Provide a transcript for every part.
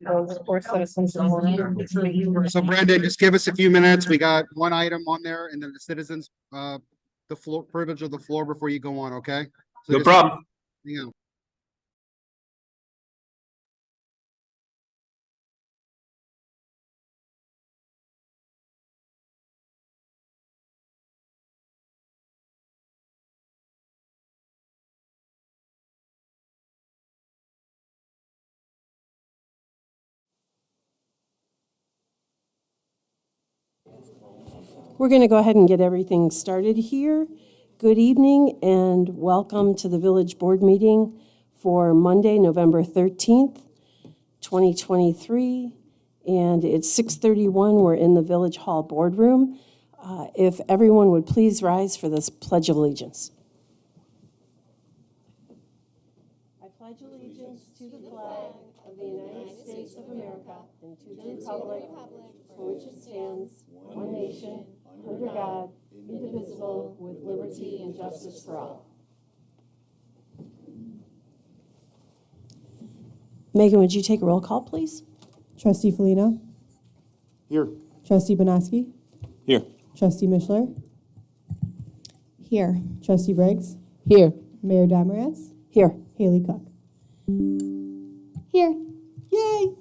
Or citizens. So Brandon, just give us a few minutes. We got one item on there and then the citizens, the floor, privilege of the floor before you go on, okay? So No just- problem. You know. We're going to go ahead and get everything started here. Good evening and welcome to the Village Board meeting for Monday, November 13th, 2023. And it's 6:31. We're in the Village Hall boardroom. If everyone would please rise for this Pledge of Allegiance. I pledge allegiance to the flag of the United States of America and to the republic for which it stands, one nation, under God, indivisible, with liberty and justice for all. Megan, would you take a roll call, please? Trustee Felino, Here. Trustee Bonaski, Here. Trustee Mishler, Here. Trustee Briggs, Here. Mayor Dameretz, Here. Haley Cook. Here. Yay!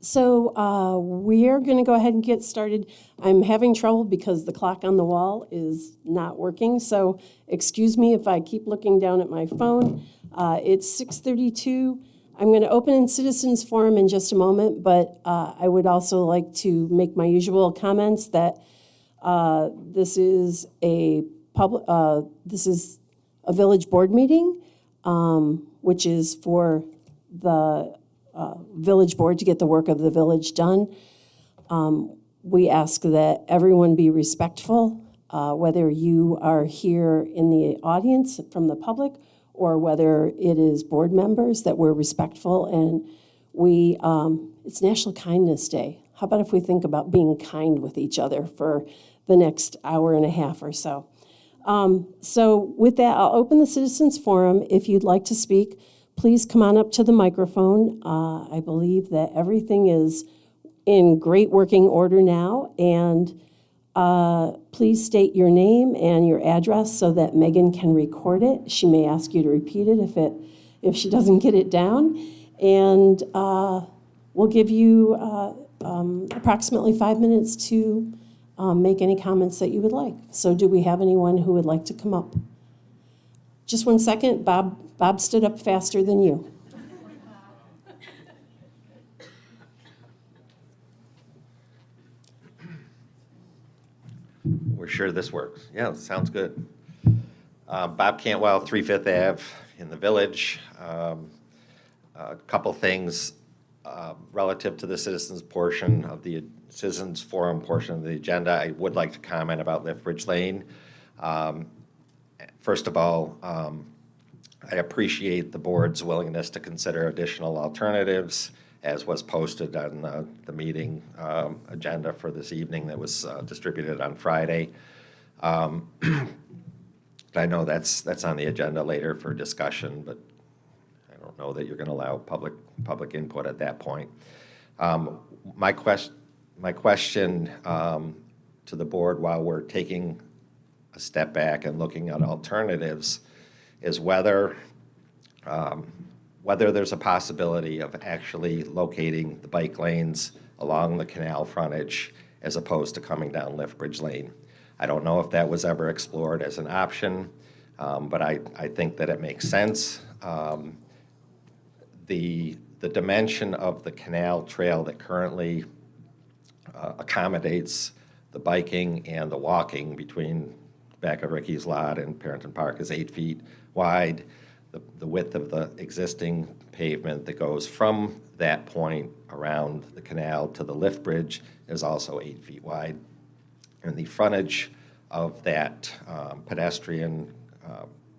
So we're going to go ahead and get started. I'm having trouble because the clock on the wall is not working, so excuse me if I keep looking down at my phone. It's 6:32. I'm going to open in citizens forum in just a moment, but I would also like to make my usual comments that this is a village board meeting, which is for the village board to get the work of the village done. We ask that everyone be respectful, whether you are here in the audience from the public or whether it is board members, that we're respectful. And it's National Kindness Day. How about if we think about being kind with each other for the next hour and a half or so? So with that, I'll open the citizens forum. If you'd like to speak, please come on up to the microphone. I believe that everything is in great working order now. And please state your name and your address so that Megan can record it. She may ask you to repeat it if she doesn't get it down. And we'll give you approximately 5 minutes to make any comments that you would like. So do we have anyone who would like to come up? Just 1 second. Bob stood up faster than you. We're sure this works. Yeah, sounds good. Bob Cantwell, 3 Fifth Ave in the Village. A couple things relative to the citizens portion of the citizens forum portion of the agenda. I would like to comment about Liftbridge Lane. First of all, I appreciate the board's willingness to consider additional alternatives, as was posted on the meeting agenda for this evening that was distributed on Friday. I know that's on the agenda later for discussion, but I don't know that you're going to allow public input at that point. My question to the board, while we're taking a step back and looking at alternatives, is whether there's a possibility of actually locating the bike lanes along the canal frontage as opposed to coming down Liftbridge Lane. I don't know if that was ever explored as an option, but I think that it makes sense. The dimension of the canal trail that currently accommodates the biking and the walking between back of Ricky's lot and Parrington Park is 8 feet wide. The width of the existing pavement that goes from that point around the canal to the lift bridge is also 8 feet wide. And the frontage of that pedestrian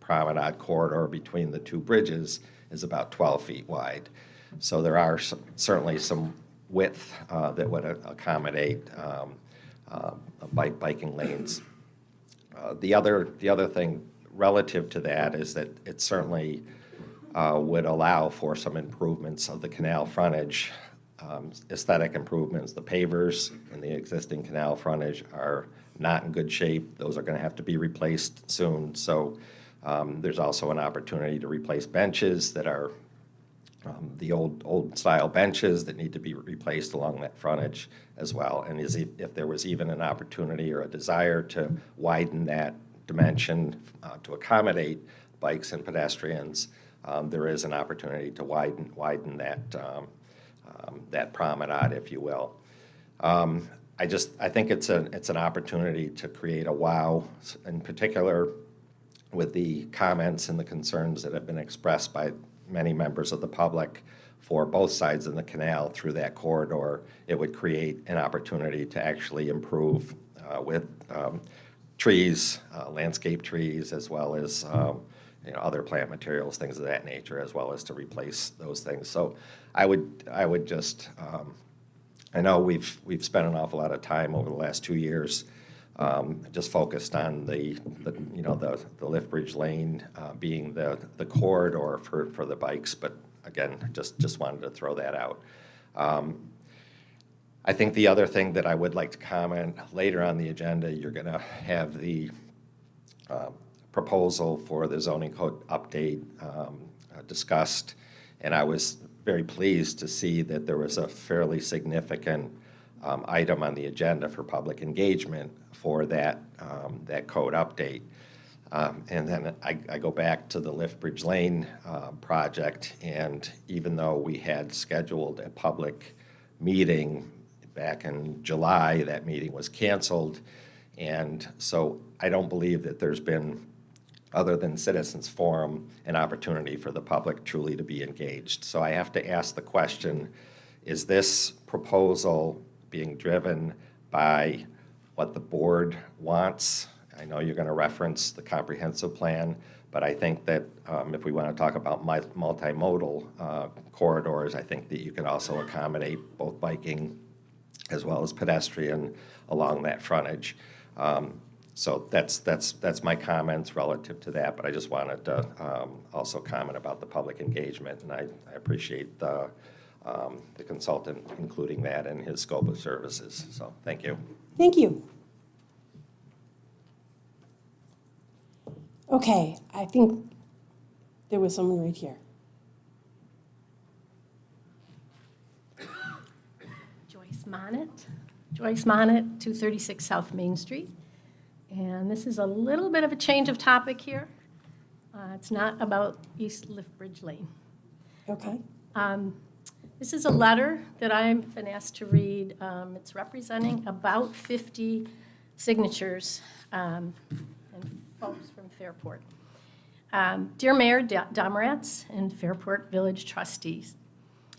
promenade corridor between the two bridges is about 12 feet wide. So there are certainly some width that would accommodate biking lanes. The other thing relative to that is that it's certainly would allow for some improvements of the canal frontage, aesthetic improvements. The pavers in the existing canal frontage are not in good shape. Those are going to have to be replaced soon. So there's also an opportunity to replace benches that are the old style benches that need to be replaced along that frontage as well. And if there was even an opportunity or a desire to widen that dimension to accommodate bikes and pedestrians, there is an opportunity to widen that promenade, if you will. I think it's an opportunity to create a wow, in particular with the comments and the concerns that have been expressed by many members of the public for both sides of the canal through that corridor. It would create an opportunity to actually improve with trees, landscape trees, as well as other plant materials, things of that nature, as well as to replace those things. So I would just, I know we've spent an awful lot of time over the last 2 years just focused on the Liftbridge Lane being the corridor for the bikes, but again, just wanted to throw that out. I think the other thing that I would like to comment, later on the agenda, you're going to have the proposal for the zoning code update discussed, and I was very pleased to see that there was a fairly significant item on the agenda for public engagement for that code update. And then I go back to the Liftbridge Lane project, and even though we had scheduled a public meeting back in July, that meeting was canceled. And so I don't believe that there's been, other than Citizens Forum, an opportunity for the public truly to be engaged. So I have to ask the question, is this proposal being driven by what the board wants? I know you're going to reference the comprehensive plan, but I think that if we want to talk about multimodal corridors, I think that you can also accommodate both biking as well as pedestrian along that frontage. So that's my comments relative to that, but I just wanted to also comment about the public engagement, and I appreciate the consultant including that in his scope of services. So thank you. Thank you. Okay, I think there was someone right here. Joyce Monnet, 236 South Main Street. And this is a little bit of a change of topic here. It's not about East Liftbridge Lane. Okay. This is a letter that I've been asked to read. It's representing about 50 signatures and folks from Fairport. Dear Mayor Domeratz and Fairport Village trustees,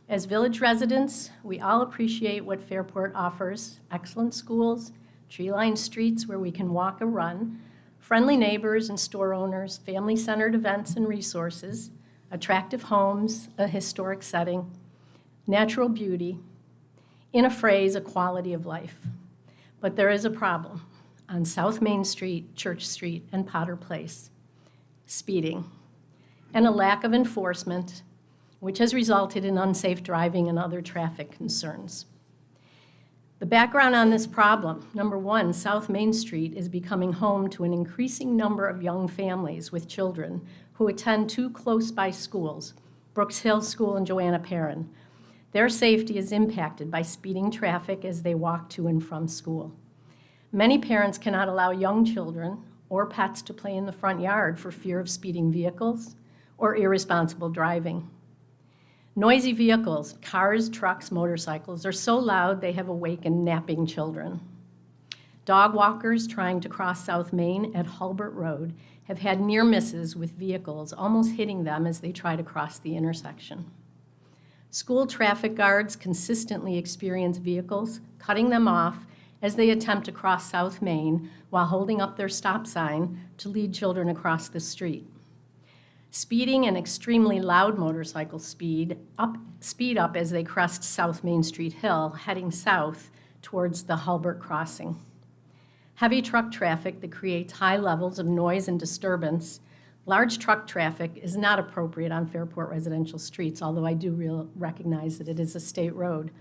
as village residents, we all appreciate what Fairport offers: excellent schools, tree-lined streets where we can walk or run, friendly neighbors and store owners, family-centered events and resources, attractive homes, a historic setting, natural beauty, in a phrase, a quality of life. But there is a problem on South Main Street, Church Street, and Potter Place: speeding and a lack of enforcement, which has resulted in unsafe driving and other traffic concerns. The background on this problem: number one, South Main Street is becoming home to an increasing number of young families with children who attend two close-by schools, Brooks Hill School and Joanna Perrin. Their safety is impacted by speeding traffic as they walk to and from school. Many parents cannot allow young children or pets to play in the front yard for fear of speeding vehicles or irresponsible driving. Noisy vehicles, cars, trucks, motorcycles, are so loud they have awakened napping children. Dog walkers trying to cross South Main at Hulbert Road have had near misses with vehicles almost hitting them as they try to cross the intersection. School traffic guards consistently experience vehicles cutting them off as they attempt to cross South Main while holding up their stop sign to lead children across the street. Speeding and extremely loud motorcycles speed up as they crest South Main Street Hill, heading south towards the Hulbert crossing. Heavy truck traffic that creates high levels of noise and disturbance Large truck traffic is not appropriate on Fairport residential streets, although I do recognize that it is a state road.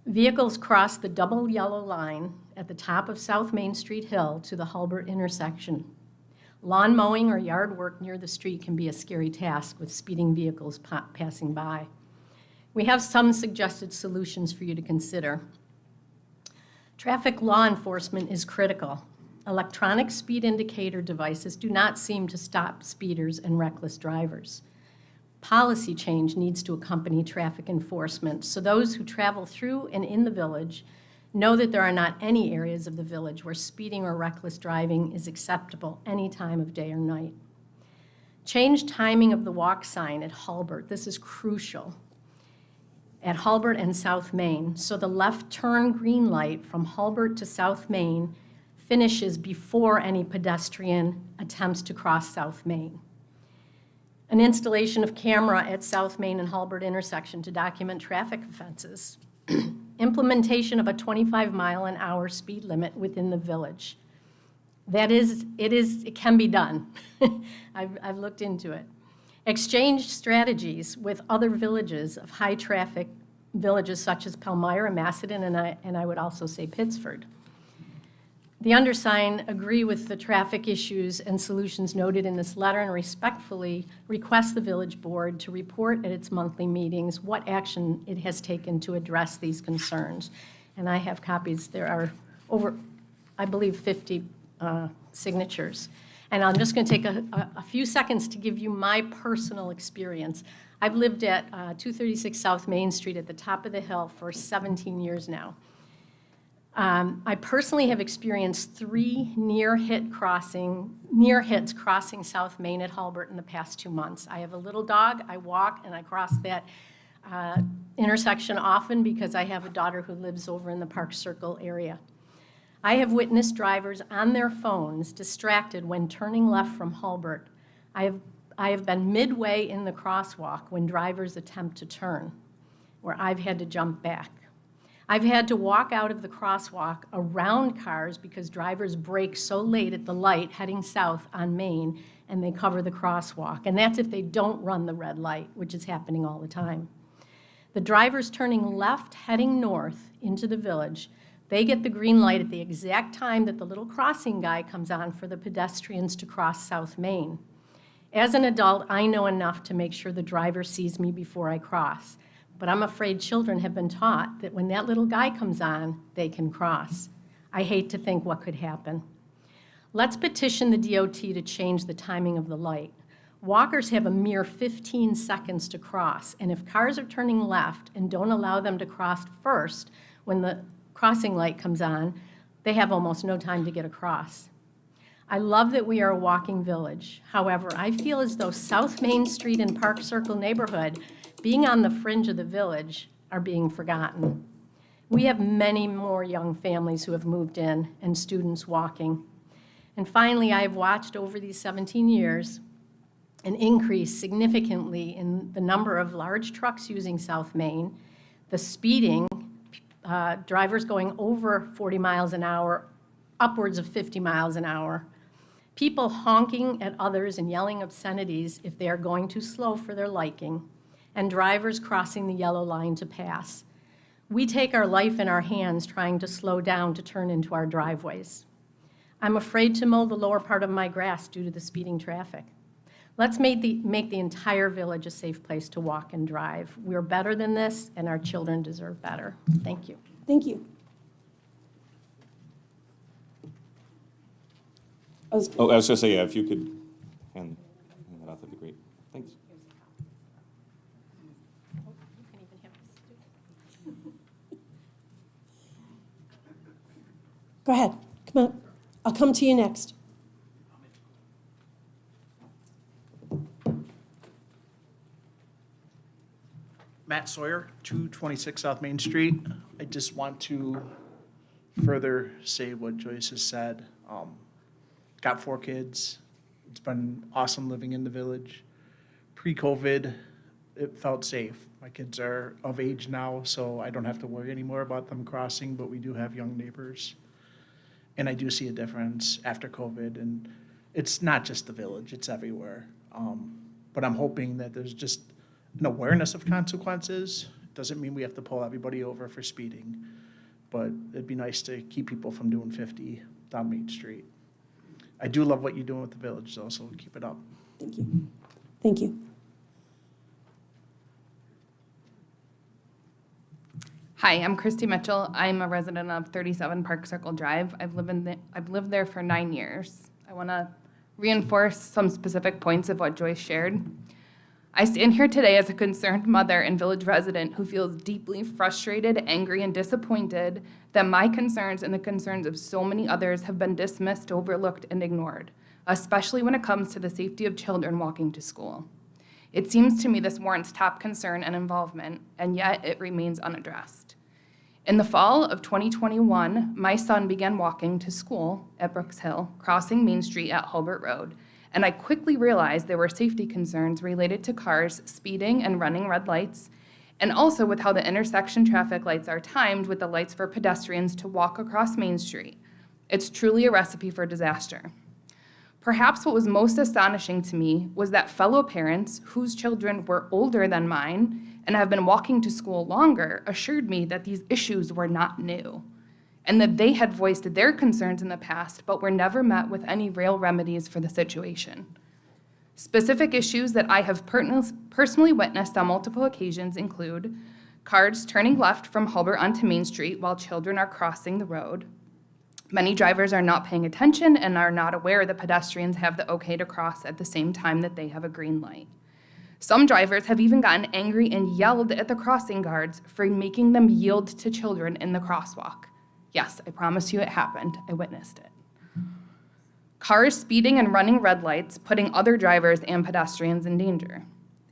Vehicles cross the double yellow line at the top of South Main Street Hill to the Hulbert intersection. Lawn mowing or yard work near the street can be a scary task with speeding vehicles passing by. We have some suggested solutions for you to consider. Traffic law enforcement is critical. Electronic speed indicator devices do not seem to stop speeders and reckless drivers. Policy change needs to accompany traffic enforcement, so those who travel through and in the village know that there are not any areas of the village where speeding or reckless driving is acceptable any time of day or night. Change timing of the walk sign at Hulbert. This is crucial. At Hulbert and South Main, so the left turn green light from Hulbert to South Main finishes before any pedestrian attempts to cross South Main. An installation of camera at South Main and Hulbert intersection to document traffic offenses. Implementation of a 25-mile-an-hour speed limit within the village. It can be done. I've looked into it. Exchange strategies with other villages of high-traffic villages such as Palmyra, Macedon, and I would also say Pittsford. The undersigned agree with the traffic issues and solutions noted in this letter and respectfully request the village board to report at its monthly meetings what action it has taken to address these concerns. And I have copies. There are over, I believe, 50 signatures. And I'm just going to take a few seconds to give you my personal experience. I've lived at 236 South Main Street at the top of the hill for 17 years now. I personally have experienced 3 near hits crossing South Main at Hulbert in the past 2 months. I have a little dog. I walk and I cross that intersection often because I have a daughter who lives over in the Park Circle area. I have witnessed drivers on their phones distracted when turning left from Hulbert. I have been midway in the crosswalk when drivers attempt to turn, where I've had to jump back. I've had to walk out of the crosswalk around cars because drivers brake so late at the light heading south on Main and they cover the crosswalk. And that's if they don't run the red light, which is happening all the time. The drivers turning left heading north into the village, they get the green light at the exact time that the little crossing guy comes on for the pedestrians to cross South Main. As an adult, I know enough to make sure the driver sees me before I cross. But I'm afraid children have been taught that when that little guy comes on, they can cross. I hate to think what could happen. Let's petition the DOT to change the timing of the light. Walkers have a mere 15 seconds to cross, and if cars are turning left and don't allow them to cross first when the crossing light comes on, they have almost no time to get across. I love that we are a walking village. However, I feel as though South Main Street and Park Circle neighborhood, being on the fringe of the village, are being forgotten. We have many more young families who have moved in and students walking. And finally, I have watched over these 17 years an increase significantly in the number of large trucks using South Main, the speeding, drivers going over 40 miles an hour, upwards of 50 miles an hour, people honking at others and yelling obscenities if they are going too slow for their liking, and drivers crossing the yellow line to pass. We take our life in our hands trying to slow down to turn into our driveways. I'm afraid to mow the lower part of my grass due to the speeding traffic. Let's make the entire village a safe place to walk and drive. We're better than this, and our children deserve better. Thank you. Thank you. I was going to say, yeah, if you could hand that off, that'd be great. Thanks. Go ahead, come on. I'll come to you next. Matt Sawyer, 226 South Main Street. I just want to further say what Joyce has said. Got 4 kids. It's been awesome living in the village. Pre-COVID, it felt safe. My kids are of age now, so I don't have to worry anymore about them crossing, but we do have young neighbors. And I do see a difference after COVID, and it's not just the village, it's everywhere. But I'm hoping that there's just an awareness of consequences. Doesn't mean we have to pull everybody over for speeding, but it'd be nice to keep people from doing 50 down Main Street. I do love what you're doing with the village, though, so keep it up. Thank you. Thank you. Hi, I'm Christy Mitchell. I'm a resident of 37 Park Circle Drive. I've lived there for 9 years. I want to reinforce some specific points of what Joyce shared. I stand here today as a concerned mother and village resident who feels deeply frustrated, angry, and disappointed that my concerns and the concerns of so many others have been dismissed, overlooked, and ignored, especially when it comes to the safety of children walking to school. It seems to me this warrants top concern and involvement, and yet it remains unaddressed. In the fall of 2021, my son began walking to school at Brooks Hill, crossing Main Street at Hulbert Road, and I quickly realized there were safety concerns related to cars speeding and running red lights, and also with how the intersection traffic lights are timed with the lights for pedestrians to walk across Main Street. It's truly a recipe for disaster. Perhaps what was most astonishing to me was that fellow parents whose children were older than mine and have been walking to school longer assured me that these issues were not new and that they had voiced their concerns in the past but were never met with any real remedies for the situation. Specific issues that I have personally witnessed on multiple occasions include cars turning left from Hulbert onto Main Street while children are crossing the road. Many drivers are not paying attention and are not aware that pedestrians have the okay to cross at the same time that they have a green light. Some drivers have even gotten angry and yelled at the crossing guards for making them yield to children in the crosswalk. Yes, I promise you it happened. I witnessed it. Cars speeding and running red lights, putting other drivers and pedestrians in danger.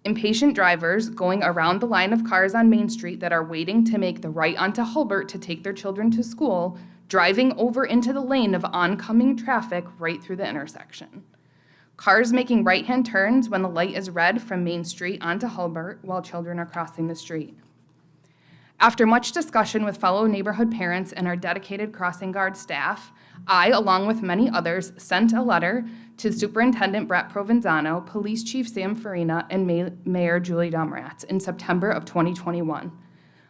Impatient drivers going around the line of cars on Main Street that are waiting to make the right onto Hulbert to take their children to school, driving over into the lane of oncoming traffic right through the intersection. Cars making right-hand turns when the light is red from Main Street onto Hulbert while children are crossing the street. After much discussion with fellow neighborhood parents and our dedicated crossing guard staff, I, along with many others, sent a letter to Superintendent Brett Provenzano, Police Chief Sam Farina, and Mayor Julie Domratz in September of 2021.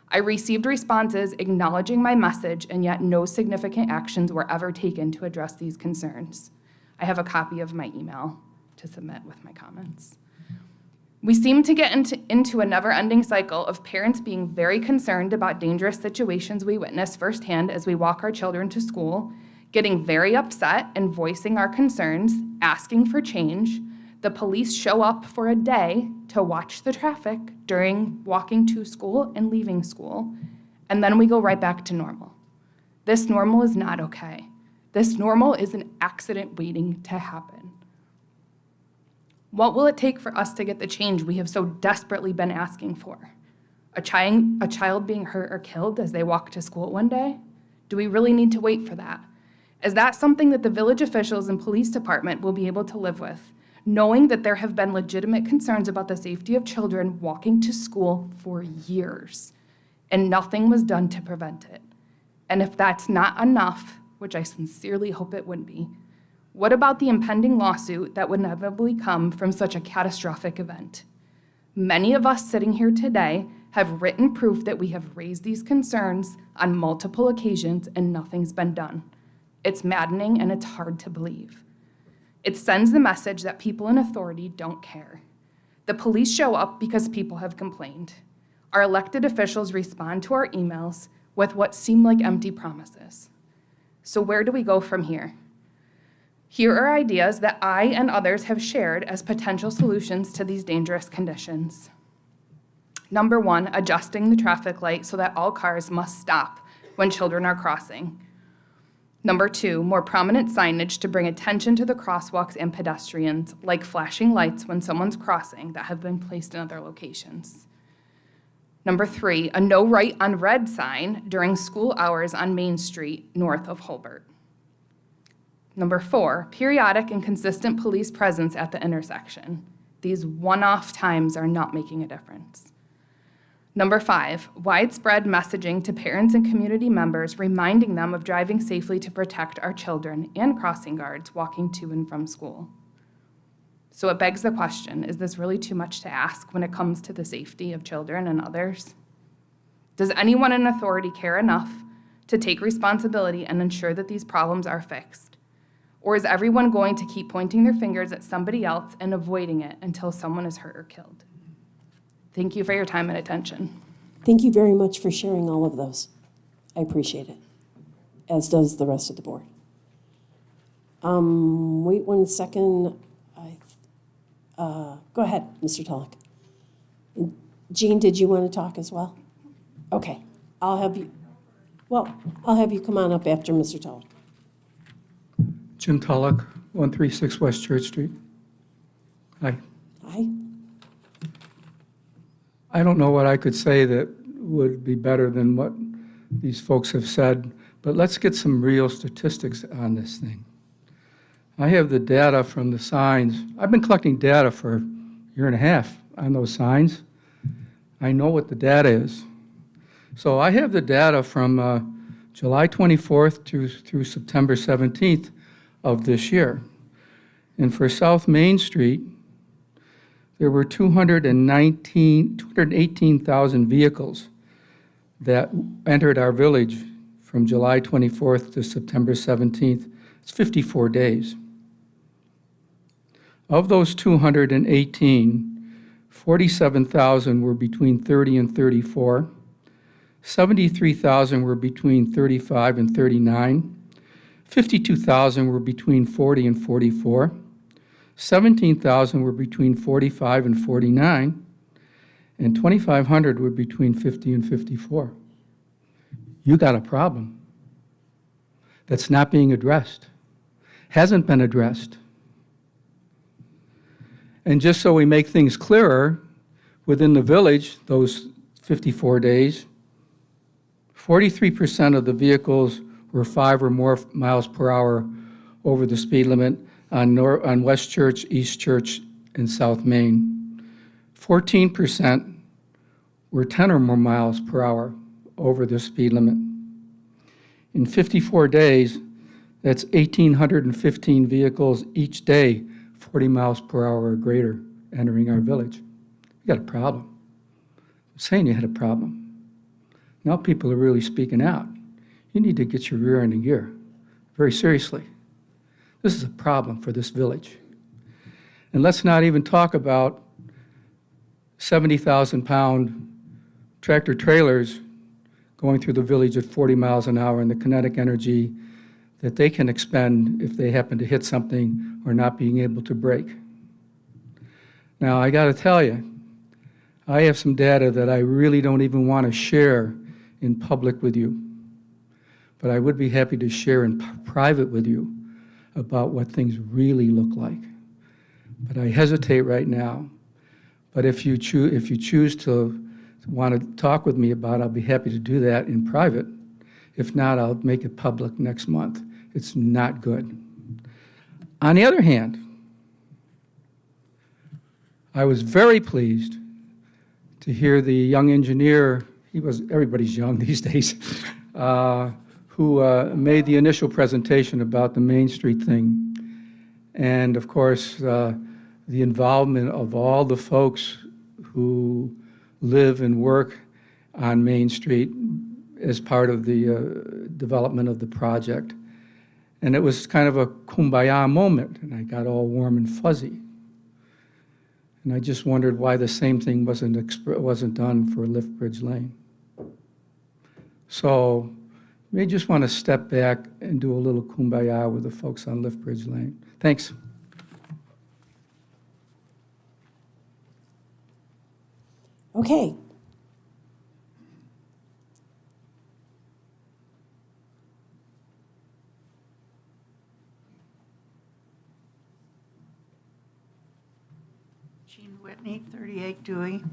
I received responses acknowledging my message, and yet no significant actions were ever taken to address these concerns. I have a copy of my email to submit with my comments. We seem to get into a never-ending cycle of parents being very concerned about dangerous situations we witness firsthand as we walk our children to school, getting very upset and voicing our concerns, asking for change. The police show up for a day to watch the traffic during walking to school and leaving school, and then we go right back to normal. This normal is not okay. This normal is an accident waiting to happen. What will it take for us to get the change we have so desperately been asking for? A child being hurt or killed as they walk to school one day? Do we really need to wait for that? Is that something that the village officials and police department will be able to live with, knowing that there have been legitimate concerns about the safety of children walking to school for years, and nothing was done to prevent it? And if that's not enough, which I sincerely hope it would be, what about the impending lawsuit that would inevitably come from such a catastrophic event? Many of us sitting here today have written proof that we have raised these concerns on multiple occasions and nothing's been done. It's maddening and it's hard to believe. It sends the message that people in authority don't care. The police show up because people have complained. Our elected officials respond to our emails with what seem like empty promises. So where do we go from here? Here are ideas that I and others have shared as potential solutions to these dangerous conditions. Number 1, adjusting the traffic light so that all cars must stop when children are crossing. Number 2, more prominent signage to bring attention to the crosswalks and pedestrians, like flashing lights when someone's crossing that have been placed in other locations. Number 3, a no right on red sign during school hours on Main Street north of Hulbert. Number 4, periodic and consistent police presence at the intersection. These one-off times are not making a difference. Number 5, widespread messaging to parents and community members reminding them of driving safely to protect our children and crossing guards walking to and from school. So it begs the question, is this really too much to ask when it comes to the safety of children and others? Does anyone in authority care enough to take responsibility and ensure that these problems are fixed? Or is everyone going to keep pointing their fingers at somebody else and avoiding it until someone is hurt or killed? Thank you for your time and attention. Thank you very much for sharing all of those. I appreciate it, as does the rest of the board. Wait 1 second. Go ahead, Mr. Tulloch. Jean, did you want to talk as well? Okay, I'll have you come on up after Mr. Tulloch. Jim Tulloch, 136 West Church Street. Hi. Hi. I don't know what I could say that would be better than what these folks have said, but let's get some real statistics on this thing. I have the data from the signs. I've been collecting data for a year and a half on those signs. I know what the data is. So I have the data from July 24th through September 17th of this year. And for South Main Street, there were 218,000 vehicles that entered our village from July 24th to September 17th. It's 54 days. Of those 218, 47,000 were between 30 and 34. 73,000 were between 35 and 39. 52,000 were between 40 and 44. 17,000 were between 45 and 49, and 2,500 were between 50 and 54. You got a problem that's not being addressed, hasn't been addressed. And just so we make things clearer, within the village, those 54 days, 43% of the vehicles were 5 or more miles per hour over the speed limit on West Church, East Church, and South Main. 14% were 10 or more miles per hour over the speed limit. In 54 days, that's 1,815 vehicles each day, 40 miles per hour or greater, entering our village. You got a problem. I'm saying you had a problem. Now people are really speaking out. You need to get your rear end in gear, very seriously. This is a problem for this village. And let's not even talk about 70,000-pound tractor trailers going through the village at 40 miles an hour and the kinetic energy that they can expend if they happen to hit something or not being able to brake. Now, I got to tell you, I have some data that I really don't even want to share in public with you, but I would be happy to share in private with you about what things really look like. But I hesitate right now. But if you choose to want to talk with me about it, I'll be happy to do that in private. If not, I'll make it public next month. It's not good. On the other hand, I was very pleased to hear the young engineer, everybody's young these days, who made the initial presentation about the Main Street thing. And of course, the involvement of all the folks who live and work on Main Street as part of the development of the project. And it was kind of a kumbaya moment, and I got all warm and fuzzy. And I just wondered why the same thing wasn't done for Liftbridge Lane. So you may just want to step back and do a little kumbaya with the folks on Liftbridge Lane. Thanks. Okay. Jean Whitney, 38 Dewey.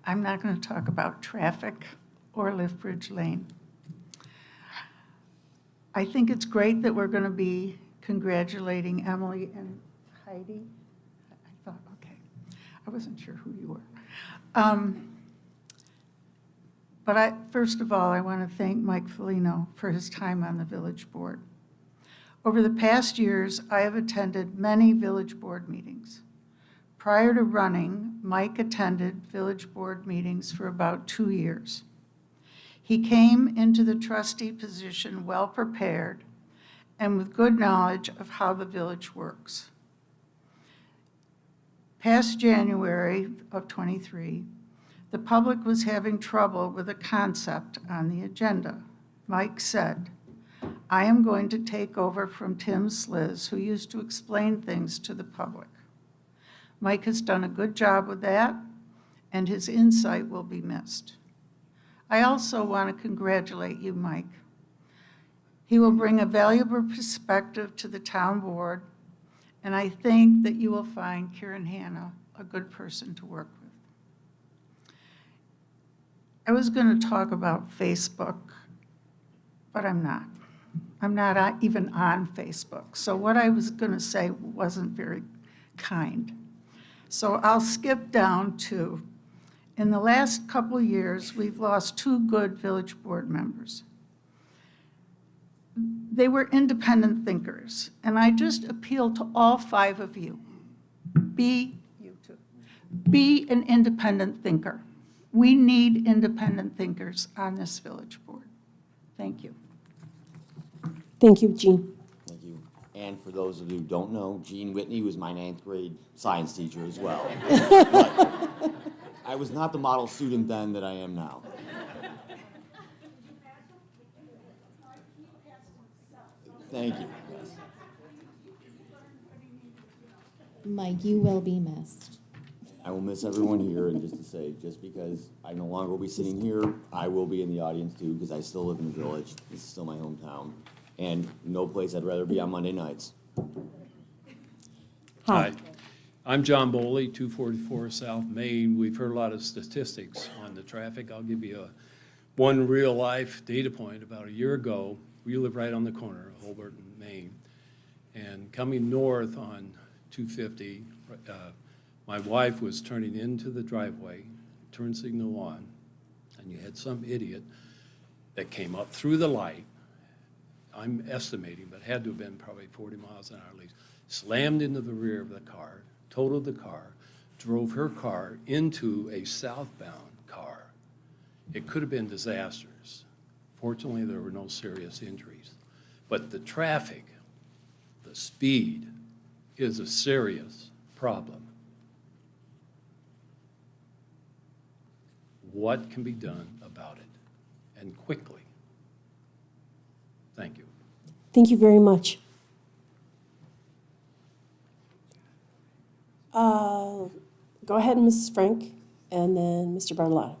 I'm not going to talk about traffic or Liftbridge Lane. I think it's great that we're going to be congratulating Emily and Heidi. I thought, okay, I wasn't sure who you were. But first of all, I want to thank Mike Foligno for his time on the village board. Over the past years, I have attended many village board meetings. Prior to running, Mike attended village board meetings for about 2 years. He came into the trustee position well-prepared and with good knowledge of how the village works. Past January of '23, the public was having trouble with a concept on the agenda. Mike said, "I am going to take over from Tim Sliz, who used to explain things to the public." Mike has done a good job with that, and his insight will be missed. I also want to congratulate you, Mike. He will bring a valuable perspective to the town board, and I think that you will find Karen Hanna a good person to work with. I was going to talk about Facebook, but I'm not. I'm not even on Facebook. So what I was going to say wasn't very kind. So I'll skip down to, in the last couple of years, we've lost 2 good village board members. They were independent thinkers, and I just appeal to all 5 of you. Be an independent thinker. We need independent thinkers on this village board. Thank you. Thank you, Jean. Thank you. And for those of you who don't know, Jean Whitney was my 9th grade science teacher as well. But I was not the model student then that I am now. Thank you. Yes. Mike, you will be missed. I will miss everyone here, and just to say, just because I no longer will be sitting here, I will be in the audience too, because I still live in the village. This is still my hometown. And no place I'd rather be on Monday nights. Hi. I'm John Boley, 244 South Main. We've heard a lot of statistics on the traffic. I'll give you one real-life data point. About a year ago, we live right on the corner of Holbert and Main. And coming north on 250, my wife was turning into the driveway, turn signal on, and you had some idiot that came up through the light. I'm estimating, but had to have been probably 40 miles an hour at least, slammed into the rear of the car, totaled the car, drove her car into a southbound car. It could have been disastrous. Fortunately, there were no serious injuries. But the traffic, the speed, is a serious problem. What can be done about it, and quickly? Thank you. Thank you very much. Go ahead, Mrs. Frank, and then Mr. Bartolotta.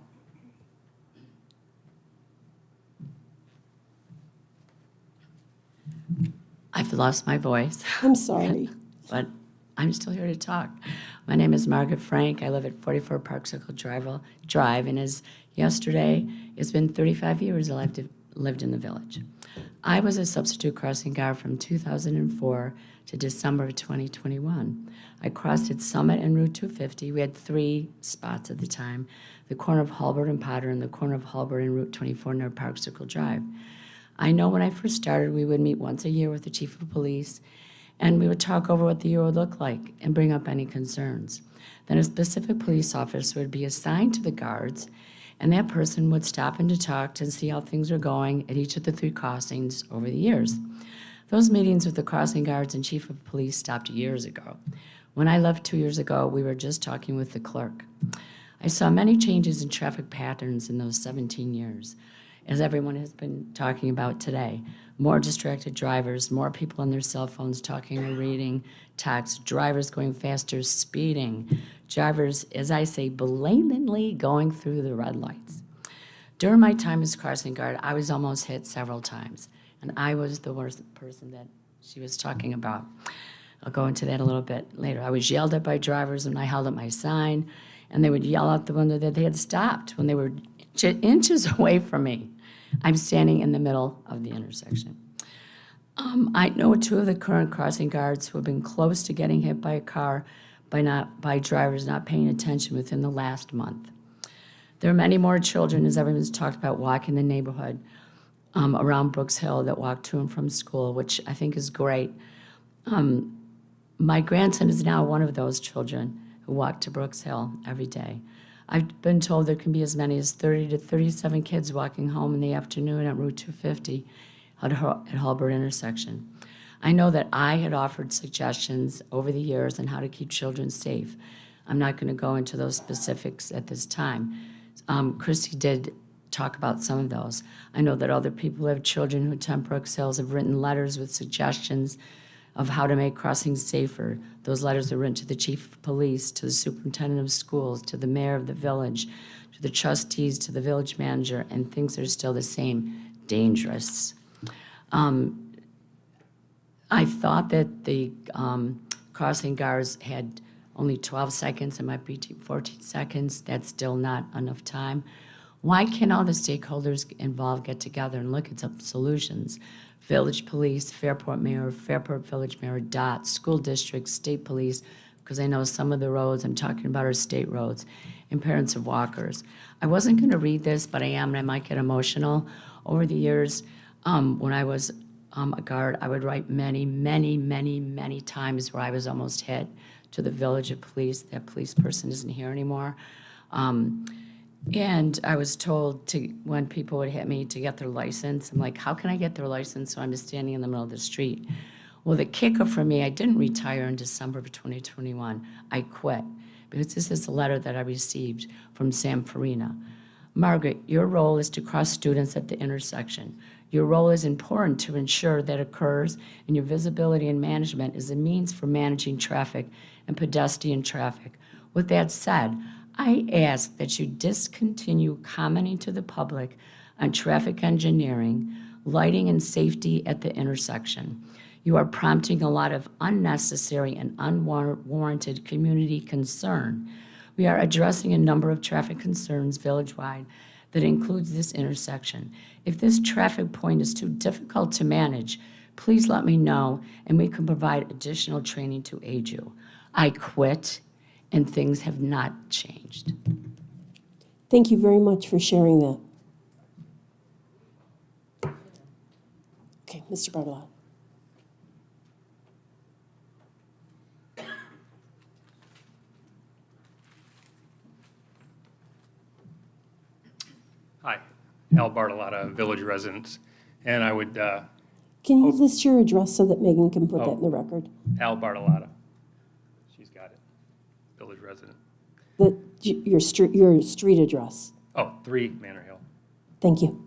I've lost my voice, I'm sorry. but I'm still here to talk. My name is Margaret Frank. I live at 44 Park Circle Drive, and as yesterday, it's been 35 years that I've lived in the village. I was a substitute crossing guard from 2004 to December of 2021. I crossed at Summit and Route 250. We had 3 spots at the time, the corner of Halbert and Potter and the corner of Halbert and Route 24 near Park Circle Drive. I know when I first started, we would meet once a year with the chief of police, and we would talk over what the year would look like and bring up any concerns. Then a specific police officer would be assigned to the guards, and that person would stop in to talk to see how things were going at each of the 3 crossings over the years. Those meetings with the crossing guards and chief of police stopped years ago. When I left 2 years ago, we were just talking with the clerk. I saw many changes in traffic patterns in those 17 years, as everyone has been talking about today. More distracted drivers, more people on their cell phones talking or reading texts, drivers going faster, speeding, drivers, as I say, blatantly going through the red lights. During my time as crossing guard, I was almost hit several times, and I was the worst person that she was talking about. I'll go into that a little bit later. I was yelled at by drivers when I held up my sign, and they would yell out the window that they had stopped when they were inches away from me. I'm standing in the middle of the intersection. I know 2 of the current crossing guards who have been close to getting hit by a car by drivers not paying attention within the last month. There are many more children, as everyone's talked about, walking the neighborhood around Brooks Hill that walk to and from school, which I think is great. My grandson is now one of those children who walk to Brooks Hill every day. I've been told there can be as many as 30 to 37 kids walking home in the afternoon at Route 250 at Halbert intersection. I know that I had offered suggestions over the years on how to keep children safe. I'm not going to go into those specifics at this time. Christy did talk about some of those. I know that other people who have children who attend Brooks Hills have written letters with suggestions of how to make crossings safer. Those letters are written to the chief of police, to the superintendent of schools, to the mayor of the village, to the trustees, to the village manager, and things are still the same, dangerous. I thought that the crossing guards had only 12 seconds, it might be 14 seconds. That's still not enough time. Why can't all the stakeholders involved get together and look at some solutions? Village police, Fairport mayor, Fairport village mayor, DOT, school districts, state police, because I know some of the roads I'm talking about are state roads, and parents of walkers. I wasn't going to read this, but I am, and I might get emotional. Over the years, when I was a guard, I would write many, many, many, many times where I was almost hit to the village of police. That police person isn't here anymore. And I was told to, when people would hit me, to get their license. I'm like, how can I get their license so I'm just standing in the middle of the street? Well, the kicker for me, I didn't retire in December of 2021. I quit because this is a letter that I received from Sam Farina. Margaret, your role is to cross students at the intersection. Your role is important to ensure that occurs, and your visibility and management is a means for managing traffic and pedestrian traffic. With that said, I ask that you discontinue commenting to the public on traffic engineering, lighting, and safety at the intersection. You are prompting a lot of unnecessary and unwarranted community concern. We are addressing a number of traffic concerns village-wide that includes this intersection. If this traffic point is too difficult to manage, please let me know and we can provide additional training to aid you. I quit, and things have not changed. Thank you very much for sharing that. Okay, Mr. Bartolotto. Hi, Al Bartolotta, Village Residents, and I would, Can you list your address so that Megan can put that in the record? Al Bartolotta, she's got it, Village Resident. Your street address. Oh, 3 Manor Hill. Thank you.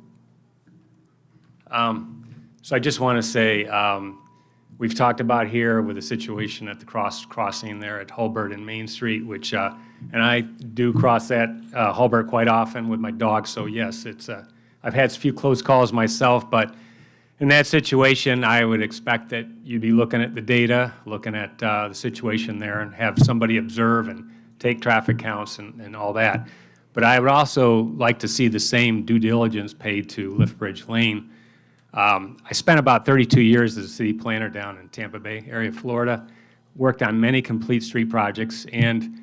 So I just want to say, we've talked about here with the situation at the crossing there at Hulbert and Main Street, which, and I do cross that Hulbert quite often with my dog, so yes, it's, I've had a few close calls myself, but in that situation, I would expect that you'd be looking at the data, looking at the situation there, and have somebody observe and take traffic counts and all that. But I would also like to see the same due diligence paid to Liftbridge Lane. I spent about 32 years as a city planner down in Tampa Bay area, Florida, worked on many complete street projects, and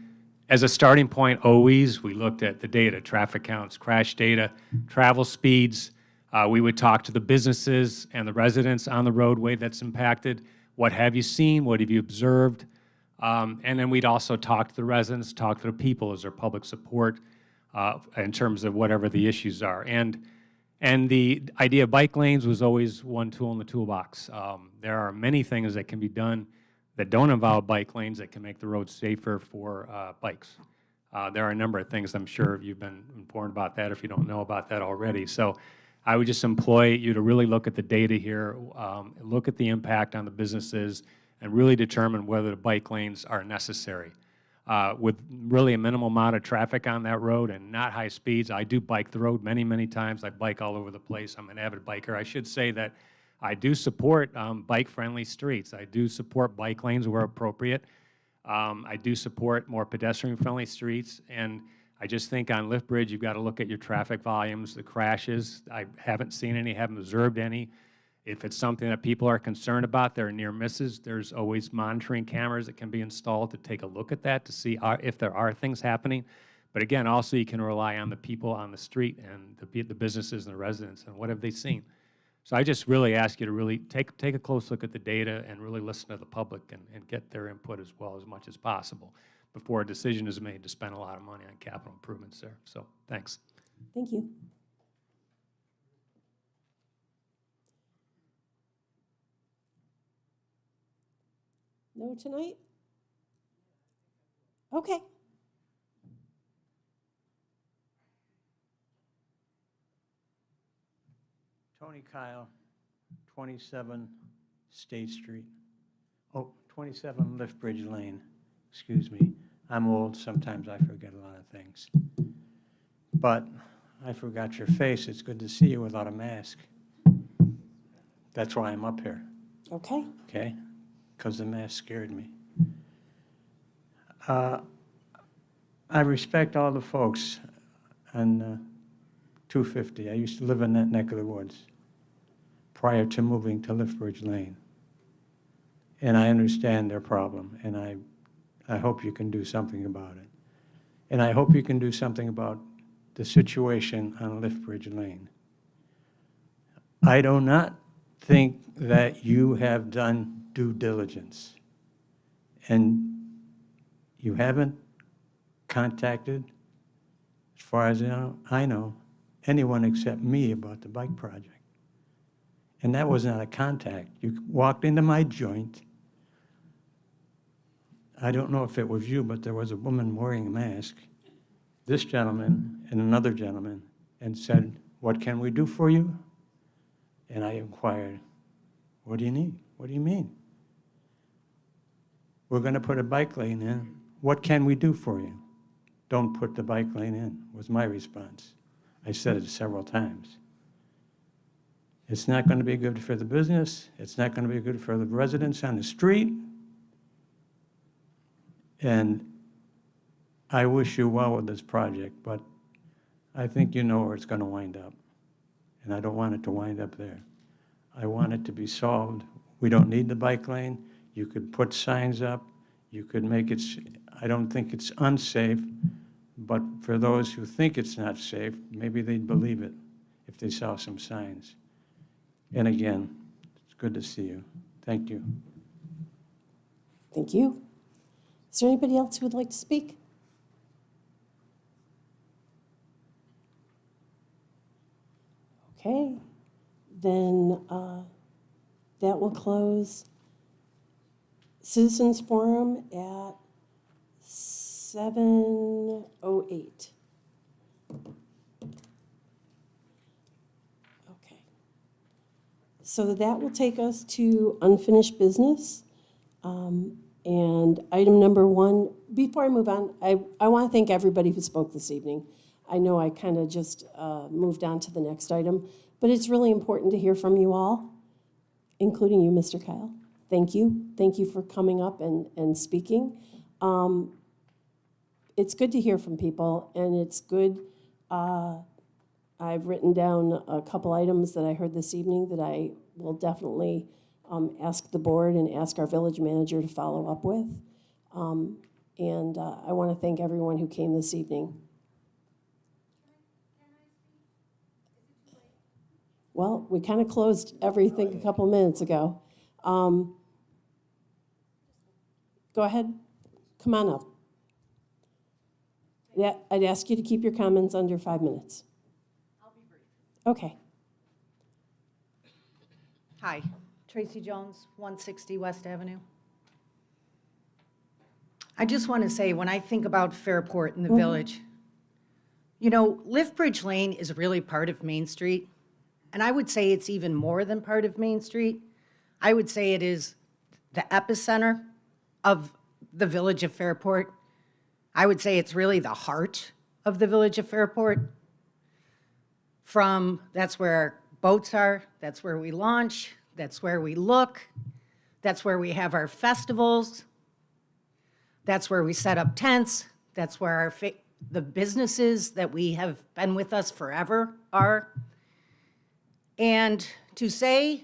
as a starting point, always, we looked at the data, traffic counts, crash data, travel speeds. We would talk to the businesses and the residents on the roadway that's impacted. What have you seen? What have you observed? And then we'd also talk to the residents, talk to the people as their public support in terms of whatever the issues are. And the idea of bike lanes was always one tool in the toolbox. There are many things that can be done that don't involve bike lanes that can make the roads safer for bikes. There are a number of things, I'm sure you've been informed about that if you don't know about that already. So I would just employ you to really look at the data here, look at the impact on the businesses, and really determine whether the bike lanes are necessary. With really a minimal amount of traffic on that road and not high speeds, I do bike the road many, many times. I bike all over the place. I'm an avid biker. I should say that I do support bike-friendly streets. I do support bike lanes where appropriate. I do support more pedestrian-friendly streets, and I just think on Liftbridge, you've got to look at your traffic volumes, the crashes. I haven't seen any, haven't observed any. If it's something that people are concerned about, there are near misses. There's always monitoring cameras that can be installed to take a look at that to see if there are things happening. But again, also you can rely on the people on the street and the businesses and the residents, and what have they seen? So I just really ask you to really take a close look at the data and really listen to the public and get their input as well as much as possible before a decision is made to spend a lot of money on capital improvements there. So, thanks. Thank you. No tonight? Okay. Tony Kyle, 27 State Street. Oh, 27 Liftbridge Lane. Excuse me. I'm old. Sometimes I forget a lot of things. But I forgot your face. It's good to see you without a mask. That's why I'm up here, Okay. okay? Because the mask scared me. I respect all the folks on 250. I used to live in that neck of the woods prior to moving to Liftbridge Lane. And I understand their problem, and I hope you can do something about it. And I hope you can do something about the situation on Liftbridge Lane. I do not think that you have done due diligence. And you haven't contacted, as far as I know, anyone except me about the bike project. And that was not a contact. You walked into my joint. I don't know if it was you, but there was a woman wearing a mask, this gentleman and another gentleman, and said, "What can we do for you?" And I inquired, "What do you need? What do you mean?" "We're going to put a bike lane in. What can we do for you?" "Don't put the bike lane in," was my response. I said it several times. It's not going to be good for the business. It's not going to be good for the residents on the street. And I wish you well with this project, but I think you know where it's going to wind up. And I don't want it to wind up there. I want it to be solved. We don't need the bike lane. You could put signs up. You could make it, I don't think it's unsafe, but for those who think it's not safe, maybe they'd believe it if they saw some signs. And again, it's good to see you. Thank you. Thank you. Is there anybody else who would like to speak? Okay, then that will close Citizens Forum at 7:08. Okay. So that will take us to unfinished business. And item number one, before I move on, I want to thank everybody who spoke this evening. I know I kind of just moved on to the next item, but it's really important to hear from you all, including you, Mr. Kyle. Thank you. Thank you for coming up and speaking. It's good to hear from people, and it's good. I've written down a couple items that I heard this evening that I will definitely ask the board and ask our village manager to follow up with. And I want to thank everyone who came this evening. Well, we kind of closed everything a couple minutes ago. Go ahead, come on up. Yeah, I'd ask you to keep your comments under 5 minutes. I'll be brief. Okay. Hi, Tracy Jones, 160 West Avenue. I just want to say, when I think about Fairport in the village, you know, Liftbridge Lane is really part of Main Street. And I would say it's even more than part of Main Street. I would say it is the epicenter of the village of Fairport. I would say it's really the heart of the village of Fairport. That's where our boats are, that's where we launch, that's where we look, that's where we have our festivals, that's where we set up tents, that's where the businesses that we have been with us forever are. And to say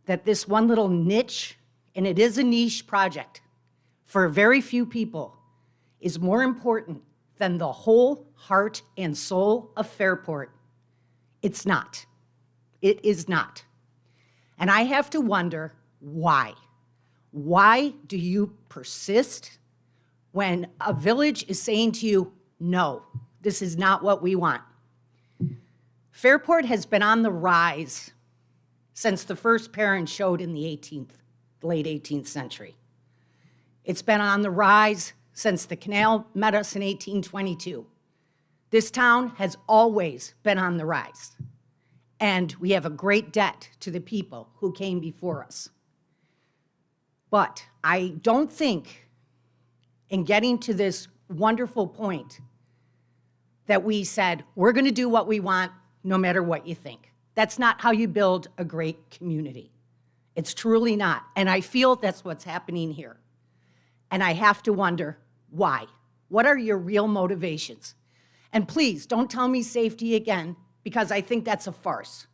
that this one little niche, and it is a niche project for very few people, is more important than the whole heart and soul of Fairport? It's not. It is not. And I have to wonder why. Why do you persist when a village is saying to you, no, this is not what we want? Fairport has been on the rise since the first parent showed in the late 18th century. It's been on the rise since the canal met us in 1822. This town has always been on the rise, and we have a great debt to the people who came before us. But I don't think, in getting to this wonderful point, that we said, we're going to do what we want no matter what you think. That's not how you build a great community. It's truly not. And I feel that's what's happening here. And I have to wonder why. What are your real motivations? And please don't tell me safety again, because I think that's a farce.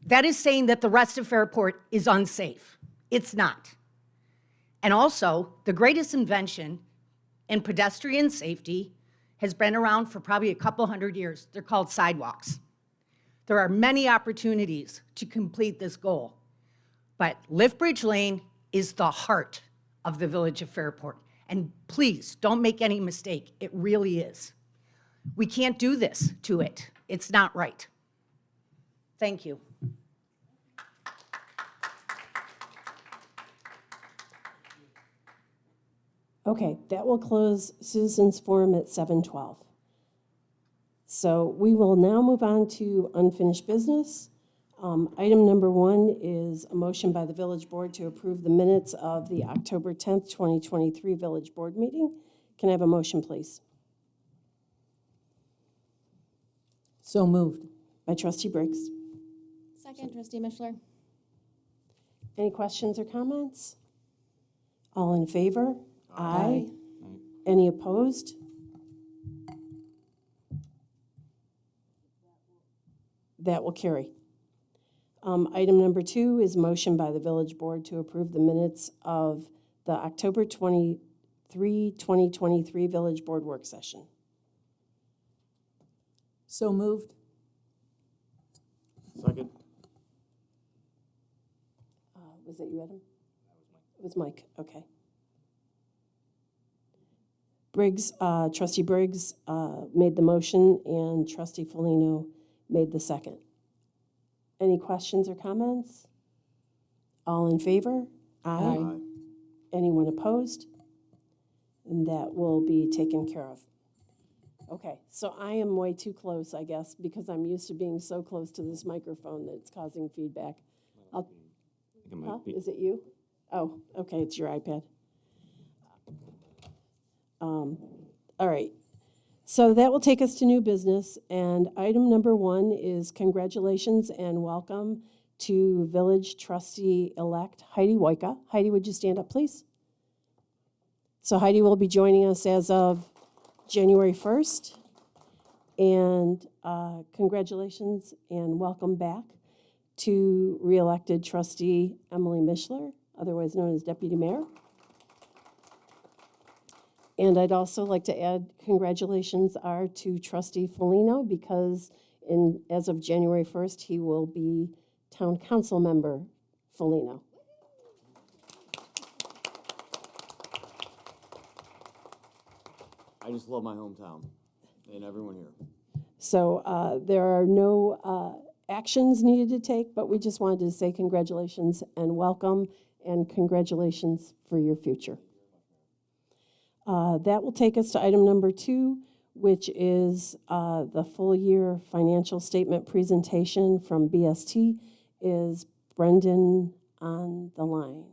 That is saying that the rest of Fairport is unsafe. It's not. And also, the greatest invention in pedestrian safety has been around for probably a couple hundred years. They're called sidewalks. There are many opportunities to complete this goal, but Liftbridge Lane is the heart of the village of Fairport. And please, don't make any mistake, it really is. We can't do this to it. It's not right. Thank you. Okay, that will close citizens forum at 7:12. So we will now move on to unfinished business. Item number 1 is a motion by the village board to approve the minutes of the October 10th, 2023 village board meeting. Can I have a motion, please? So moved. By trustee Briggs. Second, trustee Mishler. Any questions or comments? All in favor? Aye. Any opposed? That will carry. Item number 2 is motion by the village board to approve the minutes of the October 23, 2023 village board work session. So moved. Second. Was that you, Adam? It was Mike, okay. Briggs, trustee Briggs made the motion and trustee Folino made the second. Any questions or comments? All in favor? Aye. Anyone opposed? And that will be taken care of. Okay, so I am way too close, I guess, because I'm used to being so close to this microphone that it's causing feedback. Is it you? Oh, okay, it's your iPad. All right. So that will take us to new business, and item number 1 is congratulations and welcome to village trustee-elect Heidi Woika. Heidi, would you stand up, please? So Heidi will be joining us as of January 1st, and congratulations and welcome back to re-elected trustee Emily Mishler, otherwise known as deputy mayor. And I'd also like to add congratulations are to trustee Folino, because as of January 1st, he will be town council member Folino. I just love my hometown and everyone here. So there are no actions needed to take, but we just wanted to say congratulations and welcome, and congratulations for your future. That will take us to item number 2, which is the full year financial statement presentation from BST. Is Brendan on the line?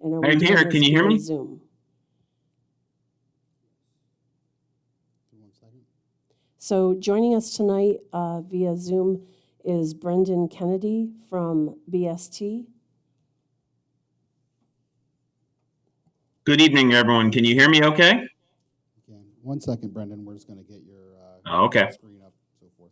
And are we I'm here. doing Can this you hear via me? Zoom? So joining us tonight via Zoom is Brendan Kennedy from BST. Good evening, everyone. Can you hear me okay? Again, 1 second, Brendan. We're just going to get your Okay. screen up, so forth.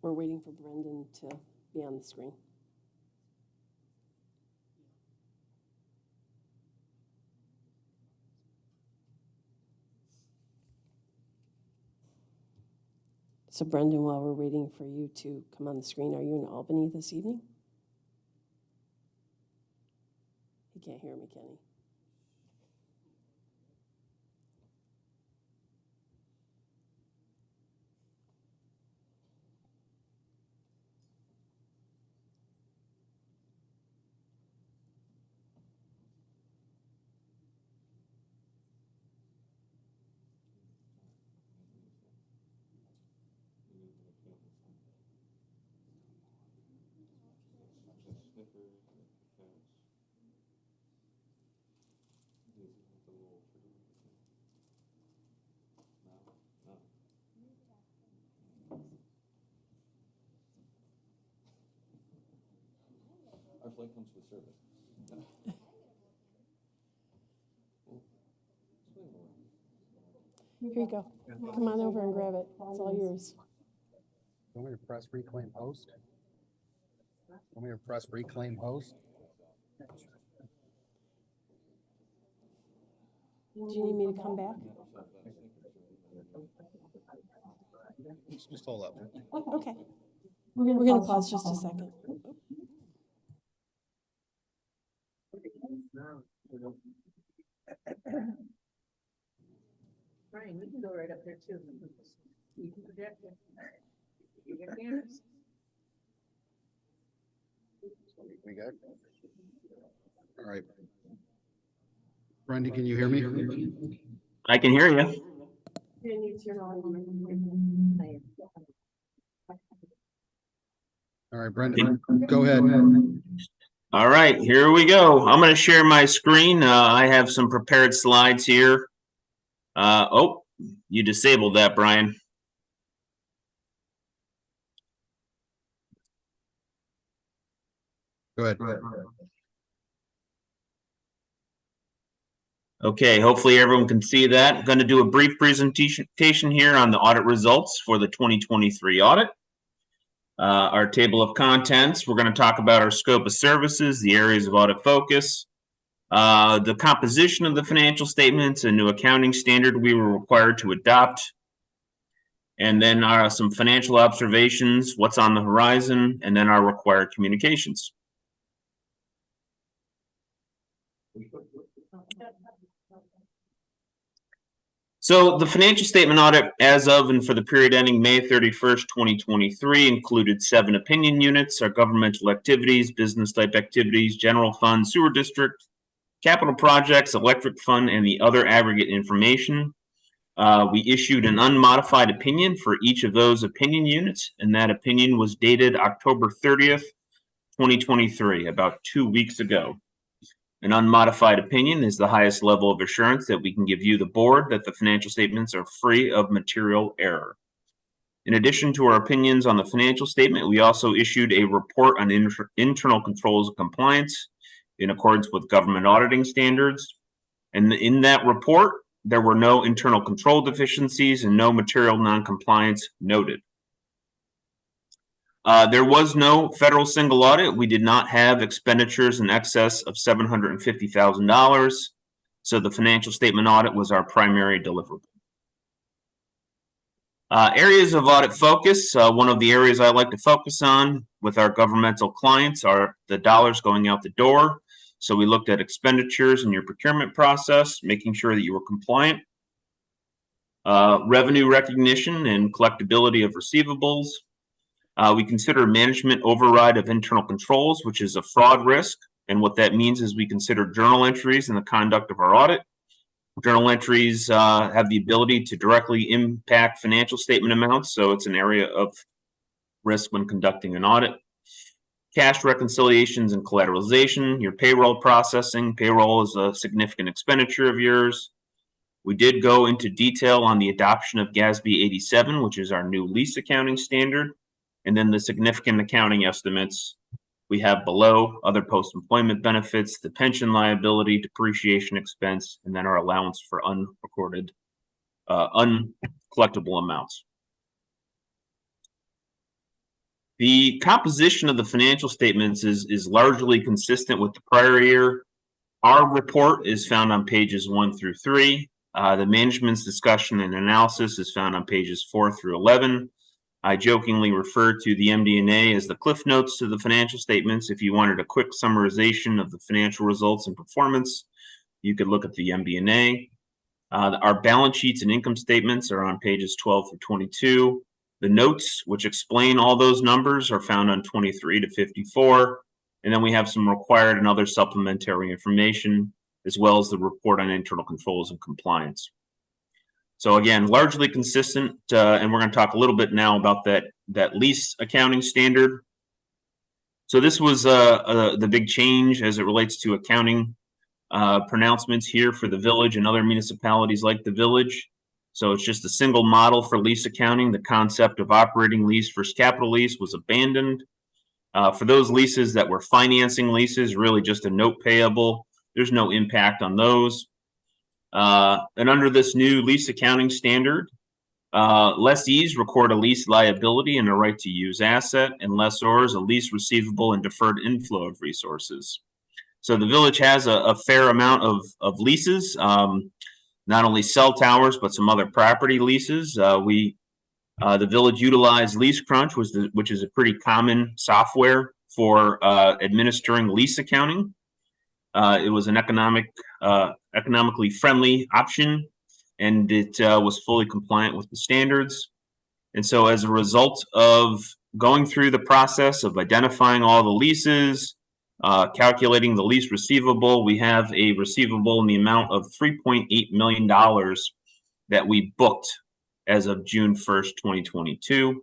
we're waiting for Brendan to be on the screen. So Brendan, while we're waiting for you to come on the screen, are you in Albany this evening? He can't hear me, can he? Our flight comes with service. Here you go. Come on over and grab it. It's all yours. Want me to press reclaim host? Want me to press reclaim host? Do you need me to come back? Just hold up. Okay. We're gonna pause just a second. Brian, we can go right up there too. You can project it. You get cameras. We good? All right. Brendan, can you hear me? I can hear you. All right, Brendan, go ahead. All right, here we go. I'm going to share my screen. I have some prepared slides here. Oh, you disabled that, Brian. Go ahead. Okay, hopefully everyone can see that. I'm going to do a brief presentation here on the audit results for the 2023 audit. Our table of contents, we're going to talk about our scope of services, the areas of audit focus, the composition of the financial statements, a new accounting standard we were required to adopt, and then some financial observations, what's on the horizon, and then our required communications. So the financial statement audit as of and for the period ending May 31st, 2023 included 7 opinion units, our governmental activities, business type activities, general fund, sewer district, capital projects, electric fund, and the other aggregate information. We issued an unmodified opinion for each of those opinion units, and that opinion was dated October 30th, 2023, about 2 weeks ago. An unmodified opinion is the highest level of assurance that we can give you, the board, that the financial statements are free of material error. In addition to our opinions on the financial statement, we also issued a report on internal controls and compliance in accordance with government auditing standards. And in that report, there were no internal control deficiencies and no material non-compliance noted. There was no federal single audit. We did not have expenditures in excess of $750,000. So the financial statement audit was our primary deliverable. Areas of audit focus. One of the areas I like to focus on with our governmental clients are the dollars going out the door. So we looked at expenditures in your procurement process, making sure that you were compliant. Revenue recognition and collectability of receivables. We consider management override of internal controls, which is a fraud risk. And what that means is we consider journal entries in the conduct of our audit. Journal entries have the ability to directly impact financial statement amounts, so it's an area of risk when conducting an audit. Cash reconciliations and collateralization, your payroll processing. Payroll is a significant expenditure of yours. We did go into detail on the adoption of GASB 87, which is our new lease accounting standard. And then the significant accounting estimates we have below: other post-employment benefits, the pension liability, depreciation expense, and then our allowance for unrecorded, uncollectible amounts. The composition of the financial statements is largely consistent with the prior year. Our report is found on pages 1 through 3. The management's discussion and analysis is found on pages 4 through 11. I jokingly refer to the MD&A as the cliff notes to the financial statements. If you wanted a quick summarization of the financial results and performance, you could look at the MD&A. Our balance sheets and income statements are on pages 12 through 22. The notes, which explain all those numbers, are found on 23 to 54. And then we have some required and other supplementary information, as well as the report on internal controls and compliance. So again, largely consistent, and we're going to talk a little bit now about that lease accounting standard. So this was the big change as it relates to accounting pronouncements here for the village and other municipalities like the village. So it's just a single model for lease accounting. The concept of operating lease versus capital lease was abandoned. For those leases that were financing leases, really just a note payable, there's no impact on those. And under this new lease accounting standard, lessees record a lease liability and a right to use asset, and lessors a lease receivable and deferred inflow of resources. So the village has a fair amount of leases, not only cell towers, but some other property leases. The village utilized LeaseCrunch, which is a pretty common software for administering lease accounting. It was an economically friendly option, and it was fully compliant with the standards. And so as a result of going through the process of identifying all the leases, calculating the lease receivable, we have a receivable in the amount of $3.8 million that we booked as of June 1st, 2022.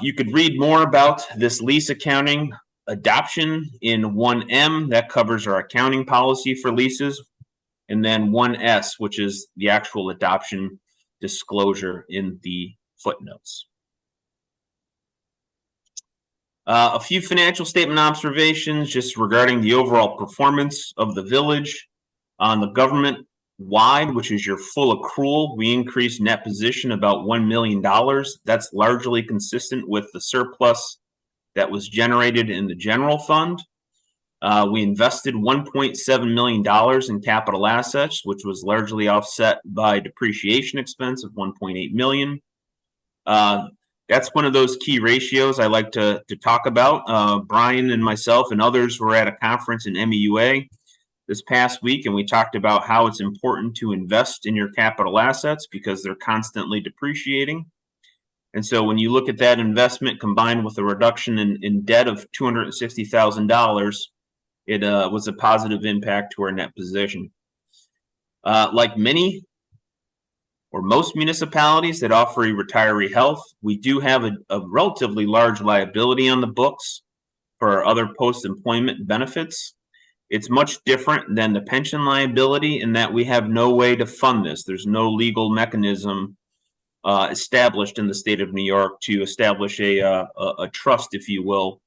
You could read more about this lease accounting adoption in 1M, that covers our accounting policy for leases, and then 1S, which is the actual adoption disclosure in the footnotes. A few financial statement observations just regarding the overall performance of the village. On the government-wide, which is your full accrual, we increased net position about $1 million. That's largely consistent with the surplus that was generated in the general fund. We invested $1.7 million in capital assets, which was largely offset by depreciation expense of $1.8 million. That's one of those key ratios I like to talk about. Brian and myself and others were at a conference in MEUA this past week, and we talked about how it's important to invest in your capital assets because they're constantly depreciating. And so when you look at that investment combined with a reduction in debt of $260,000, it was a positive impact to our net position. Like many or most municipalities that offer a retiree health, we do have a relatively large liability on the books for our other post-employment benefits. It's much different than the pension liability in that we have no way to fund this. There's no legal mechanism established in the state of New York to establish a trust, if you will.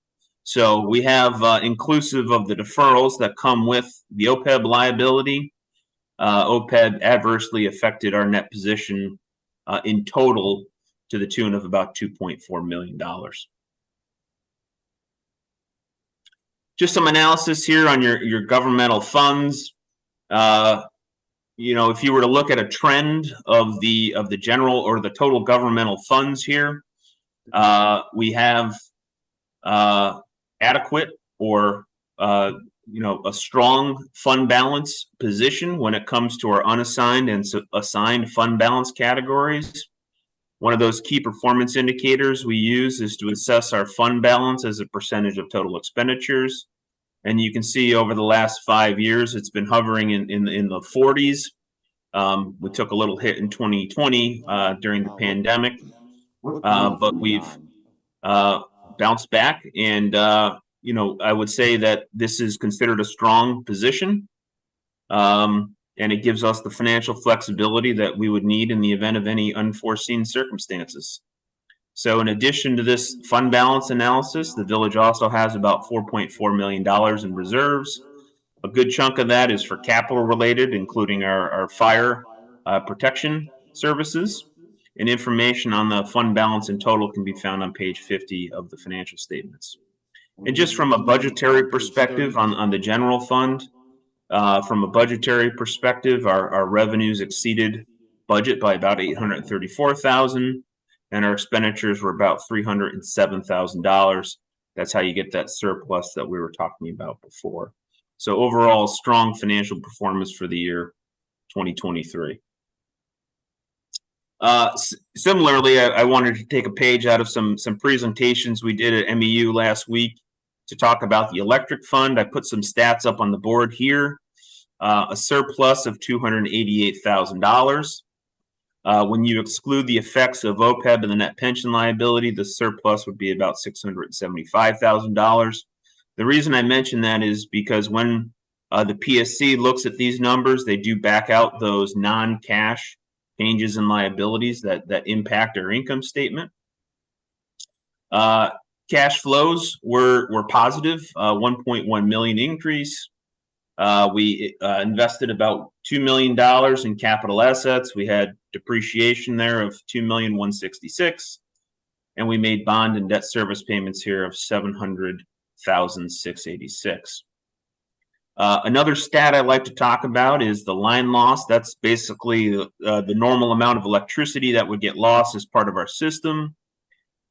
So we have, inclusive of the deferrals that come with the OPEB liability, OPEB adversely affected our net position in total to the tune of about $2.4 million. Just some analysis here on your governmental funds. You know, if you were to look at a trend of the general or the total governmental funds here, we have adequate or you know, a strong fund balance position when it comes to our unassigned and assigned fund balance categories. One of those key performance indicators we use is to assess our fund balance as a percentage of total expenditures. And you can see over the last 5 years, it's been hovering in the 40s. We took a little hit in 2020 during the pandemic, but we've bounced back. And, you know, I would say that this is considered a strong position. And it gives us the financial flexibility that we would need in the event of any unforeseen circumstances. So in addition to this fund balance analysis, the village also has about $4.4 million in reserves. A good chunk of that is for capital related, including our fire protection services. And information on the fund balance in total can be found on page 50 of the financial statements. And just from a budgetary perspective on the general fund, from a budgetary perspective, our revenues exceeded budget by about $834,000, and our expenditures were about $307,000. That's how you get that surplus that we were talking about before. So overall, strong financial performance for the year 2023. Similarly, I wanted to take a page out of some presentations we did at MEU last week to talk about the electric fund. I put some stats up on the board here. A surplus of $288,000. When you exclude the effects of OPEB and the net pension liability, the surplus would be about $675,000. The reason I mention that is because when the PSC looks at these numbers, they do back out those non-cash changes in liabilities that impact our income statement. Cash flows were positive, 1.1 million increase. We invested about $2 million in capital assets. We had depreciation there of $2,166,000, and we made bond and debt service payments here of $700,686. Another stat I like to talk about is the line loss. That's basically the normal amount of electricity that would get lost as part of our system.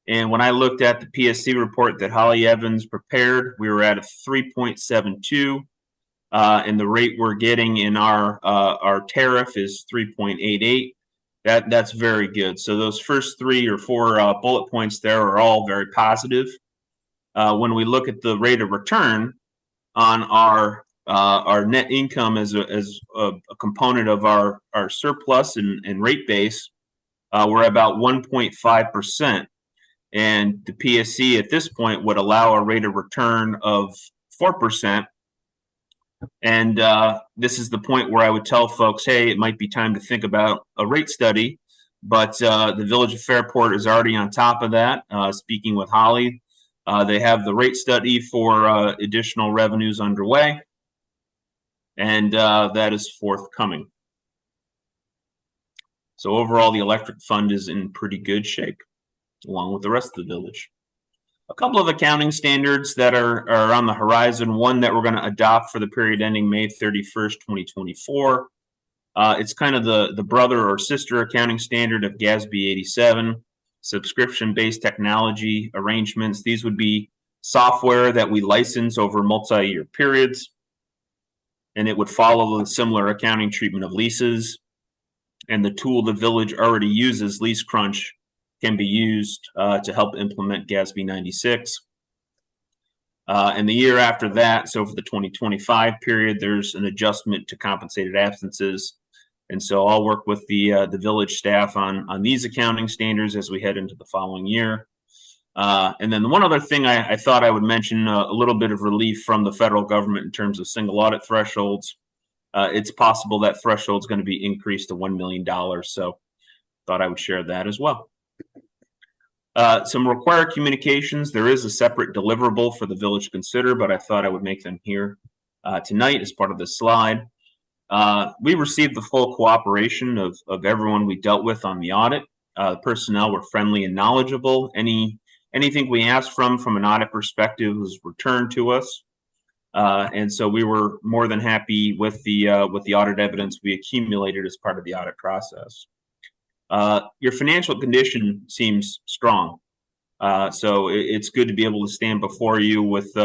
And when I looked at the PSC report that Holly Evans prepared, we were at a 3.72. And the rate we're getting in our tariff is 3.88. That's very good. So those first 3 or 4 bullet points there are all very positive. When we look at the rate of return on our net income as a component of our surplus and rate base, we're about 1.5%. And the PSC at this point would allow a rate of return of 4%. And this is the point where I would tell folks, hey, it might be time to think about a rate study. But the Village of Fairport is already on top of that. Speaking with Holly, they have the rate study for additional revenues underway. And that is forthcoming. So overall, the electric fund is in pretty good shape, along with the rest of the village. A couple of accounting standards that are on the horizon. One that we're going to adopt for the period ending May 31st, 2024. It's kind of the brother or sister accounting standard of GASB 87, subscription-based technology arrangements. These would be software that we license over multi-year periods, and it would follow the similar accounting treatment of leases. And the tool the village already uses, LeaseCrunch, can be used to help implement GASB 96. And the year after that, so for the 2025 period, there's an adjustment to compensated absences. And so I'll work with the village staff on these accounting standards as we head into the following year. And then one other thing I thought I would mention, a little bit of relief from the federal government in terms of single audit thresholds. It's possible that threshold is going to be increased to $1 million. So thought I would share that as well. Some required communications. There is a separate deliverable for the village to consider, but I thought I would make them here tonight as part of this slide. We received the full cooperation of everyone we dealt with on the audit. Personnel were friendly and knowledgeable. Anything we asked from an audit perspective was returned to us. And so we were more than happy with the audit evidence we accumulated as part of the audit process. Your financial condition seems strong. So it's good to be able to stand before you with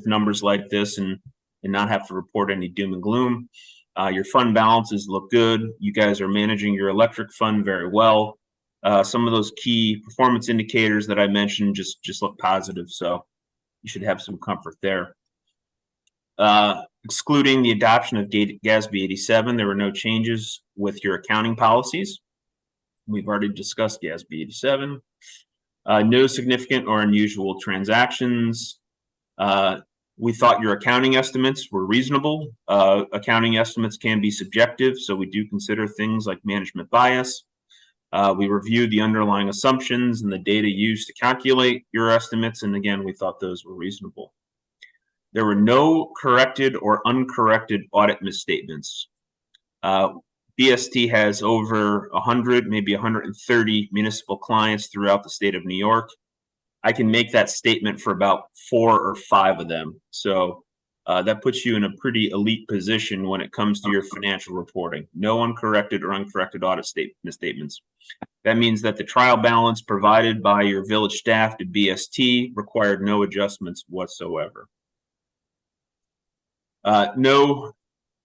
numbers like this and not have to report any doom and gloom. Your fund balances look good. You guys are managing your electric fund very well. Some of those key performance indicators that I mentioned just look positive. So you should have some comfort there. Excluding the adoption of GASB 87, there were no changes with your accounting policies. We've already discussed GASB 87. No significant or unusual transactions. We thought your accounting estimates were reasonable. Accounting estimates can be subjective, so we do consider things like management bias. We reviewed the underlying assumptions and the data used to calculate your estimates, and again, we thought those were reasonable. There were no corrected or uncorrected audit misstatements. BST has over 100, maybe 130 municipal clients throughout the state of New York. I can make that statement for about 4 or 5 of them. So that puts you in a pretty elite position when it comes to your financial reporting. No uncorrected or uncorrected audit misstatements. That means that the trial balance provided by your village staff to BST required no adjustments whatsoever. No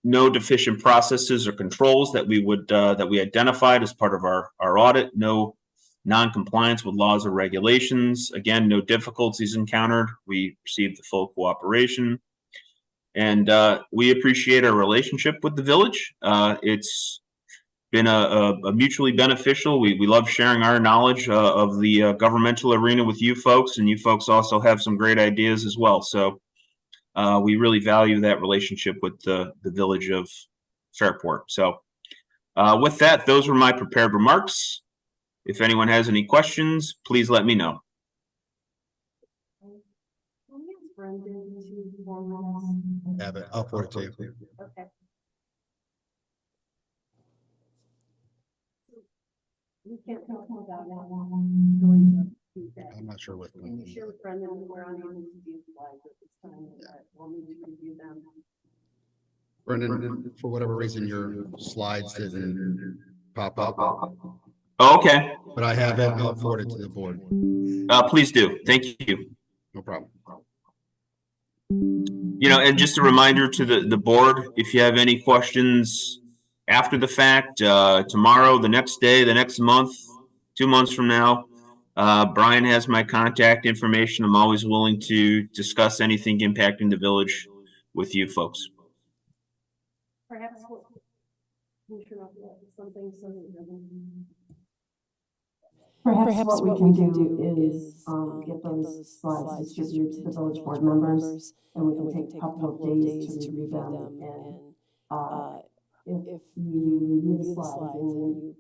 deficient processes or controls that we identified as part of our audit. No non-compliance with laws or regulations. Again, no difficulties encountered. We received the full cooperation. And we appreciate our relationship with the village. It's been a mutually beneficial. We love sharing our knowledge of the governmental arena with you folks, and you folks also have some great ideas as well. So we really value that relationship with the village of Fairport. So with that, those were my prepared remarks. If anyone has any questions, please let me know. Have it. I'll forward it to you. Okay. We can't talk about that. I'm not sure what. Can you share with Brendan when we're on these slides at this time? We'll need to review them. Brendan, for whatever reason, your slides didn't pop up. Oh, okay. But I have it. I'll forward it to the board. Please do. Thank you. No problem. You know, and just a reminder to the board, if you have any questions after the fact, tomorrow, the next day, the next month, 2 months from now, Brian has my contact information. I'm always willing to discuss anything impacting the village with you folks. Perhaps something so that Perhaps what we can do is get those slides distributed to the village board members, and we can take a couple of days to review them. And if you review the slides, and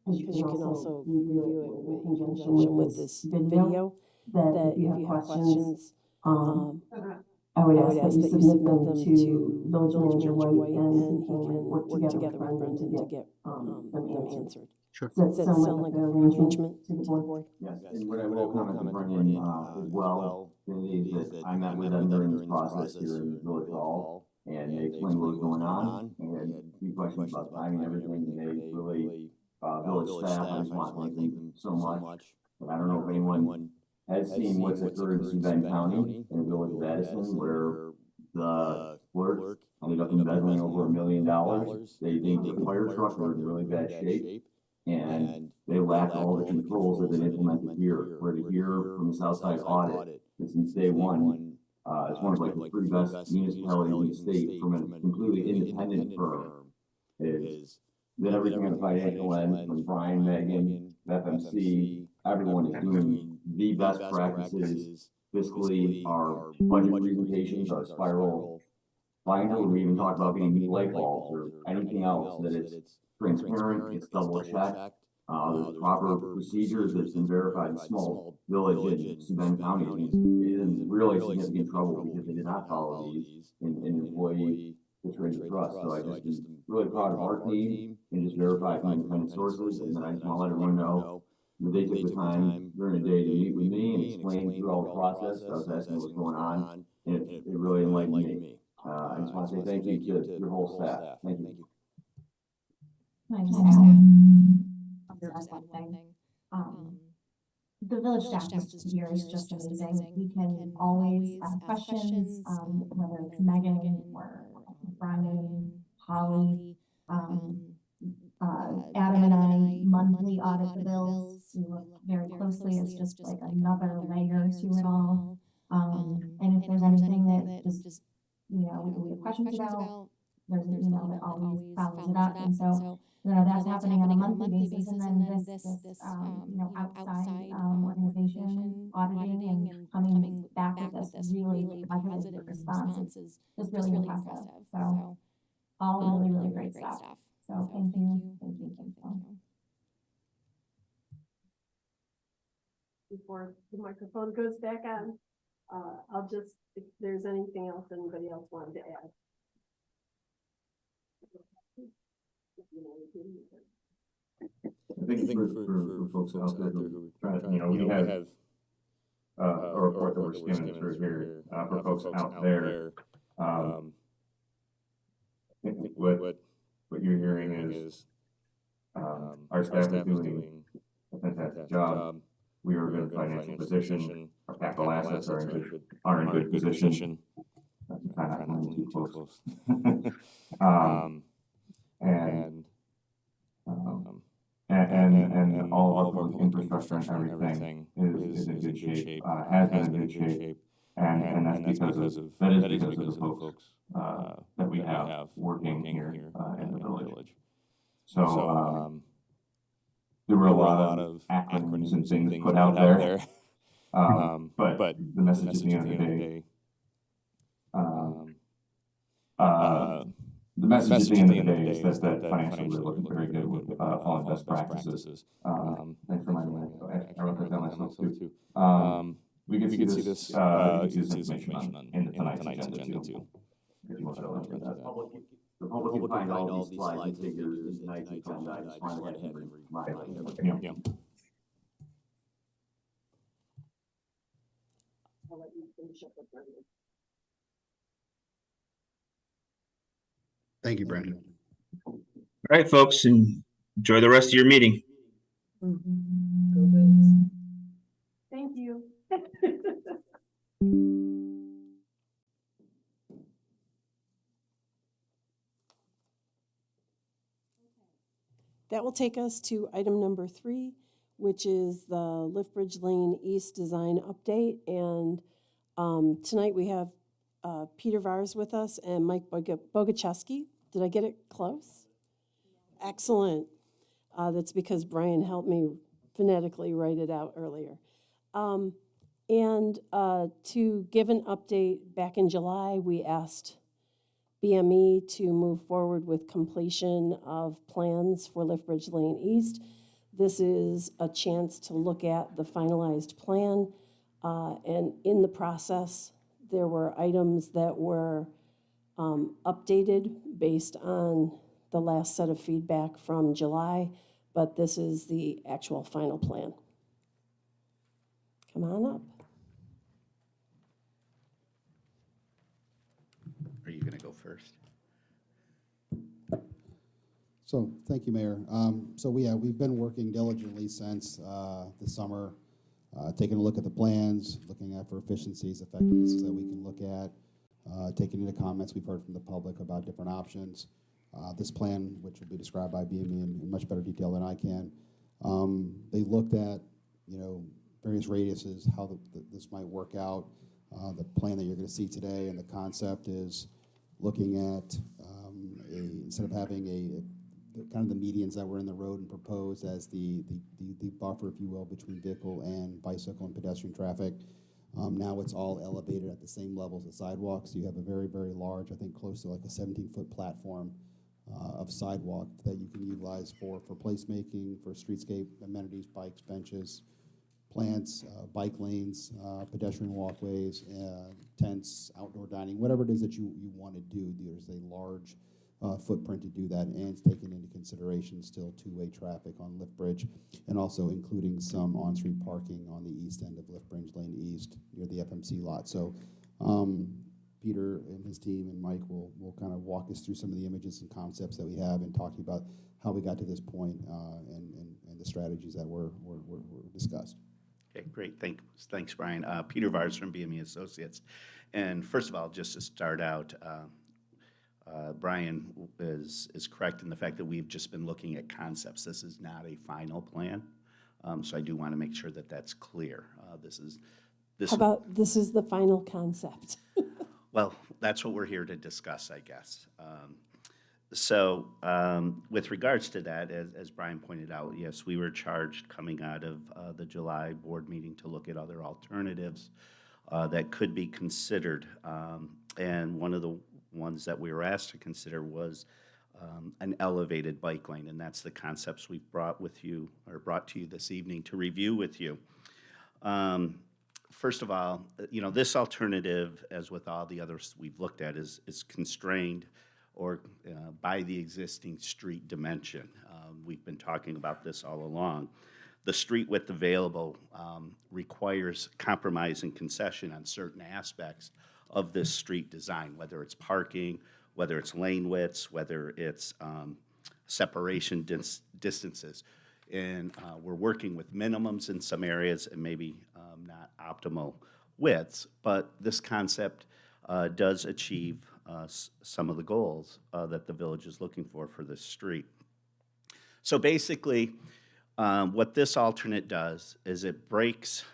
because you can also review it in conjunction with this video, that if you have questions, I would ask that you submit them to Village Manager White, and he can work together with Brendan to get them answered. Sure. Does that sound like an arrangement to the board? Yes, and what I will comment to Brendan as well is that I met with them during this process here in the village hall, and they explained what was going on, and had a few questions about timing and everything, and they really, village staff, I just want to thank them so much. But I don't know if anyone has seen what's occurred in Bend County in the village of Addison, where the clerk ended up embezzling over $1 million. They think the fire truck was in really bad shape, and they lack all the controls that have been implemented here. We're to hear from the Southside Audit, and since day one, it's one of like the 3 best municipalities in the state from a completely independent firm. Is that everything on the financial end, from Brian, Megan, FMC, everyone is doing the best practices fiscally. Our budget presentations, our spiral binder, we even talk about getting new light bulbs or anything else that it's transparent, it's double checked. There's proper procedures that's been verified in small village in Bend County. Is in really significant trouble because they did not follow these in employee betrayed trust. So I just am really proud of our team and just verify from independent sources. And then I just want to let everyone know that they took the time during the day to meet with me and explain through all the process. I was asking what was going on, and it really enlightened me. I just want to say thank you to your whole staff. Thank you. Just one thing. The village staff here is just amazing. We can always ask questions, whether it's Megan or Brian, Holly, Adam and I monthly audit the bills. We look very closely. It's just like another layer to it all. And if there's anything that just, we have questions about, there's an email that always follows it up. And so, that's happening on a monthly basis. And then this outside organization auditing and coming back with this really positive response is really impressive. So all really, really great stuff. So thank you. Before the microphone goes back on, I'll just, if there's anything else anybody else wanted to add. I think for folks out there who are trying, we have a report that we're skimming through here, for folks out there. I think what you're hearing is, our staff is doing a fantastic job. We are in a good financial position. Our capital assets are in good position. Try not to lean too close. And all of our public infrastructure and everything is in good shape, has been in good shape. And that's because of the folks that we have working here in the village. So there were a lot of acronyms and things put out there. But the message at the end of the day, the message at the end of the day is that financially we're looking very good with following best practices. Thanks for reminding me. I wrote that down myself too. We can see this information in tonight's agenda too. If you want to look at that. The public can find all these slides and figures in tonight's agenda. I just wanted to remind everybody. Yeah. I'll let you finish up with Brendan. Thank you, Brandon. All right, folks, and enjoy the rest of your meeting. Thank you. That will take us to item number 3, which is the Liftbridge Lane East Design Update. And tonight we have Peter Vars with us and Mike Bogacheski. Did I get it close? Excellent. That's because Brian helped me phonetically write it out earlier. And to give an update, back in July, we asked BME to move forward with completion of plans for Liftbridge Lane East. This is a chance to look at the finalized plan. And in the process, there were items that were updated based on the last set of feedback from July, but this is the actual final plan. Come on up. Are you going to go first? So, thank you, Mayor. We've been working diligently since the summer, taking a look at the plans, looking at for efficiencies, effectiveness that we can look at, taking into comments we've heard from the public about different options. This plan, which will be described by BME in much better detail than I can, they looked at, various radiuses, how this might work out. The plan that you're going to see today and the concept is looking at instead of having kind of the medians that were in the road and proposed as the buffer, if you will, between vehicle and bicycle and pedestrian traffic. Now it's all elevated at the same level as the sidewalk, so you have a very, very large, I think close to like a 17-foot platform of sidewalk that you can utilize for placemaking, for streetscape amenities, bikes, benches, plants, bike lanes, pedestrian walkways, tents, outdoor dining, whatever it is that you want to do. There's a large footprint to do that, and it's taken into consideration still two-way traffic on Liftbridge, and also including some on-street parking on the east end of Liftbridge Lane East near the FMC lot. So Peter and his team and Mike will kind of walk us through some of the images and concepts that we have and talking about how we got to this point and the strategies that were discussed. Okay, great. Thanks, Brian. Peter Vars from BME Associates. And first of all, just to start out, Brian is correct in the fact that we've just been looking at concepts. This is not a final plan. So I do want to make sure that that's clear. How about this is the final concept? Well, that's what we're here to discuss, I guess. With regards to that, as Brian pointed out, yes, we were charged coming out of the July board meeting to look at other alternatives that could be considered. And one of the ones that we were asked to consider was an elevated bike lane, and that's the concepts we've brought to you this evening to review with you. First of all, this alternative, as with all the others we've looked at, is constrained or by the existing street dimension. We've been talking about this all along. The street width available requires compromise and concession on certain aspects of this street design, whether it's parking, whether it's lane widths, whether it's separation distances. And we're working with minimums in some areas and maybe not optimal widths, but this concept does achieve some of the goals that the village is looking for this street. So basically, what this alternate does is it breaks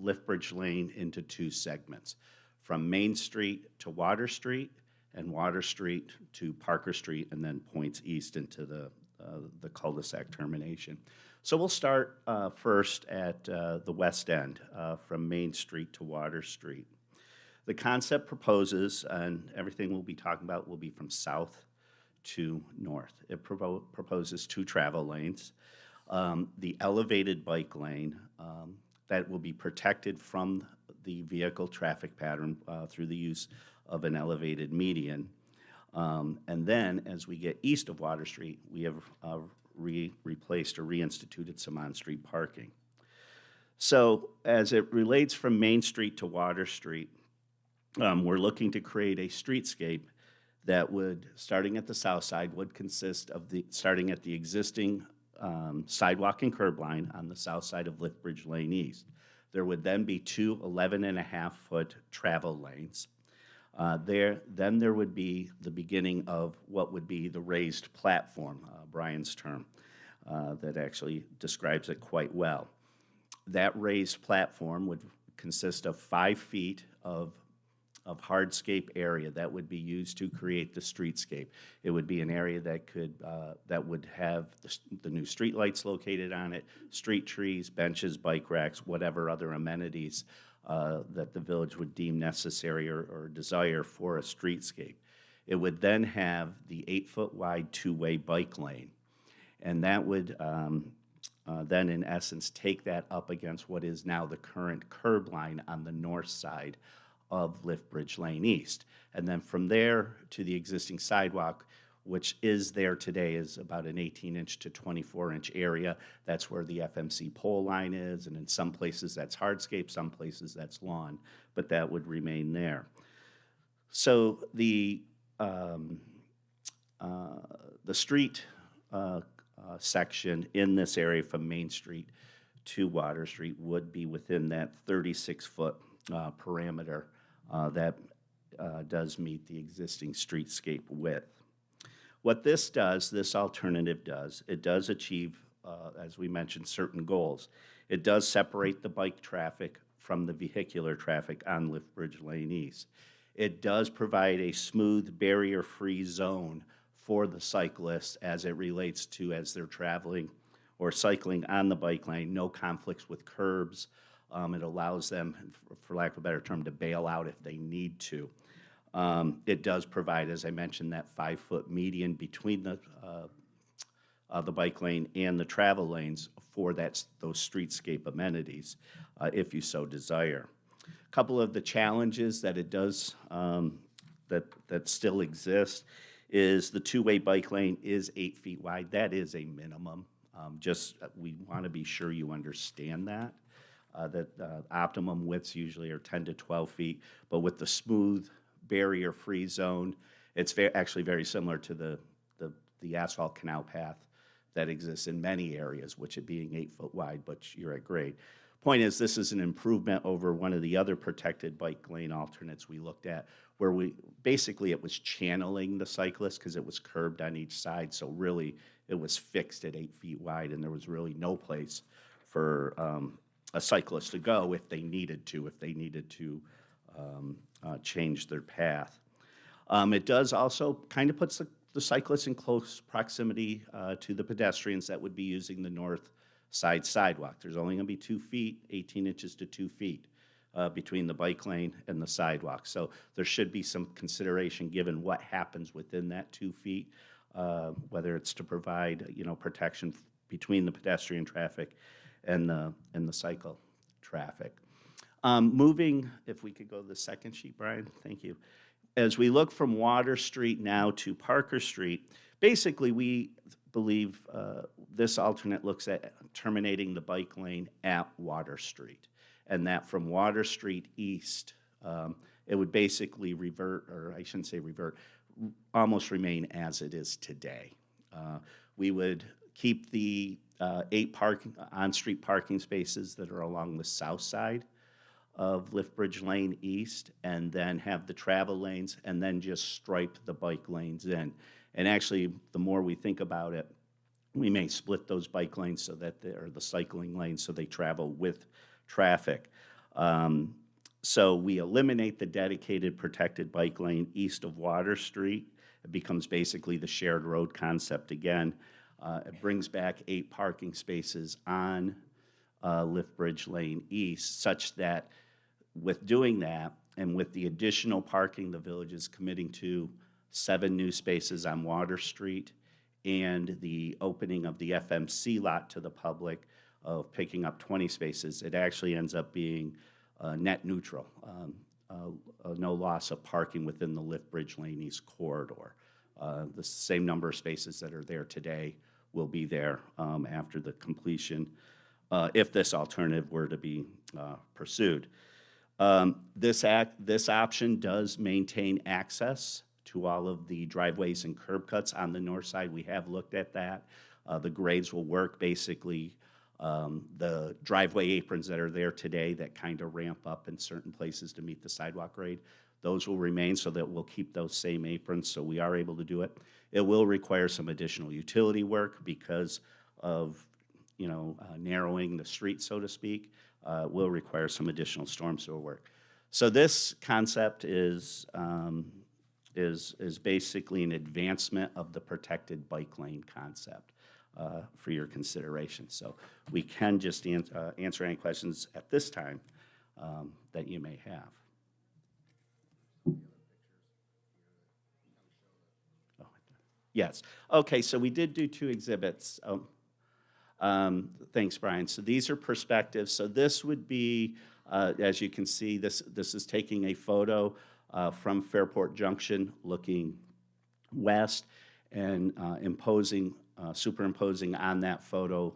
Liftbridge Lane into two segments, from Main Street to Water Street, and Water Street to Parker Street, and then points east into the cul-de-sac termination. So we'll start first at the west end, from Main Street to Water Street. The concept proposes, and everything we'll be talking about will be from south to north. It proposes two travel lanes, the elevated bike lane that will be protected from the vehicle traffic pattern through the use of an elevated median. And then as we get east of Water Street, we have replaced or reinstituted some on-street parking. So as it relates from Main Street to Water Street, we're looking to create a streetscape that would, starting at the south side, would consist of starting at the existing sidewalk and curb line on the south side of Liftbridge Lane East. There would then be two 11.5-foot travel lanes. Then there would be the beginning of what would be the raised platform, Brian's term, that actually describes it quite well. That raised platform would consist of 5 feet of hardscape area that would be used to create the streetscape. It would be an area that could that would have the new street lights located on it, street trees, benches, bike racks, whatever other amenities that the village would deem necessary or desire for a streetscape. It would then have the 8-foot wide two-way bike lane, and that would then in essence take that up against what is now the current curb line on the north side of Liftbridge Lane East. And then from there to the existing sidewalk, which is there today, is about an 18-inch to 24-inch area. That's where the FMC pole line is, and in some places that's hardscape, some places that's lawn, but that would remain there. So the street section in this area from Main Street to Water Street would be within that 36-foot parameter that does meet the existing streetscape width. What this does, this alternative does, it does achieve, as we mentioned, certain goals. It does separate the bike traffic from the vehicular traffic on Liftbridge Lane East. It does provide a smooth, barrier-free zone for the cyclists as it relates to as they're traveling or cycling on the bike lane, no conflicts with curbs. It allows them, for lack of a better term, to bail out if they need to. It does provide, as I mentioned, that 5-foot median between the bike lane and the travel lanes for those streetscape amenities, if you so desire. A couple of the challenges that it does that still exist is the two-way bike lane is 8 feet wide. That is a minimum. We want to be sure you understand that. Optimum widths usually are 10 to 12 feet, but with the smooth barrier-free zone, it's actually very similar to the asphalt canal path that exists in many areas, which it being 8 foot wide, but you're at grade. Point is, this is an improvement over one of the other protected bike lane alternates we looked at, where it was channeling the cyclist because it was curbed on each side, so really it was fixed at 8 feet wide, and there was really no place for a cyclist to go if they needed to change their path. It does also kind of puts the cyclists in close proximity to the pedestrians that would be using the north side sidewalk. There's only going to be 2 feet, 18 inches to 2 feet between the bike lane and the sidewalk. So there should be some consideration given what happens within that 2 feet, whether it's to provide protection between the pedestrian traffic and the cycle traffic. Moving, if we could go to the second sheet, Brian, thank you. as we look from Water Street now to Parker Street, basically, we believe this alternate looks at terminating the bike lane at Water Street, and that from Water Street east, it would basically revert, or I shouldn't say revert, almost remain as it is today. We would keep the 8 on-street parking spaces that are along the south side of Liftbridge Lane East, and then have the travel lanes, and then just stripe the bike lanes in. And actually, the more we think about it, we may split those bike lanes so that or the cycling lanes so they travel with traffic. So we eliminate the dedicated protected bike lane east of Water Street. It becomes basically the shared road concept again. It brings back 8 parking spaces on Liftbridge Lane East, such that with doing that, and with the additional parking the village is committing to 7 new spaces on Water Street, and the opening of the FMC lot to the public of picking up 20 spaces, it actually ends up being net neutral, no loss of parking within the Liftbridge Lane East corridor. The same number of spaces that are there today will be there after the completion, if this alternative were to be pursued. This option does maintain access to all of the driveways and curb cuts on the north side. We have looked at that. The grades will work basically. The driveway aprons that are there today that kind of ramp up in certain places to meet the sidewalk grade, those will remain, so that we'll keep those same aprons, so we are able to do it. It will require some additional utility work because of, narrowing the street, so to speak. Will require some additional storm sewer work. So this concept is basically an advancement of the protected bike lane concept for your consideration. So we can just answer any questions at this time that you may have. Oh, yes. Okay, so we did do 2 exhibits. Thanks, Brian. So these are perspectives. So this would be, as you can see, this is taking a photo from Fairport Junction looking west and superimposing on that photo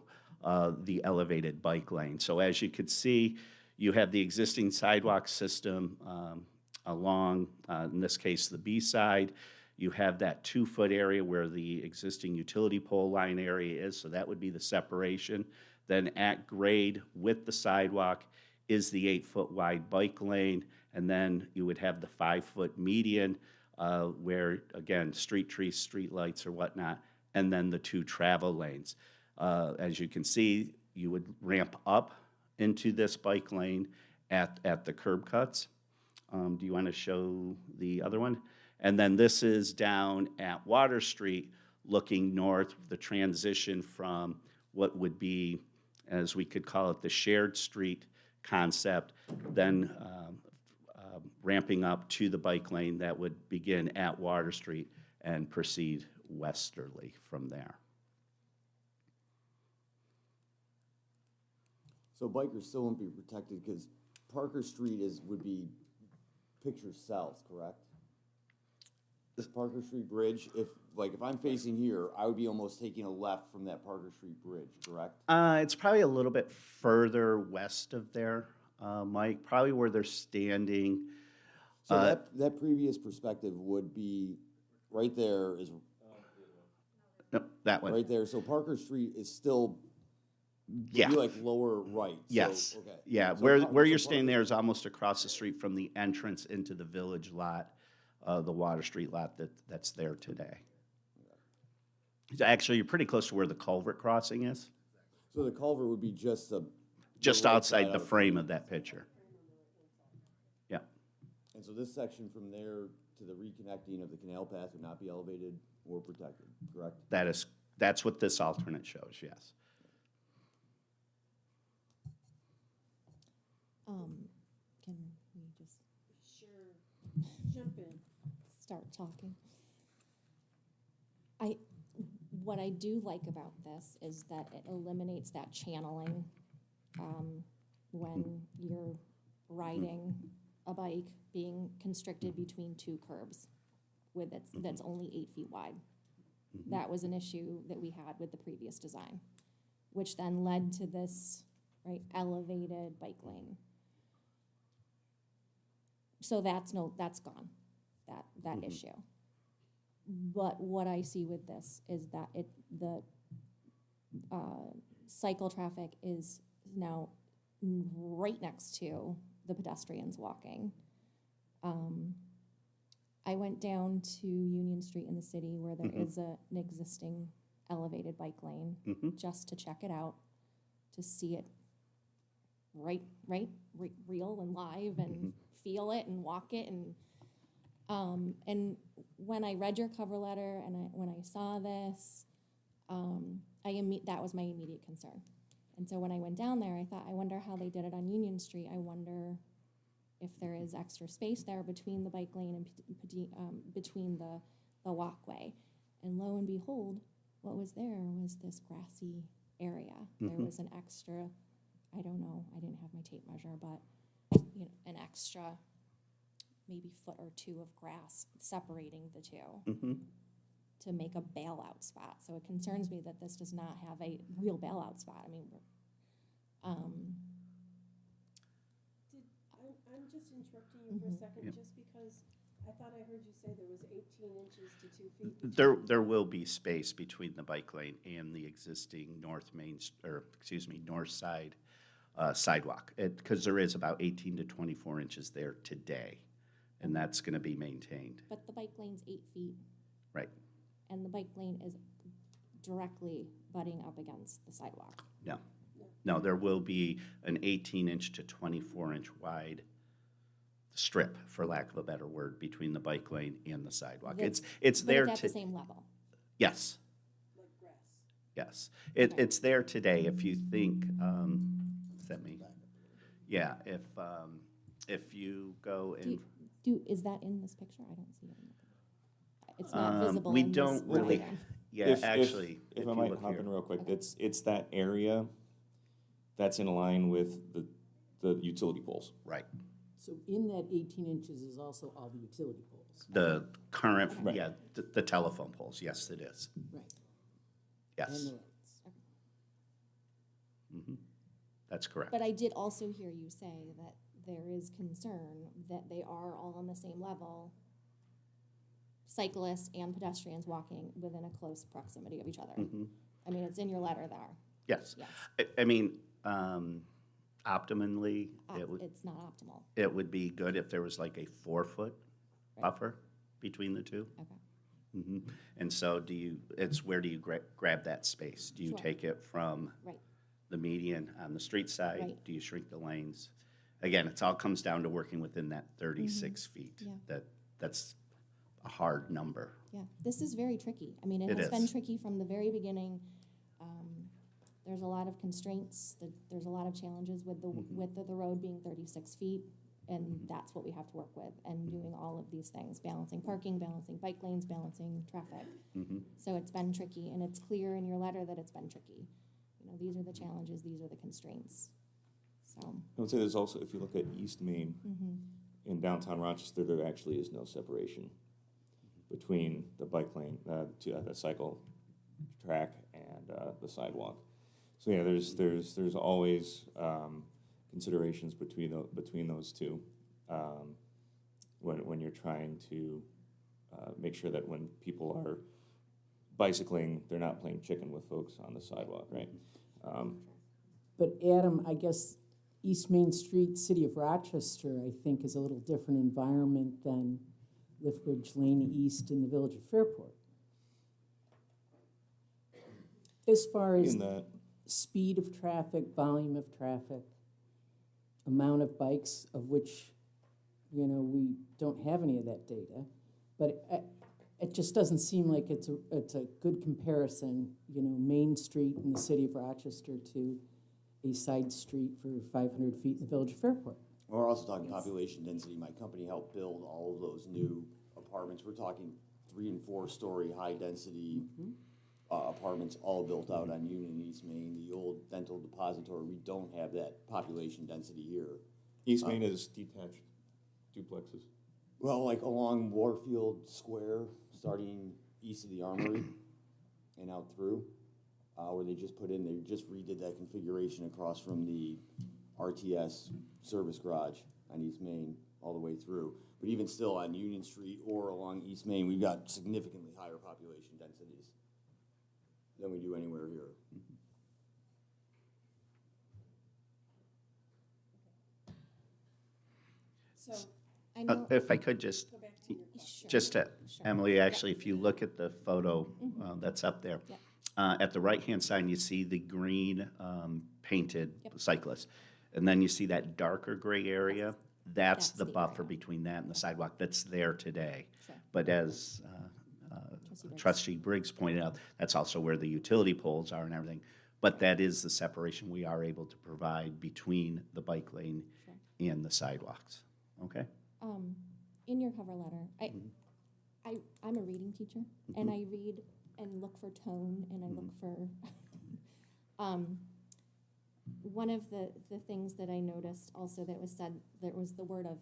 the elevated bike lane. So as you could see, you have the existing sidewalk system along, in this case, the B side. You have that 2-foot area where the existing utility pole line area is, so that would be the separation. Then at grade with the sidewalk is the 8-foot wide bike lane, and then you would have the 5-foot median where, again, street trees, street lights or whatnot, and then the 2 travel lanes. As you can see, you would ramp up into this bike lane at the curb cuts. Do you want to show the other one? And then this is down at Water Street, looking north, the transition from what would be, as we could call it, the shared street concept, then ramping up to the bike lane that would begin at Water Street and proceed westerly from there. So bikers still won't be protected because Parker Street would be picture south, correct? This Parker Street Bridge, if I'm facing here, I would be almost taking a left from that Parker Street Bridge, correct? It's probably a little bit further west of there, Mike, probably where they're standing. So that previous perspective would be right there is. No, that one. Right there. So Parker Street is still. Yeah. Would be like lower right. Yes. So, okay. Yeah. So Where you're staying there is almost across the street from the entrance into the village lot, the Water Street lot that's there today. Actually, you're pretty close to where the culvert crossing is. So the culvert would be just outside the frame of that picture. Yeah. And so this section from there to the reconnecting of the canal path would not be elevated or protected, correct? That's what this alternate shows, yes. Can we just jump in, start talking? What I do like about this is that it eliminates that channeling when you're riding a bike being constricted between two curbs with that's only 8 feet wide. That was an issue that we had with the previous design, which then led to this, right, elevated bike lane. So that's gone, that issue. But what I see with this is that the cycle traffic is now right next to the pedestrians walking. I went down to Union Street in the city where there is an existing elevated bike lane just to check it out, to see it real and live and feel it and walk it. And when I read your cover letter and when I saw this, that was my immediate concern. And so when I went down there, I thought, I wonder how they did it on Union Street. I wonder if there is extra space there between the bike lane and between the walkway. And lo and behold, what was there was this grassy area. There was an extra, I don't know, I didn't have my tape measure, but an extra maybe foot or two of grass separating the two to make a bailout spot. So it concerns me that this does not have a real bailout spot. I mean, I'm just interrupting you for a second, just because I thought I heard you say there was 18 inches to 2 feet. There will be space between the bike lane and the existing north side sidewalk, because there is about 18 to 24 inches there today, and that's going to be maintained. but the bike lane's 8 feet, Right. and the bike lane is directly butting up against the sidewalk. No, there will be an 18-inch to 24-inch wide strip, for lack of a better word, between the bike lane and the sidewalk. It's But there it's at to. the same level. Yes. Yes. It's there today. If you think, is that me? Yeah, if you go and. Is that in this picture? I don't see it in the picture. It's not visible We in don't this really, diagram. yeah, actually. If you I might look hop here. in real quick, it's that area that's in line with the utility poles. Right. So in that 18 inches is also all the utility poles. The current, yeah, the telephone poles, yes, it is. Right. Yes. And the lights. That's correct. But I did also hear you say that there is concern that they are all on the same level, cyclists and pedestrians walking within a close proximity of each other. I mean, it's in your letter there. Yes. Yes. I mean, optimally, It's not optimal. it would be good if there was like a 4-foot buffer between the two. Okay. And so where do you grab that space? Do you Sure. take it from Right. the median on the street side? Right. Do you shrink the lanes? Again, it all comes down to working within that 36 feet. Yeah. That's a hard number. Yeah, this is very tricky. I mean, it It has been is. tricky from the very beginning. There's a lot of constraints, there's a lot of challenges with the width of the road being 36 feet, and that's what we have to work with, and doing all of these things, balancing parking, balancing bike lanes, balancing traffic. So it's been tricky, and it's clear in your letter that it's been tricky. These are the challenges, these are the constraints, so. I would say there's also, if you look at East Main, in downtown Rochester, there actually is no separation between the bike lane, the cycle track and the sidewalk. So yeah, there's always considerations between those two when you're trying to make sure that when people are bicycling, they're not playing chicken with folks on the sidewalk, right? But Adam, I guess East Main Street, City of Rochester, I think is a little different environment than Lithbridge Lane East in the Village of Fairport. As far as In that, speed of traffic, volume of traffic, amount of bikes, of which, we don't have any of that data. But it just doesn't seem like it's a good comparison, Main Street in the City of Rochester to a side street for 500 feet in the Village of Fairport. We're also talking population density. My company helped build all of those new apartments. We're talking 3- and 4-story high-density apartments, all built out on Union East Main. The old dental depository, we don't have that population density here. East Main is detached. duplexes? Well, like along Warfield Square, starting east of the Armory and out through, where they just redid that configuration across from the RTS service garage on East Main all the way through. But even still on Union Street or along East Main, we've got significantly higher population densities than we do anywhere here. So I know. If I could just, Sure. Emily, actually, if you look at the photo Mhm. that's up there, Yep. at the right-hand side, you see the green painted cyclist. And then you see that darker gray area. That's the buffer between that and the sidewalk that's there today. Sure. But as Trustee Briggs pointed out, that's also where the utility poles are and everything. But that is the separation we are able to provide between the bike lane Sure. and the sidewalks. Okay? In your cover letter, I'm a reading teacher, and I read and look for tone, and I look for, one of the things that I noticed also that was said, there was the word of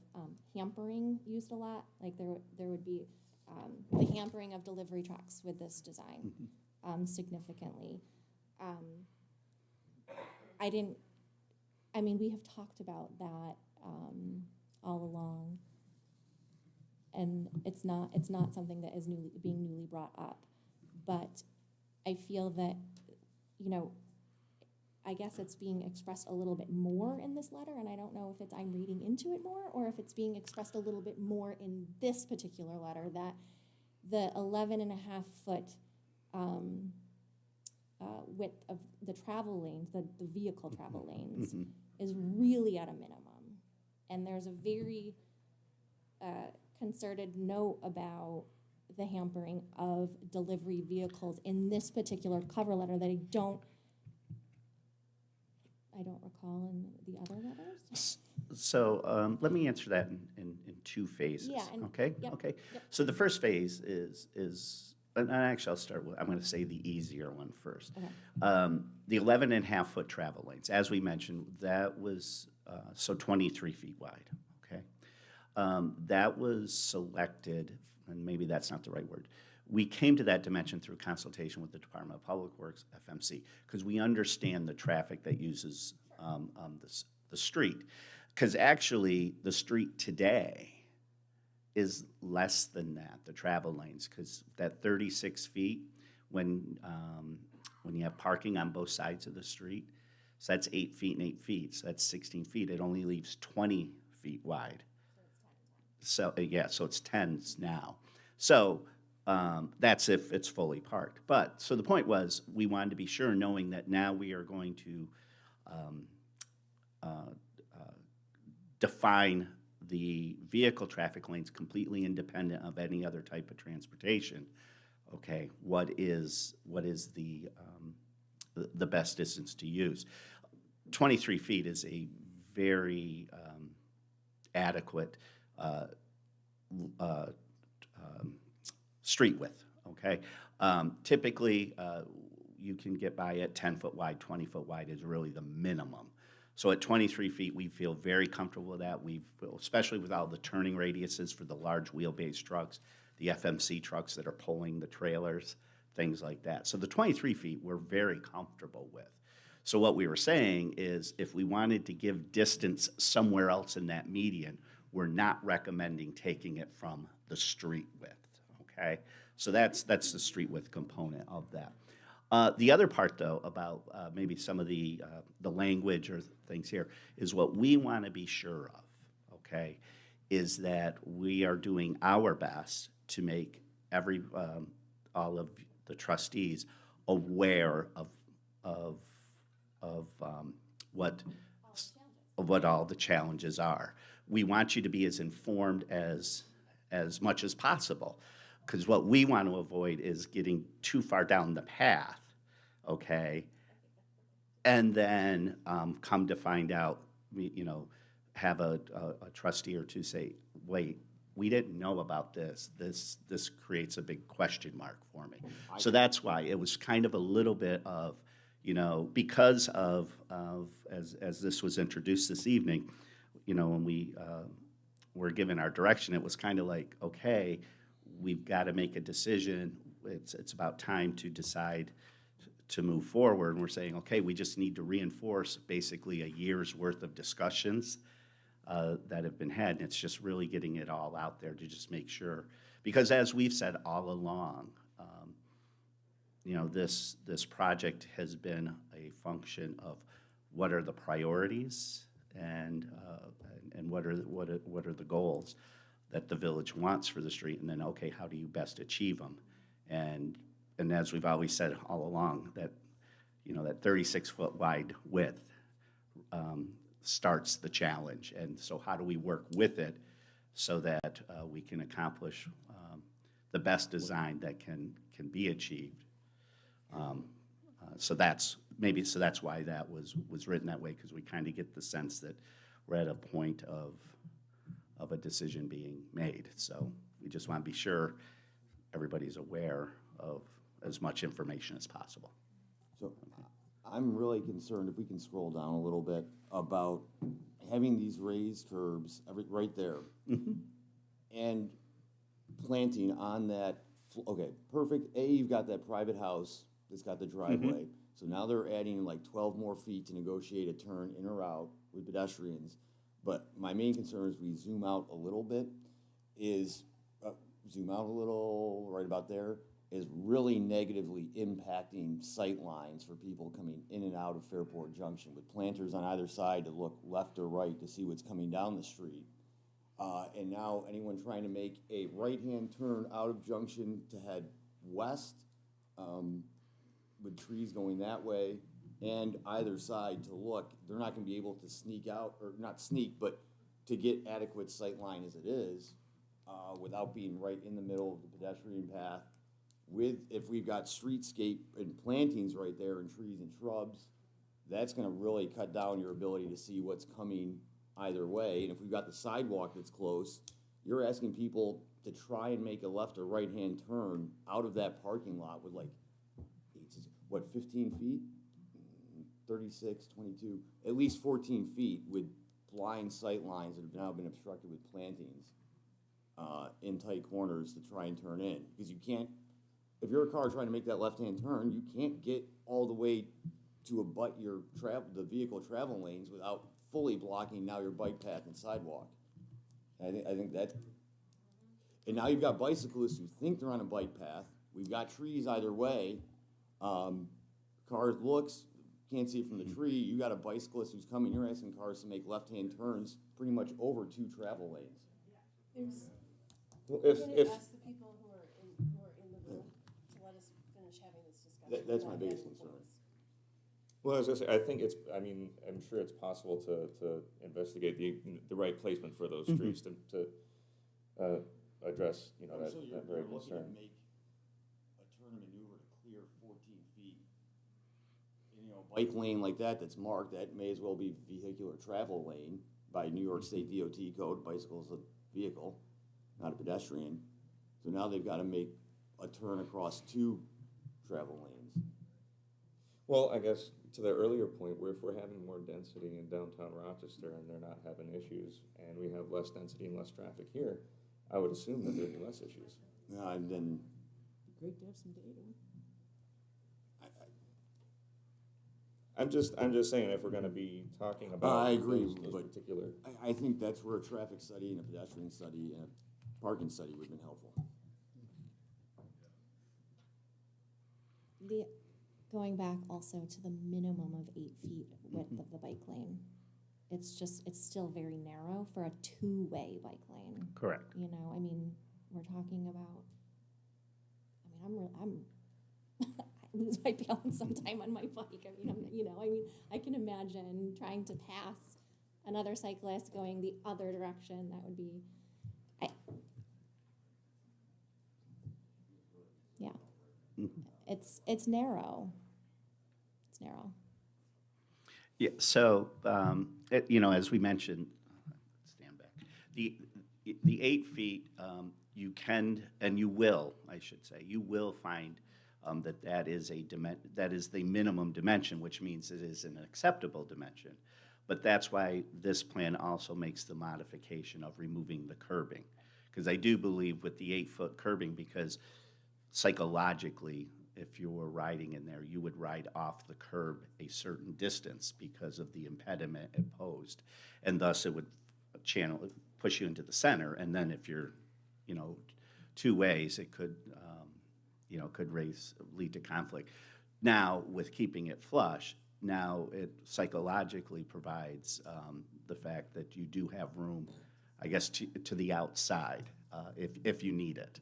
hampering used a lot, like there would be the hampering of delivery trucks with this design significantly. We have talked about that all along. And it's not something that is being newly brought up. But I feel that, I guess it's being expressed a little bit more in this letter, and I don't know if I'm reading into it more, or if it's being expressed a little bit more in this particular letter, that the 11.5-foot width of the travel lanes, the vehicle travel lanes, is really at a minimum. And there's a very concerted note about the hampering of delivery vehicles in this particular cover letter that I don't recall in the other letters. So let me answer that in two phases. Yeah, and- Okay? yep, Okay. yep. So the first phase is and actually I'll start with, I'm going to say the easier one first. Okay. The 11.5-foot travel lanes, as we mentioned, that was so 23 feet wide. Okay? That was selected, and maybe that's not the right word. We came to that dimension through consultation with the Department of Public Works, FMC, because we understand the traffic that uses the street. Because actually, the street today is less than that, the travel lanes, because that 36 feet, when you have parking on both sides of the street, so that's 8 feet and 8 feet, so that's 16 feet. It only leaves 20 feet wide. So, so it's 10s now. So that's if it's fully parked. But, so the point was, we wanted to be sure, knowing that now we are going to define the vehicle traffic lanes completely independent of any other type of transportation. Okay, what is the best distance to use? 23 feet is a very adequate street width, okay? Typically, you can get by at 10-foot wide, 20-foot wide is really the minimum. So at 23 feet, we feel very comfortable with that. Especially with all the turning radiuses for the large wheelbase trucks, the FMC trucks that are pulling the trailers, things like that. So the 23 feet, we're very comfortable with. So what we were saying is, if we wanted to give distance somewhere else in that median, we're not recommending taking it from the street width, okay? So that's the street width component of that. The other part, though, about maybe some of the language or things here, is what we want to be sure of, okay, is that we are doing our best to make all of the trustees aware of what all the challenges are. We want you to be as informed as much as possible, because what we want to avoid is getting too far down the path, okay, and then come to find out, have a trustee or two say, wait, we didn't know about this. This creates a big question mark for me. So that's why it was kind of a little bit of, because of as this was introduced this evening, when were given our direction, it was kind of like, okay, we've got to make a decision. It's about time to decide to move forward. And we're saying, okay, we just need to reinforce basically a year's worth of discussions that have been had. And it's just really getting it all out there to just make sure. Because as we've said all along, you know, this project has been a function of what are the priorities and what are the goals that the village wants for the street, and then, okay, how do you best achieve them? And as we've always said all along, that, you know, that 36-foot wide width starts the challenge. And so how do we work with it so that we can accomplish the best design that can be achieved? So that's why that was written that way, because we kind of get the sense that we're at a point of a decision being made. So we just want to be sure everybody's aware of as much information as possible. So I'm really concerned, if we can scroll down a little bit, about having these raised curbs right there. And planting on that, okay, perfect. You've got that private house that's got the driveway. So now they're adding like 12 more feet to negotiate a turn in or out with pedestrians. But my main concern is we zoom out a little bit, right about there, is really negatively impacting sight lines for people coming in and out of Fairport Junction, with planters on either side to look left or right to see what's coming down the street. And now anyone trying to make a right-hand turn out of Junction to head west, with trees going that way, and either side to look, they're not gonna be able to sneak out, or not sneak, but to get adequate sight line as it is, without being right in the middle of the pedestrian path. If we've got streetscape and plantings right there and trees and shrubs, that's gonna really cut down your ability to see what's coming either way. And if we've got the sidewalk that's close, you're asking people to try and make a left or right-hand turn out of that parking lot with like, 15 feet? 36, 22, at least 14 feet with blind sight lines that have now been obstructed with plantings in tight corners to try and turn in. Because you can't, if you're a car trying to make that left-hand turn, you can't get all the way to abut the vehicle travel lanes without fully blocking now your bike path and sidewalk. I think that, and now you've got bicyclists who think they're on a bike path. We've got trees either way. Cars can't see it from the tree. You got a bicyclist who's coming, you're asking cars to make left-hand turns pretty much over 2 travel lanes. I'm gonna ask the people who are in the room to let us finish having this discussion. That's my biggest concern. Well, I was gonna say, I think I'm sure it's possible to investigate the right placement for those trees to address, you know, that very concern. Make a turn maneuver to clear 14 feet. You know, bike lane like that's marked, that may as well be vehicular travel lane by New York State DOT code. Bicycle is a vehicle, not a pedestrian. So now they've got to make a turn across 2 travel lanes. Well, I guess to the earlier point, if we're having more density in downtown Rochester and they're not having issues, and we have less density and less traffic here, I would assume that there'd be less issues. And then Great to have some data. I'm just saying, if we're gonna be talking about I agree, those but particular. I think that's where a traffic study and a pedestrian study and a parking study would have been helpful. Going back also to the minimum of 8 feet width of the bike lane. It's still very narrow for a 2-way bike lane. Correct. You know, I mean, we're talking about, I'm I lose my balance sometime on my bike. I can imagine trying to pass another cyclist going the other direction. That would be, yeah. It's narrow. It's narrow. Yeah, so, you know, as we mentioned, stand back, the 8 feet, you can, and you will, I should say, you will find that is the minimum dimension, which means it is an acceptable dimension. But that's why this plan also makes the modification of removing the curbing. Because I do believe with the 8-foot curbing, because psychologically, if you were riding in there, you would ride off the curb a certain distance because of the impediment it posed. And thus it would push you into the center. And then if you're, two ways, it could, could lead to conflict. Now, with keeping it flush, now it psychologically provides the fact that you do have room, I guess, to the outside if you need it.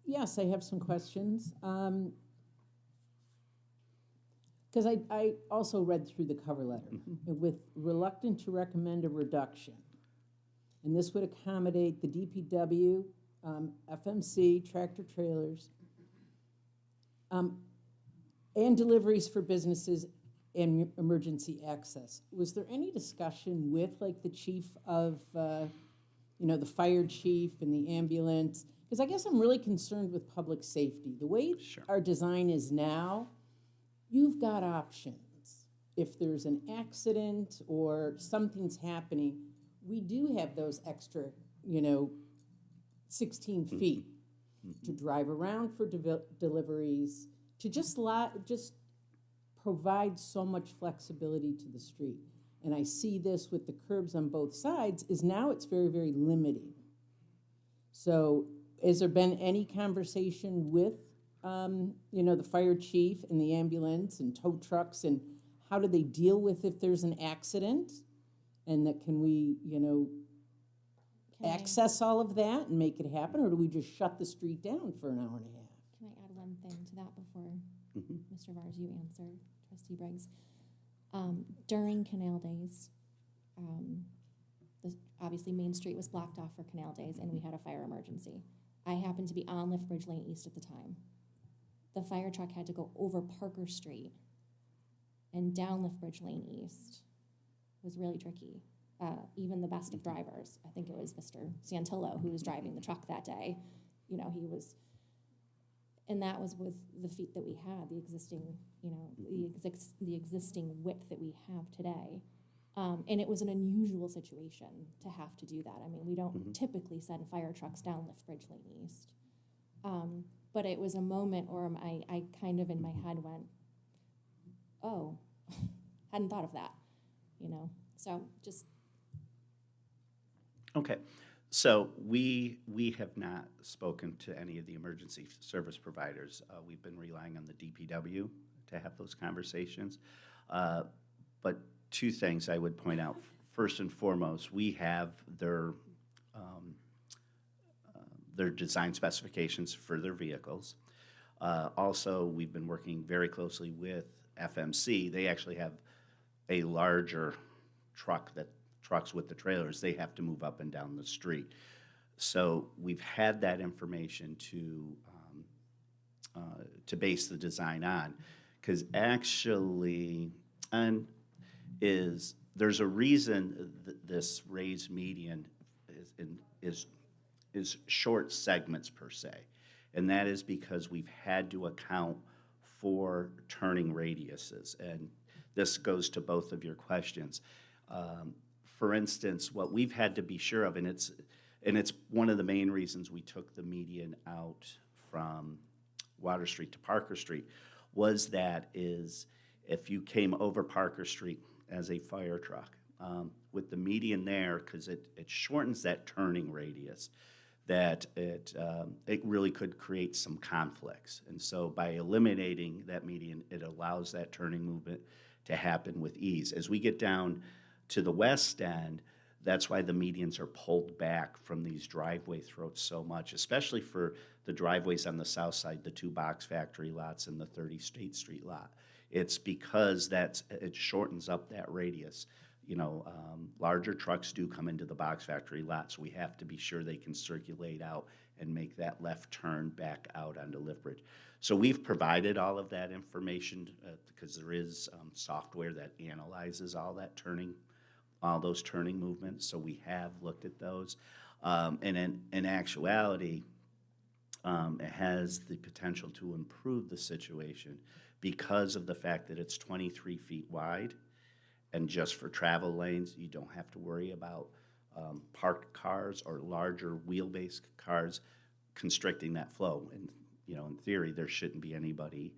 Yes, I have some questions. Because I also read through the cover letter. With reluctant to recommend a reduction. And this would accommodate the DPW, FMC, tractor trailers, and deliveries for businesses and emergency access. Was there any discussion with like the chief of, the fire chief and the ambulance? Because I guess I'm really concerned with public safety. The way our design is now, you've got options. If there's an accident or something's happening, we do have those extra, 16 feet to drive around for deliveries, to just provide so much flexibility to the street. And I see this with the curbs on both sides, is now it's very, very limiting. So has there been any conversation with, the fire chief and the ambulance and tow trucks, and how do they deal with if there's an accident? And that can we, access all of that and make it happen, or do we just shut the street down for an hour and a half? Can I add one thing to that before Mr. Vars, you answer, Trustee Briggs? During Canal Days, obviously Main Street was blocked off for Canal Days, and we had a fire emergency. I happened to be on Liftbridge Lane East at the time. The fire truck had to go over Parker Street and down Liftbridge Lane East. It was really tricky. Even the best of drivers, I think it was Mr. Santillo who was driving the truck that day, and that was with the feet that we had, the existing, the existing width that we have today. And it was an unusual situation to have to do that. I mean, we don't typically send fire trucks down Liftbridge Lane East. But it was a moment where I kind of in my head went, oh, hadn't thought of that, so just. Okay, so we have not spoken to any of the emergency service providers. We've been relying on the DPW to have those conversations. But two things I would point out. First and foremost, we have their design specifications for their vehicles. Also, we've been working very closely with FMC. They actually have a larger trucks with the trailers. They have to move up and down the street. So we've had that information to base the design on, because actually, there's a reason that this raised median is short segments per se, and that is because we've had to account for turning radiuses, and this goes to both of your questions. For instance, what we've had to be sure of, and it's one of the main reasons we took the median out from Water Street to Parker Street, was that if you came over Parker Street as a fire truck, with the median there, because it shortens that turning radius, that it really could create some conflicts. And so by eliminating that median, it allows that turning movement to happen with ease. As we get down to the west end, that's why the medians are pulled back from these driveway throats so much, especially for the driveways on the south side, the 2 box factory lots and the 30 State Street lot. It's because it shortens up that radius. Larger trucks do come into the box factory lot, so we have to be sure they can circulate out and make that left turn back out onto Liftbridge. So we've provided all of that information because there is software that analyzes all those turning movements. So we have looked at those. And in actuality, It has the potential to improve the situation because of the fact that it's 23 feet wide. And just for travel lanes, you don't have to worry about parked cars or larger wheelbase cars constricting that flow. And, in theory, there shouldn't be anybody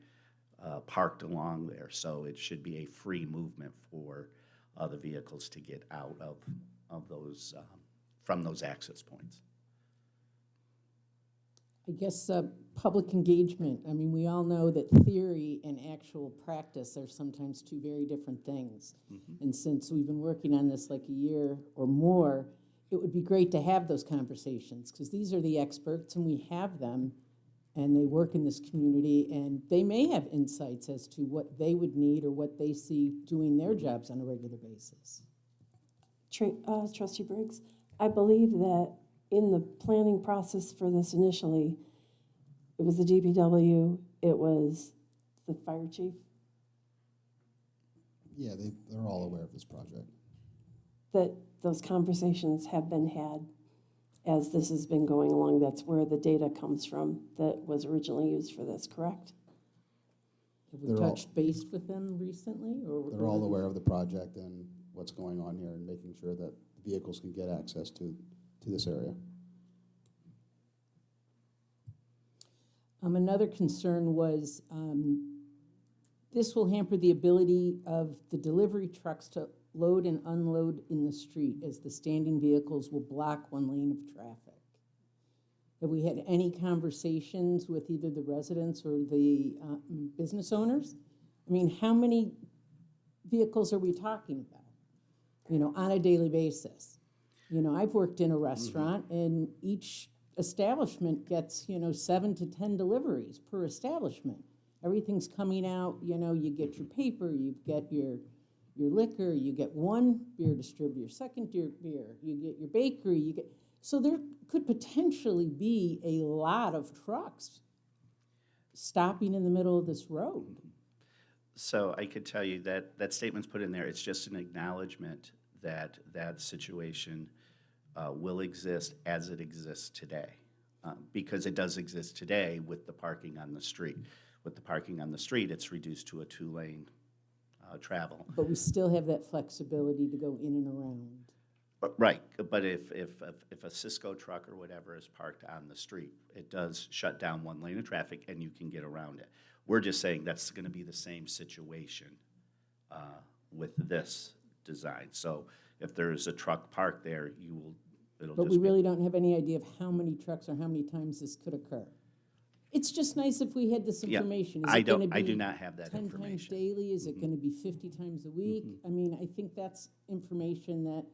parked along there. So it should be a free movement for the vehicles to get out of those, from those access points. I guess public engagement, I mean, we all know that theory and actual practice are sometimes two very different things. And since we've been working on this like a year or more, it would be great to have those conversations, because these are the experts and we have them, and they work in this community, and they may have insights as to what they would need or what they see doing their jobs on a regular basis. Trustee Briggs, I believe that in the planning process for this initially, it was the DPW, it was the fire chief, Yeah, they're all aware of this project. that those conversations have been had as this has been going along. That's where the data comes from that was originally used for this, correct? Have we They're all- touched base with them recently, or? They're all aware of the project and what's going on here and making sure that vehicles can get access to this area. Another concern was this will hamper the ability of the delivery trucks to load and unload in the street, as the standing vehicles will block one lane of traffic. Have we had any conversations with either the residents or the business owners? I mean, how many vehicles are we talking about, on a daily basis? I've worked in a restaurant, and each establishment gets, 7 to 10 deliveries per establishment. Everything's coming out, you get your paper, you get your liquor, you get one beer distributor, second beer, you get your bakery, so there could potentially be a lot of trucks stopping in the middle of this road. So I could tell you that that statement's put in there, it's just an acknowledgement that that situation will exist as it exists today. Because it does exist today with the parking on the street. With the parking on the street, it's reduced to a 2-lane travel. But we still have that flexibility to go in and around. Right, but if a Cisco truck or whatever is parked on the street, it does shut down one lane of traffic and you can get around it. We're just saying that's gonna be the same situation with this design. So if there's a truck parked there, it'll But just we be. really don't have any idea of how many trucks or how many times this could occur. It's just nice if we had this Yeah, information. Is I it gonna don't- I do be not have that 10 times information. daily? Is it gonna be 50 times a week? I mean, I think that's information that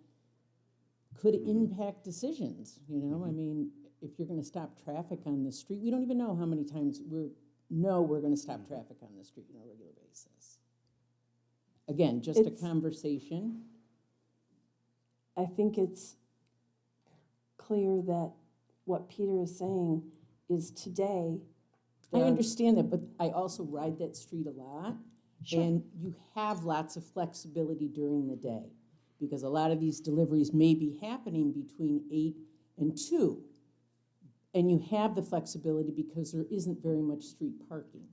could impact decisions, I mean, if you're gonna stop traffic on the street, we don't even know how many times we're gonna stop traffic on the street on a regular basis. Again, just a It's- conversation. I think it's clear that what Peter is saying is today. I there- understand that, but I also ride that street a lot. Sure. And you have lots of flexibility during the day, because a lot of these deliveries may be happening between 8 and 2. And you have the flexibility because there isn't very much street parking.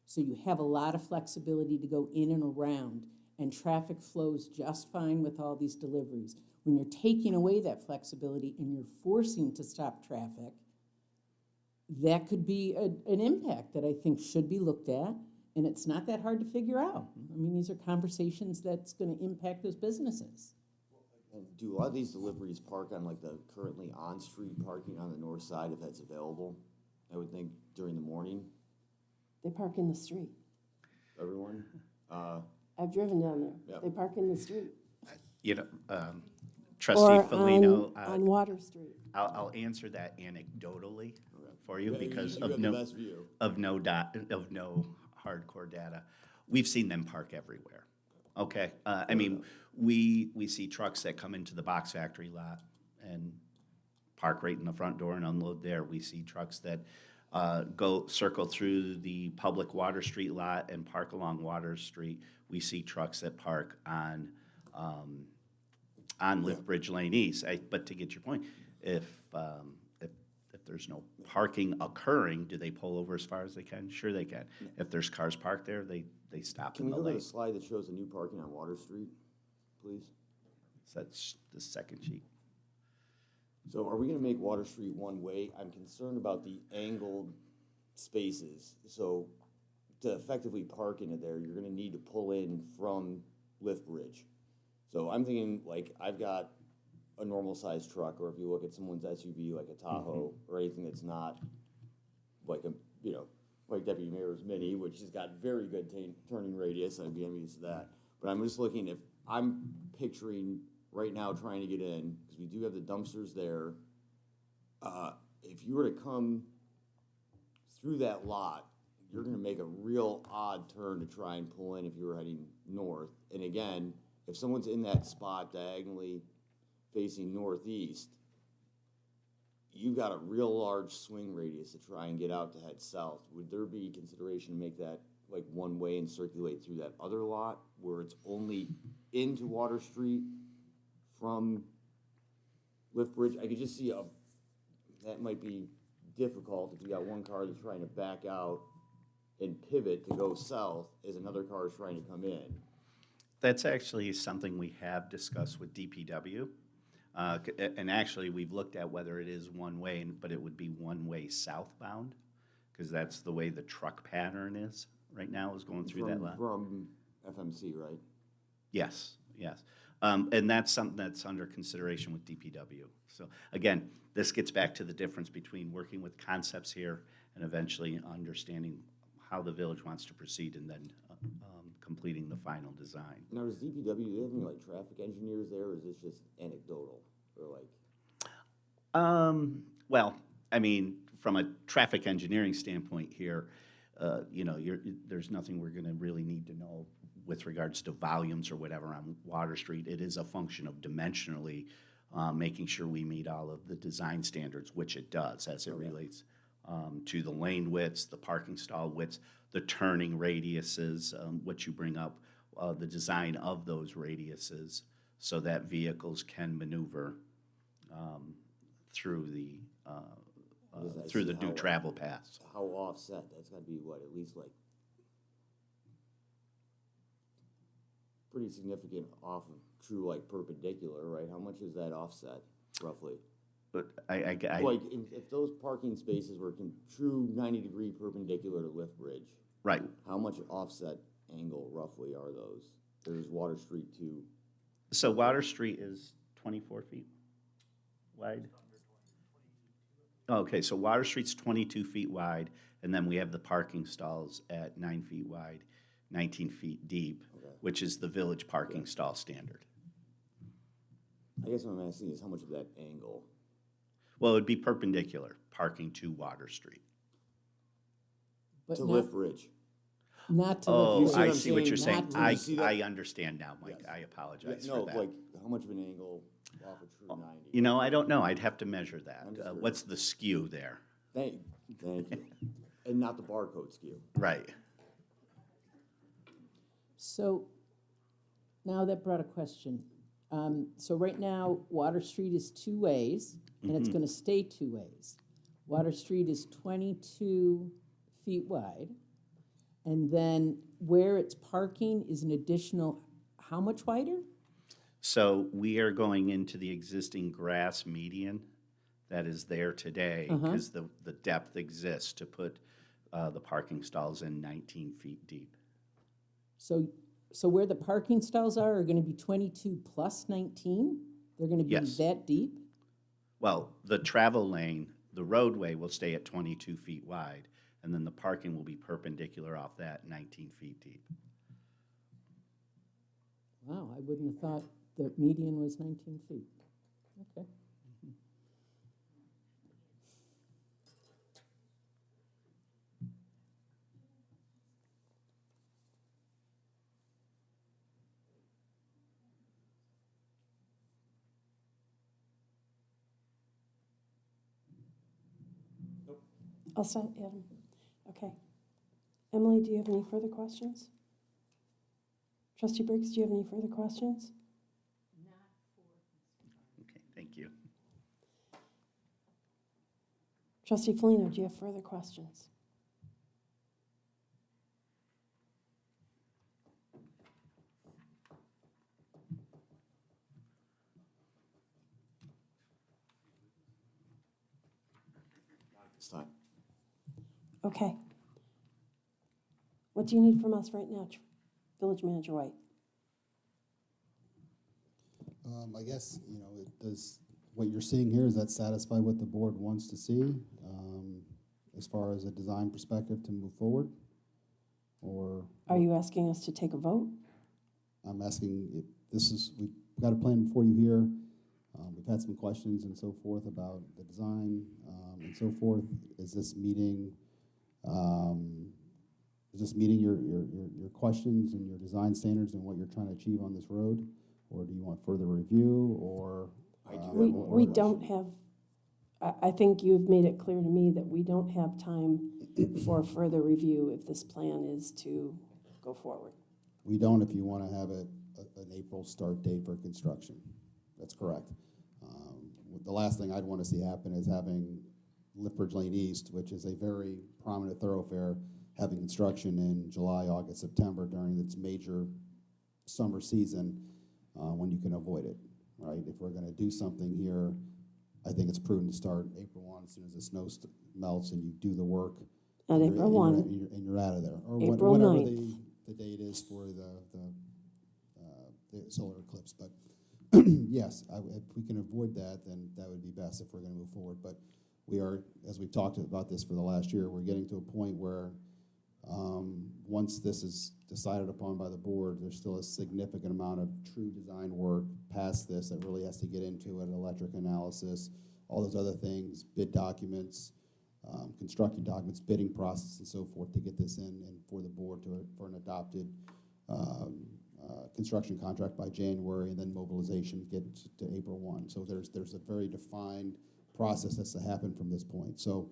So you have a lot of flexibility to go in and around, and traffic flows just fine with all these deliveries. When you're taking away that flexibility and you're forcing to stop traffic, that could be an impact that I think should be looked at, and it's not that hard to figure out. I mean, these are conversations that's going to impact those businesses. And do a lot of these deliveries park on like the currently on-street parking on the north side if that's available? I would think during the morning, They park in the street. everyone. I've driven down there. Yeah. They park in the street. Trustee Or Felino. on Water Street. I'll answer that anecdotally for you Yeah, because you have of the no, best view. of no hardcore data. We've seen them park everywhere. Okay, I mean, we see trucks that come into the box factory lot and park right in the front door and unload there. We see trucks that circle through the public Water Street lot and park along Water Street. We see trucks that park on Lift Bridge Lane East. But to get your point, if there's no parking occurring, do they pull over as far as they can? Sure they can. If there's cars parked there, they stop Can in we the go to lane. the slide that shows the new parking on Water Street, please? So that's the second sheet. So are we gonna make Water Street one way? I'm concerned about the angled spaces. So to effectively park into there, you're gonna need to pull in from Lift Bridge. So I'm thinking, like, I've got a normal sized truck, or if you look at someone's SUV, like a Tahoe, or anything that's not like a, you know, like Deputy Mayor's Mini, which has got very good turning radius, I'd be envious of that. But I'm just looking, if I'm picturing right now trying to get in, because we do have the dumpsters there, if you were to come through that lot, you're gonna make a real odd turn to try and pull in if you were heading north. And again, if someone's in that spot diagonally facing northeast, you've got a real large swing radius to try and get out to head south. Would there be consideration to make that like one way and circulate through that other lot where it's only into Water Street from Lift Bridge? I could just see that might be difficult if you got one car that's trying to back out and pivot to go south as another car is trying to come in. That's actually something we have discussed with DPW. And actually, we've looked at whether it is one way, but it would be one way southbound, because that's the way the truck pattern is right now, is going through that lot. From FMC, right? Yes, yes. And that's something that's under consideration with DPW. So again, this gets back to the difference between working with concepts here and eventually understanding how the village wants to proceed and then completing the final design. Now, does DPW, do they have any like traffic engineers there, or is this just anecdotal, or like? Well, I mean, from a traffic engineering standpoint here, you know, there's nothing we're gonna really need to know with regards to volumes or whatever on Water Street. It is a function of dimensionally making sure we meet all of the design standards, which it does as it relates to the lane widths, the parking stall widths, the turning radiuses, what you bring up, the design of those radiuses so that vehicles can maneuver through the new travel paths. How offset? That's gotta be what, at least like pretty significant off of true like perpendicular, right? How much is that offset roughly? But Like, if those parking spaces were true 90-degree perpendicular to Lift Bridge. Right. How much offset angle roughly are those? There's Water Street too. So Water Street is 24 feet wide? Okay, so Water Street's 22 feet wide, and then we have the parking stalls at 9 feet wide, 19 feet deep, which is the village parking stall standard. I guess what I'm asking is how much of that angle? Well, it would be perpendicular, parking to Water Street. But To not- Lift Bridge. Not to Oh, the. I see what you're saying. Not to the- I understand now, Mike. I apologize No, for that. like, how much of an angle off a true 90? You know, I don't know. I'd have to measure that. Understood. What's the skew there? Thank you. And not the barcode skew. Right. So now that brought a question. So right now, Water Street is two ways, and it's Mhm. gonna stay two ways. Water Street is 22 feet wide. And then where it's parking is an additional, how much wider? So we are going into the existing grass median that is there today because the depth exists to put the parking stalls in 19 feet deep. So where the parking stalls are gonna be 22 plus 19? They're gonna be Yes. that deep? Well, the travel lane, the roadway will stay at 22 feet wide, and then the parking will be perpendicular off that 19 feet deep. Wow, I wouldn't have thought the median was 19 feet. Okay. I'll start, Adam. Okay. Emily, do you have any further questions? Trustee Briggs, do you have any further questions? Okay, thank you. Trustee Felino, do you have further questions? It's time. Okay. What do you need from us right now, Village Manager White? I guess, you know, does what you're seeing here, is that satisfy what the board wants to see as far as a design perspective to move forward? Or Are you asking us to take a vote? I'm asking if this is, we've got a plan before you here. We've had some questions and so forth about the design and so forth. Is this meeting your questions and your design standards and what you're trying to achieve on this road? Or do you want further review, or? We don't have, I think you've made it clear to me that we don't have time for further review if this plan is to go forward. We don't if you want to have an April start date for construction. That's correct. The last thing I'd want to see happen is having Lithbridge Lane East, which is a very prominent thoroughfare, having construction in July, August, September during its major summer season when you can avoid it, right? If we're going to do something here, I think it's prudent to start April 1 as soon as the snow melts and you do the work. On April 1. And you're out of there. Or April whatever 9th. the date is for the solar eclipse. But yes, if we can avoid that, then that would be best if we're going to move forward. But we are, as we've talked about this for the last year, we're getting to a point where once this is decided upon by the board, there's still a significant amount of true design work past this that really has to get into it, electric analysis, all those other things, bid documents, construction documents, bidding process, and so forth to get this in and for the board for an adopted construction contract by January, and then mobilization get to April 1. So there's a very defined process that's to happen from this point. So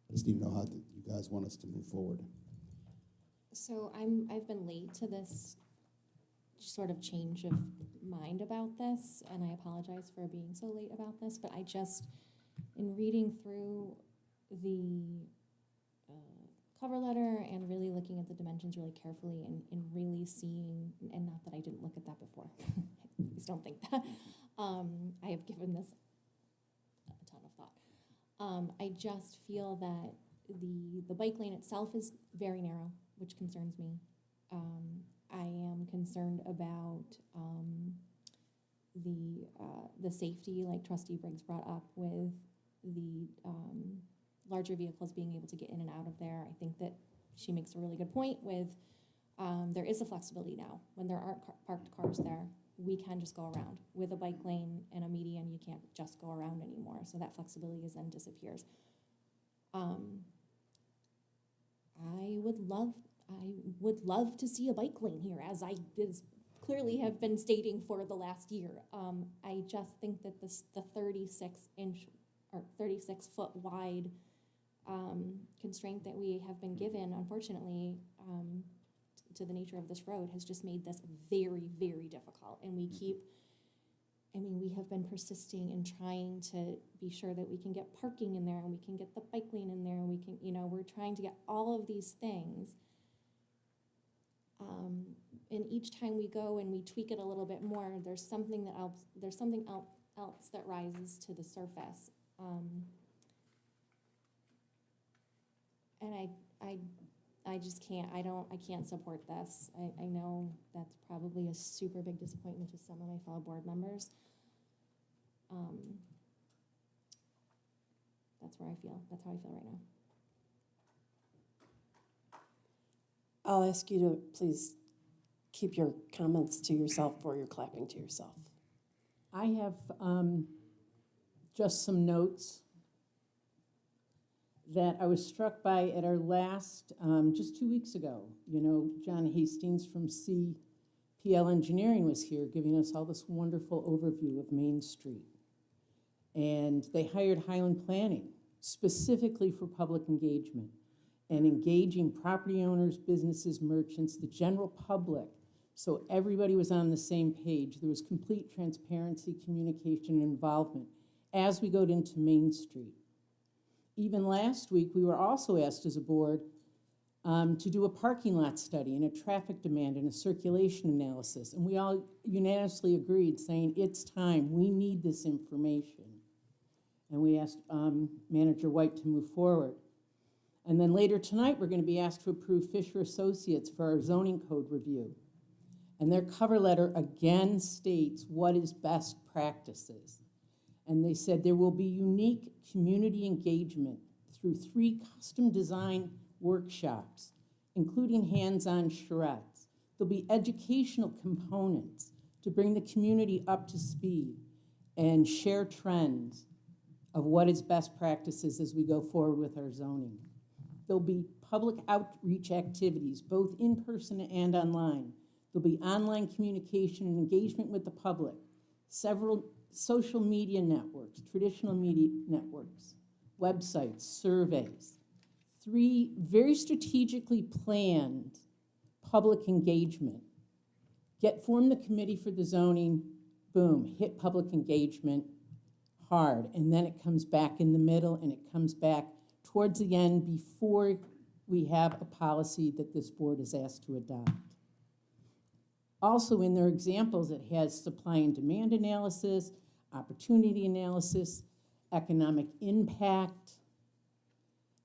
I just need to know how you guys want us to move forward. So I've been late to this sort of change of mind about this, and I apologize for being so late about this, but I just, in reading through the cover letter and really looking at the dimensions really carefully and really seeing, and not that I didn't look at that before, please don't think that, I have given this a ton of thought. I just feel that the bike lane itself is very narrow, which concerns me. I am concerned about the safety, like Trustee Briggs brought up, with the larger vehicles being able to get in and out of there. I think that she makes a really good point with there is a flexibility now. When there aren't parked cars there, we can just go around. With a bike lane and a median, you can't just go around anymore. So that flexibility then disappears. I would love to see a bike lane here, as I clearly have been stating for the last year. I just think that the 36-inch or 36-foot wide constraint that we have been given, unfortunately, to the nature of this road, has just made this very, very difficult. And we have been persisting in trying to be sure that we can get parking in there and we can get the bike lane in there and we can, we're trying to get all of these things. And each time we go and we tweak it a little bit more, there's something else that rises to the surface. And I just can't, I can't support this. I know that's probably a super big disappointment to some of my fellow board members. That's how I feel right now. I'll ask you to please keep your comments to yourself or your clapping to yourself. I have just some notes that I was struck by at our last, just 2 weeks ago. John Hastings from CPL Engineering was here giving us all this wonderful overview of Main Street. And they hired Highland Planning specifically for public engagement and engaging property owners, businesses, merchants, the general public. So everybody was on the same page. There was complete transparency, communication, and involvement. as we go into Main Street. Even last week, we were also asked as a board to do a parking lot study and a traffic demand and a circulation analysis. And we all unanimously agreed, saying it's time, we need this information. And we asked Manager White to move forward. And then later tonight, we're going to be asked to approve Fisher Associates for our zoning code review. And their cover letter again states what is best practices. And they said there will be unique community engagement through 3 custom design workshops, including hands-on charrettes. There'll be educational components to bring the community up to speed and share trends of what is best practices as we go forward with our zoning. There'll be public outreach activities, both in person and online. There'll be online communication and engagement with the public, several social media networks, traditional media networks, websites, surveys. 3 very strategically planned public engagement. Form the committee for the zoning, boom, hit public engagement hard, and then it comes back in the middle and it comes back towards the end before we have a policy that this board is asked to adopt. Also in their examples, it has supply and demand analysis, opportunity analysis, economic impact.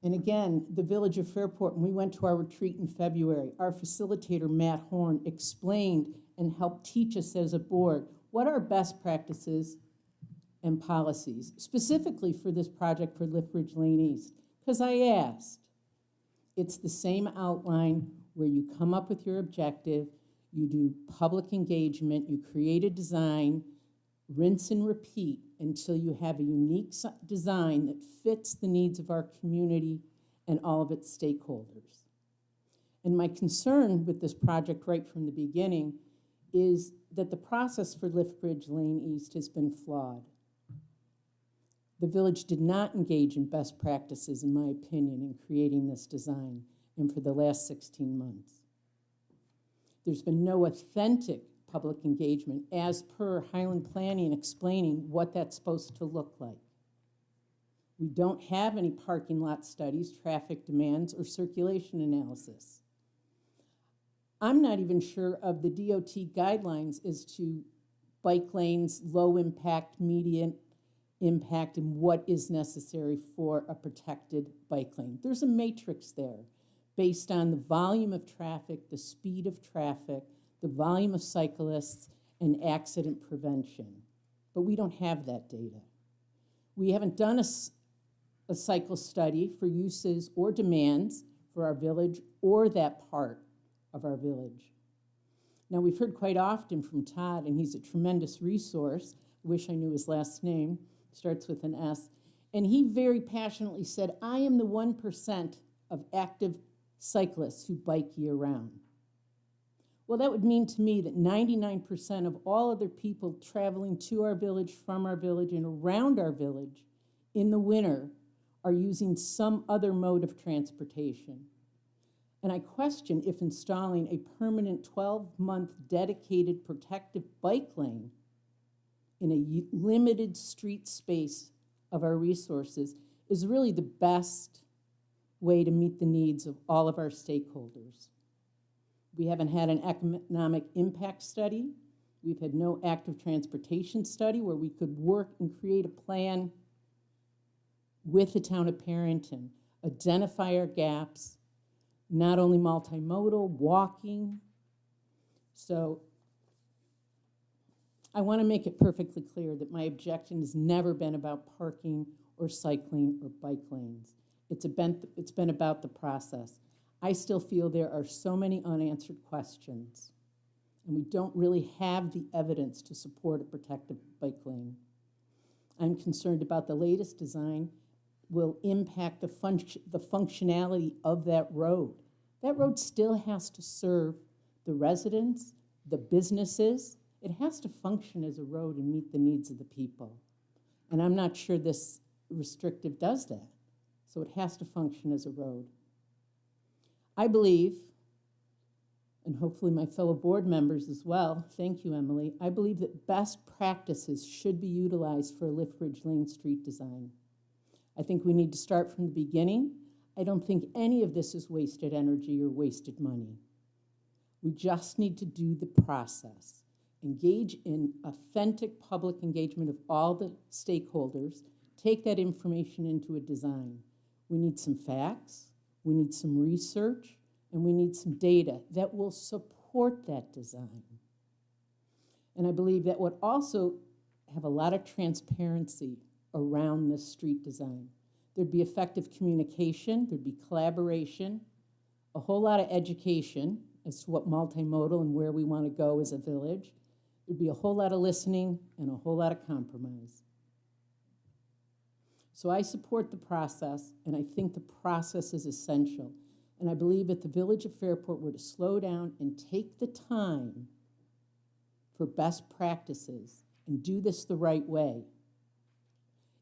And again, the Village of Fairport, when we went to our retreat in February, our facilitator, Matt Horn, explained and helped teach us as a board what are best practices and policies, specifically for this project for Lithbridge Lane East. Because I asked, it's the same outline where you come up with your objective, you do public engagement, you create a design, rinse and repeat until you have a unique design that fits the needs of our community and all of its stakeholders. And my concern with this project right from the beginning is that the process for Lithbridge Lane East has been flawed. The village did not engage in best practices, in my opinion, in creating this design and for the last 16 months. There's been no authentic public engagement as per Highland Planning explaining what that's supposed to look like. We don't have any parking lot studies, traffic demands, or circulation analysis. I'm not even sure of the DOT guidelines as to bike lanes, low impact, medium impact, and what is necessary for a protected bike lane. There's a matrix there based on the volume of traffic, the speed of traffic, the volume of cyclists, and accident prevention. But we don't have that data. We haven't done a cycle study for uses or demands for our village or that part of our village. Now, we've heard quite often from Todd, and he's a tremendous resource. Wish I knew his last name. Starts with an S. And he very passionately said, I am the 1% of active cyclists who bike year-round. Well, that would mean to me that 99% of all other people traveling to our village, from our village, and around our village in the winter are using some other mode of transportation. And I question if installing a permanent 12-month dedicated protective bike lane in a limited street space of our resources is really the best way to meet the needs of all of our stakeholders. We haven't had an economic impact study. We've had no active transportation study where we could work and create a plan with the town of Perrington, identify our gaps, not only multimodal, walking. So I want to make it perfectly clear that my objection has never been about parking or cycling or bike lanes. It's been about the process. I still feel there are so many unanswered questions, and we don't really have the evidence to support a protective bike lane. I'm concerned about the latest design will impact the functionality of that road. That road still has to serve the residents, the businesses. It has to function as a road and meet the needs of the people. And I'm not sure this restrictive does that. So it has to function as a road. I believe a and hopefully my fellow board members as well, thank you, Emily, I believe that best practices should be utilized for Liftbridge Lane street design. I think we need to start from the beginning. I don't think any of this is wasted energy or wasted money. We just need to do the process. Engage in authentic public engagement of all the stakeholders. Take that information into a design. We need some facts, we need some research, and we need some data that will support that design. And I believe that would also have a lot of transparency around this street design. There'd be effective communication, there'd be collaboration, a whole lot of education as to what multimodal and where we want to go as a village. There'd be a whole lot of listening and a whole lot of compromise. So I support the process, and I think the process is essential. And I believe if the Village of Fairport were to slow down and take the time for best practices and do this the right way,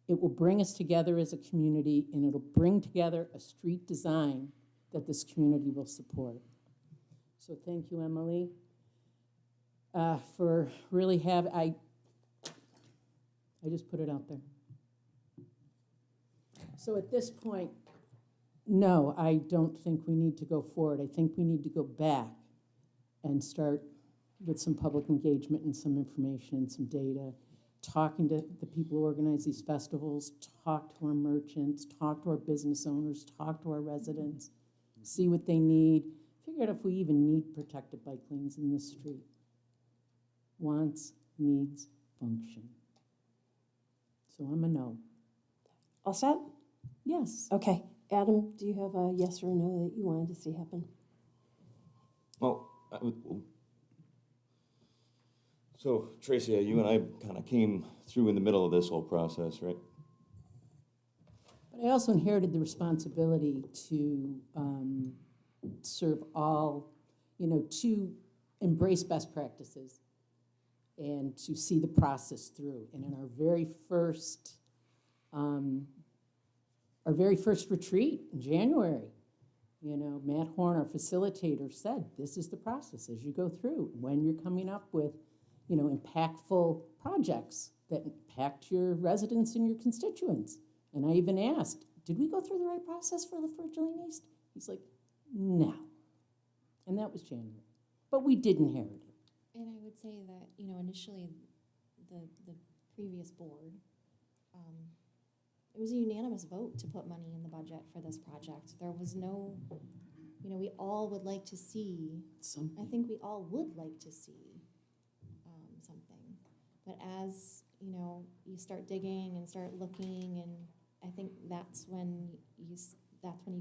it will bring us together as a community, and it'll bring together a street design that this community will support. So thank you, Emily, for really I just put it out there. So at this point, no, I don't think we need to go forward. I think we need to go back and start with some public engagement and some information and some data, talking to the people who organize these festivals, talk to our merchants, talk to our business owners, talk to our residents, see what they need, figure out if we even need protected bike lanes in this street. Wants, needs, function. So I'm a no. All set? Yes. Okay. Adam, do you have a yes or a no that you wanted to see happen? Well, so Tracy, you and I kind of came through in the middle of this whole process, right? But I also inherited the responsibility to serve all, to embrace best practices and to see the process through. And in our very first retreat in January, Matt Horn, our facilitator, said, this is the process as you go through. When you're coming up with, impactful projects that impact your residents and your constituents. And I even asked, did we go through the right process for Liftbridge Lane East? He's like, no. And that was January. But we did inherit it. And I would say that, initially the previous board, it was a unanimous vote to put money in the budget for this project. There was no, we all would like to see, something. I think we all would like to see something. But as, you start digging and start looking, and I think that's when you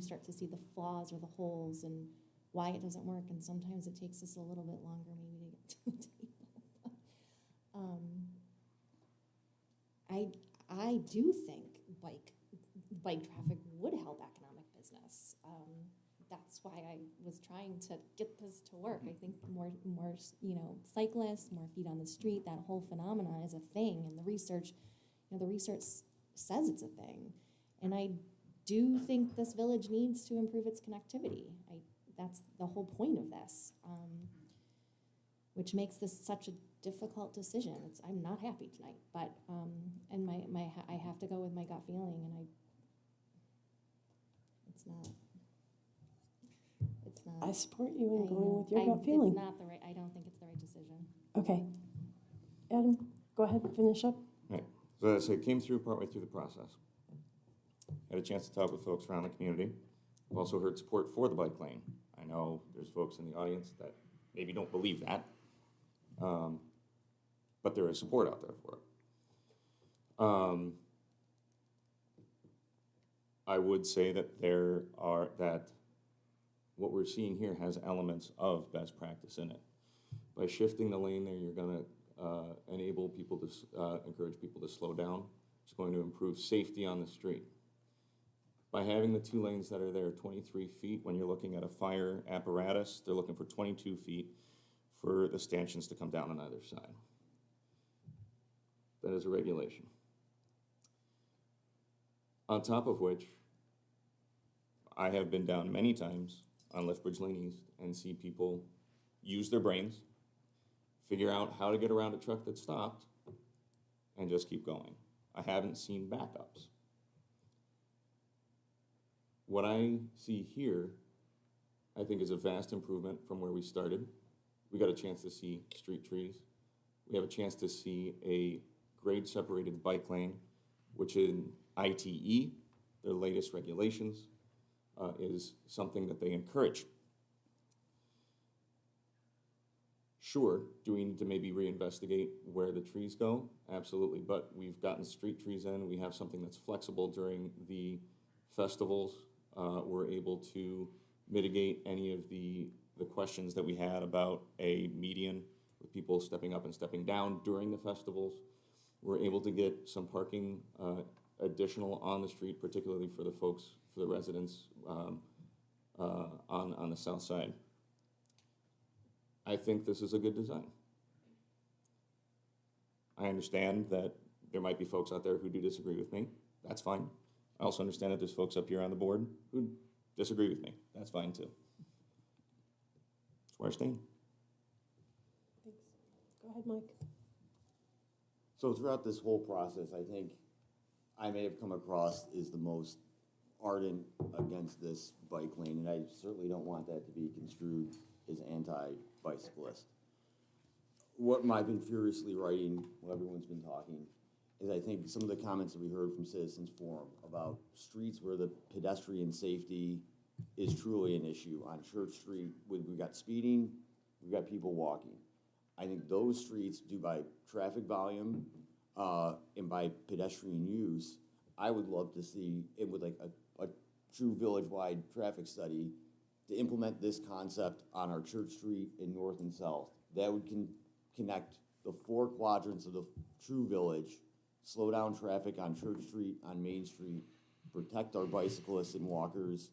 start to see the flaws or the holes and why it doesn't work. And sometimes it takes us a little bit longer maybe to get to the table. I do think bike traffic would help economic business. That's why I was trying to get this to work. I think more cyclists, more feet on the street, that whole phenomenon is a thing, and the research says it's a thing. And I do think this village needs to improve its connectivity. That's the whole point of this, which makes this such a difficult decision. I'm not happy tonight, but and I have to go with my gut feeling, and it's not. I support you in I going know. with your gut feeling. I don't think it's the right decision. Okay. Adam, go ahead and finish up. Right. So as I say, came through partway through the process. Had a chance to talk with folks around the community. I've also heard support for the bike lane. I know there's folks in the audience that maybe don't believe that, but there is support out there for it. I would say that what we're seeing here has elements of best practice in it. By shifting the lane there, you're going to enable people to encourage people to slow down. It's going to improve safety on the street. By having the two lanes that are there, 23 feet, when you're looking at a fire apparatus, they're looking for 22 feet for the stanchions to come down on either side. That is a regulation. On top of which, I have been down many times on Liftbridge Lane East and see people use their brains, figure out how to get around a truck that stopped, and just keep going. I haven't seen backups. What I see here, I think, is a vast improvement from where we started. We got a chance to see street trees. We have a chance to see a grade-separated bike lane, which in ITE, their latest regulations, is something that they encourage. Sure, do we need to maybe reinvestigate where the trees go? Absolutely, but we've gotten street trees in. We have something that's flexible during the festivals. We're able to mitigate any of the questions that we had about a median with people stepping up and stepping down during the festivals. We're able to get some parking additional on the street, particularly for the folks, for the residents on the south side. I think this is a good design. I understand that there might be folks out there who do disagree with me. That's fine. I also understand that there's folks up here on the board who disagree with me. That's fine too. That's where I stand. Thanks. Go ahead, Mike. So throughout this whole process, I think I may have come across as the most ardent against this bike lane, and I certainly don't want that to be construed as anti-bicyclist. What I've been furiously writing, what everyone's been talking, is I think some of the comments that we heard from Citizens Forum about streets where the pedestrian safety is truly an issue. On Church Street, we've got speeding, we've got people walking. I think those streets, due by traffic volume and by pedestrian use, I would love to see it with like a true village-wide traffic study to implement this concept on our Church Street in north and south. That would connect the four quadrants of the true village, slow down traffic on Church Street, on Main Street, protect our bicyclists and walkers,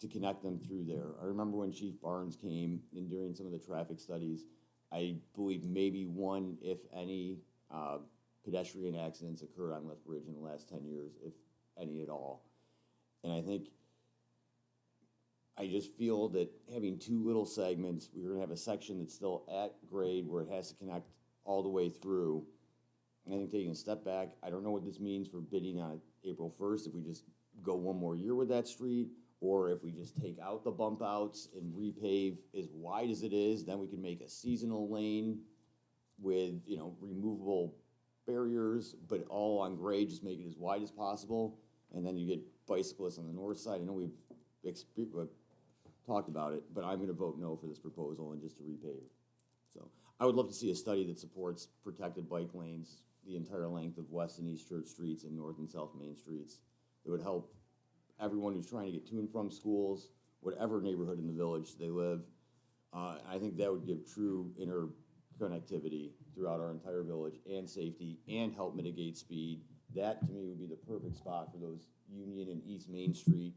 to connect them through there. I remember when Chief Barnes came and during some of the traffic studies, I believe maybe one, if any, pedestrian accidents occurred on Lethbridge in the last 10 years, if any at all. And I just feel that having two little segments, we're gonna have a section that's still at grade where it has to connect all the way through. And I think taking a step back, I don't know what this means for bidding on April 1st, if we just go one more year with that street, or if we just take out the bump outs and repave as wide as it is, then we can make a seasonal lane with, you know, removable barriers, but all on grade, just make it as wide as possible. And then you get bicyclists on the north side. I know we've talked about it, but I'm gonna vote no for this proposal and just to repave. So I would love to see a study that supports protected bike lanes the entire length of West and East Church Streets and North and South Main Streets. It would help everyone who's trying to get to and from schools, whatever neighborhood in the village they live. I think that would give true interconnectivity throughout our entire village and safety and help mitigate speed. That, to me, would be the perfect spot for those Union and East Main Street,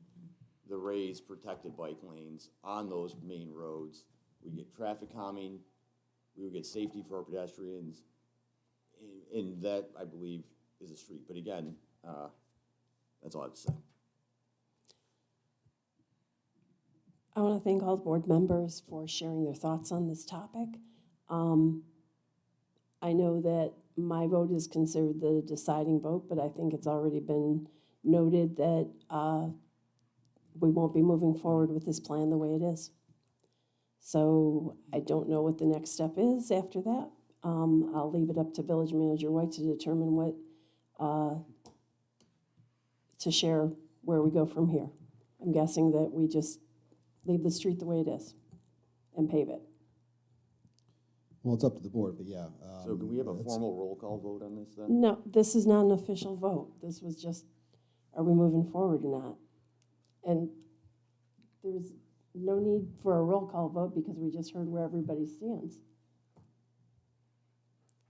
the raised protected bike lanes on those main roads. We get traffic calming, we would get safety for our pedestrians, and that, I believe, is a street. But again, that's all I have to say. I want to thank all the board members for sharing their thoughts on this topic. I know that my vote is considered the deciding vote, but I think it's already been noted that we won't be moving forward with this plan the way it is. So I don't know what the next step is after that. I'll leave it up to Village Manager White to determine what, to share where we go from here. I'm guessing that we just leave the street the way it is and pave it. Well, it's up to the board, but yeah. So can we have a formal roll call vote on this then? No, this is not an official vote. This was just, are we moving forward or not? And there's no need for a roll call vote because we just heard where everybody stands.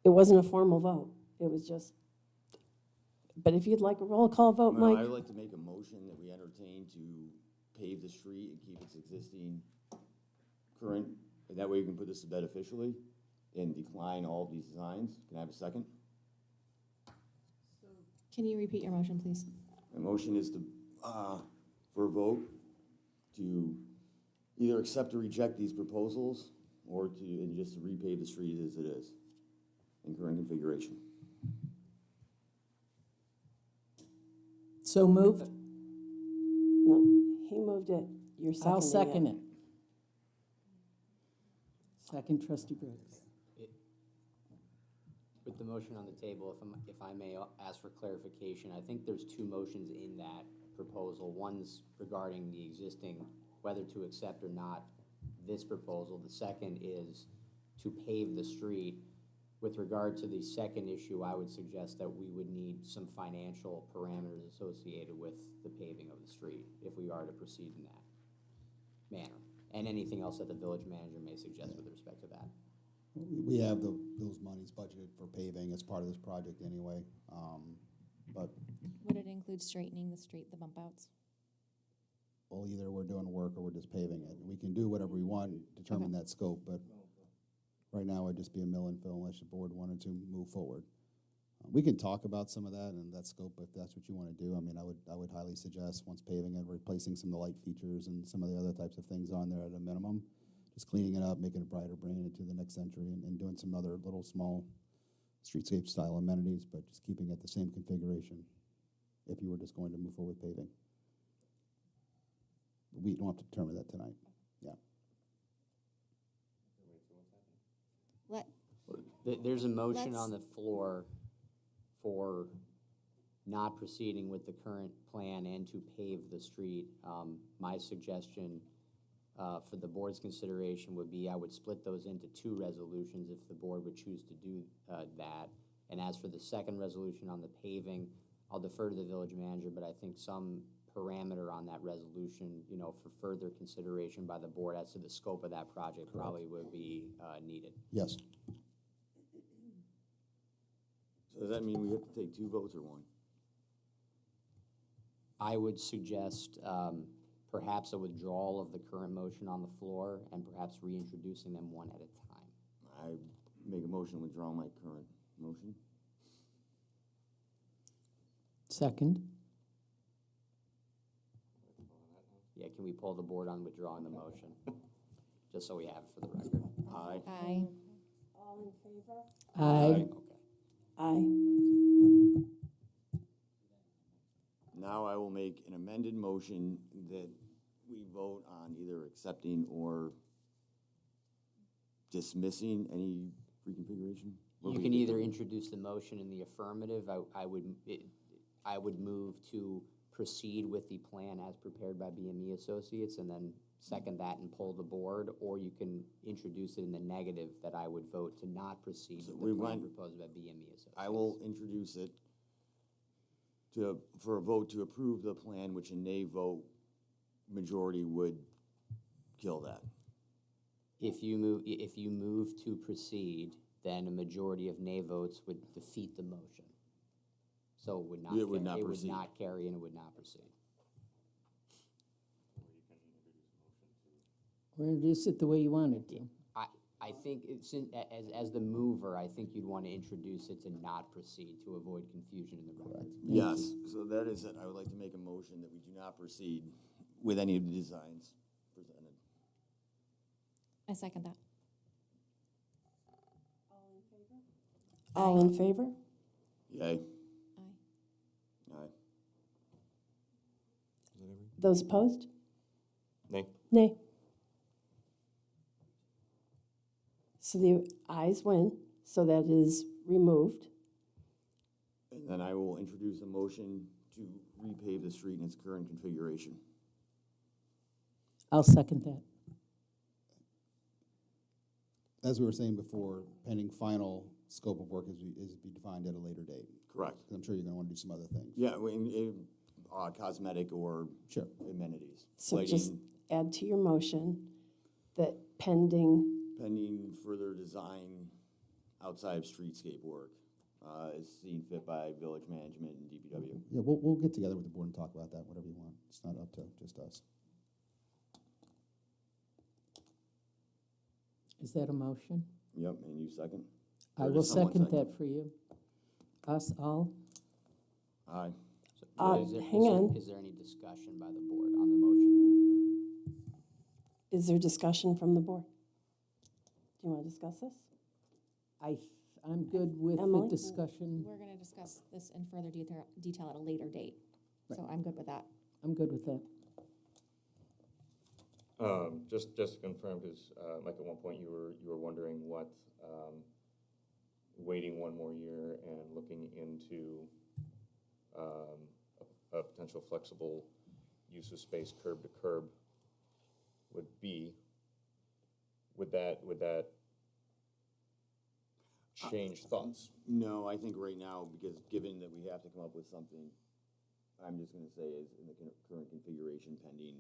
It wasn't a formal vote. It was just, but if you'd like a roll call vote, Well, Mike. I would like to make a motion that we entertain to pave the street and keep its existing current, and that way we can put this to bed officially and decline all of these designs. Can I have a second? Can you repeat your motion, please? My motion is to, for a vote to either accept or reject these proposals or to, and just to repave the street as it is in current configuration. So move. No, he moved it. You're seconding it. I'll second it. Second, trustee Briggs. With the motion on the table, if I may ask for clarification, I think there's two motions in that proposal. One's regarding the existing, whether to accept or not this proposal. The second is to pave the street. With regard to the second issue, I would suggest that we would need some financial parameters associated with the paving of the street if we are to proceed in that manner. And anything else that the village manager may suggest with respect to that. We have those monies budgeted for paving as part of this project anyway, but, Would it include straightening the street, the bump outs? well, either we're doing work or we're just paving it. We can do whatever we want, determine that scope, but right now it'd just be a mill and fill unless the board wanted to move forward. We can talk about some of that and that scope if that's what you want to do. I mean, I would highly suggest, once paving it, replacing some of the light features and some of the other types of things on there at a minimum. Just cleaning it up, making it brighter, bringing it to the next century, and doing some other little small streetscape style amenities, but just keeping it the same configuration if you were just going to move forward with paving. We don't have to determine that tonight. Yeah. Let, There's a motion Let's- on the floor for not proceeding with the current plan and to pave the street. My suggestion for the board's consideration would be I would split those into two resolutions if the board would choose to do that. And as for the second resolution on the paving, I'll defer to the village manager, but I think some parameter on that resolution, you know, for further consideration by the board as to the scope of that project probably would be needed. Yes. So does that mean we have to take 2 votes or 1? I would suggest perhaps a withdrawal of the current motion on the floor and perhaps reintroducing them one at a time. I make a motion to withdraw my current motion. Second. Yeah, can we pull the board on withdrawing the motion? Just so we have it for the record. Aye. Aye. All in favor? Aye. Okay. Aye. Now I will make an amended motion that we vote on either accepting or dismissing any reconfiguration. What You we can did either there. introduce the motion in the affirmative. I would move to proceed with the plan as prepared by BME Associates and then second that and pull the board, or you can introduce it in the negative that I would vote to not proceed So with we the plan want- proposed by BME Associates. I will introduce it for a vote to approve the plan, which a nay vote majority would kill that. If you move to proceed, then a majority of nay votes would defeat the motion. So it would not, It would not it would proceed. not carry and it would not proceed. Or introduce it the way you wanted to. I think it's, as the mover, I think you'd want to introduce it to not proceed to avoid confusion in the record. Yes, so that is it. I would like to make a motion that we do not proceed with any of the designs presented. I second that. All in favor? Yay. Aye. Aye. Those opposed? Nay. Nay. So the ayes win, so that is removed. And then I will introduce a motion to repave the street in its current configuration. I'll second that. As we were saying before, pending final scope of work is to be defined at a later date. Correct. 'Cause I'm sure you're gonna wanna do some other things. Yeah, cosmetic or Sure. amenities. So just Lighting, add to your motion that pending, pending further design outside of streetscape work, is seen fit by village management and DPW. Yeah, we'll get together with the board and talk about that, whatever you want. It's not up to just us. Is that a motion? Yep, and you second? I Or will does someone second that for you. Us all? Aye. So hang on. Is there any discussion by the board on the motion? is there discussion from the board? you want to discuss this? I'm good with the Emily? discussion. We're gonna discuss this in further detail at a later date, so I'm good with that. I'm good with that. Just to confirm, because Mike, at one point you were wondering what waiting one more year and looking into a potential flexible use of space curb to curb would be. Would that change thoughts? No, I think right now, because given that we have to come up with something, I'm just gonna say is in the current configuration pending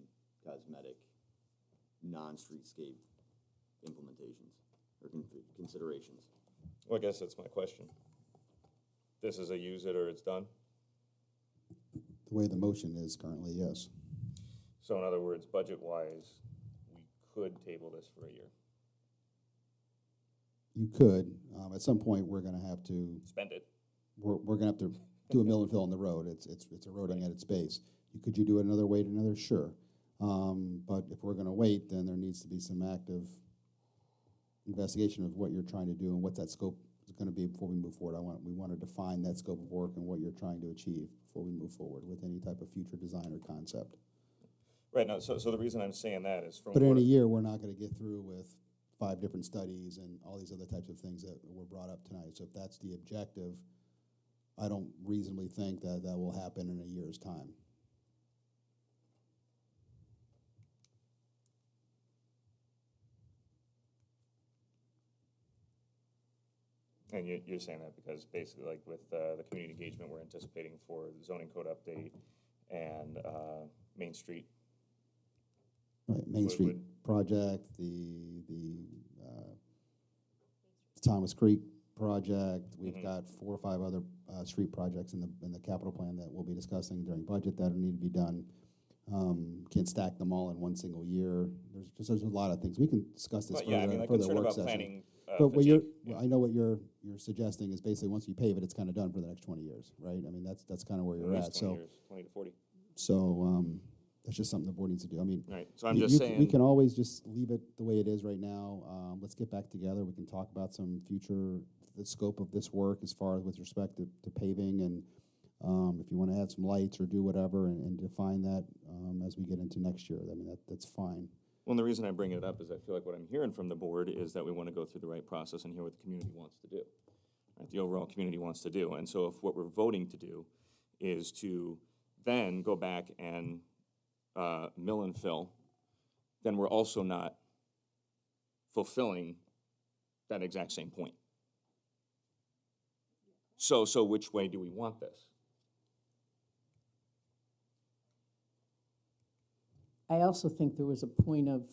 cosmetic, non-streetscape implementations or considerations. Well, I guess that's my question. This is a use it or it's done? The way the motion is currently, yes. So in other words, budget-wise, we could table this for a year. You could, at some point, we're gonna have to, Spend it. we're gonna have to do a mill and fill on the road. It's eroding at its base. Could you do it another way to another? Sure. But if we're gonna wait, then there needs to be some active investigation of what you're trying to do and what that scope is gonna be before we move forward. We want to define that scope of work and what you're trying to achieve before we move forward with any type of future design or concept. Right, now, so the reason I'm saying that is from. But in a year, we're not gonna get through with 5 different studies and all these other types of things that were brought up tonight. So if that's the objective, I don't reasonably think that that will happen in a year's time. And you're saying that because basically, like with the community engagement, we're anticipating for the zoning code update and Main Street. Right, Main Street project, the Thomas Creek project. We've got 4 or 5 other street projects in the capital plan that we'll be discussing during budget that need to be done. Can't stack them all in one single year. There's a lot of things. We can discuss this Well, yeah, I mean, like further concerned work about session. planning, But what you're, fatigue, I know what you're suggesting is basically once you pave it, it's kind of done for the next 20 years, right? I mean, that's kind of where you're least at. 20 So, years, 20 to 40. so that's just something the board needs to do. I mean, Right, so I'm you- just we saying. can always just leave it the way it is right now. Let's get back together. We can talk about some future, the scope of this work as far as with respect to paving and if you want to add some lights or do whatever and define that as we get into next year. I mean, that's fine. Well, and the reason I bring it up is I feel like what I'm hearing from the board is that we want to go through the right process and hear what the community wants to do, right? The overall community wants to do. And so if what we're voting to do is to then go back and mill and fill, then we're also not fulfilling that exact same point. So which way do we want this? I also think there was a point of,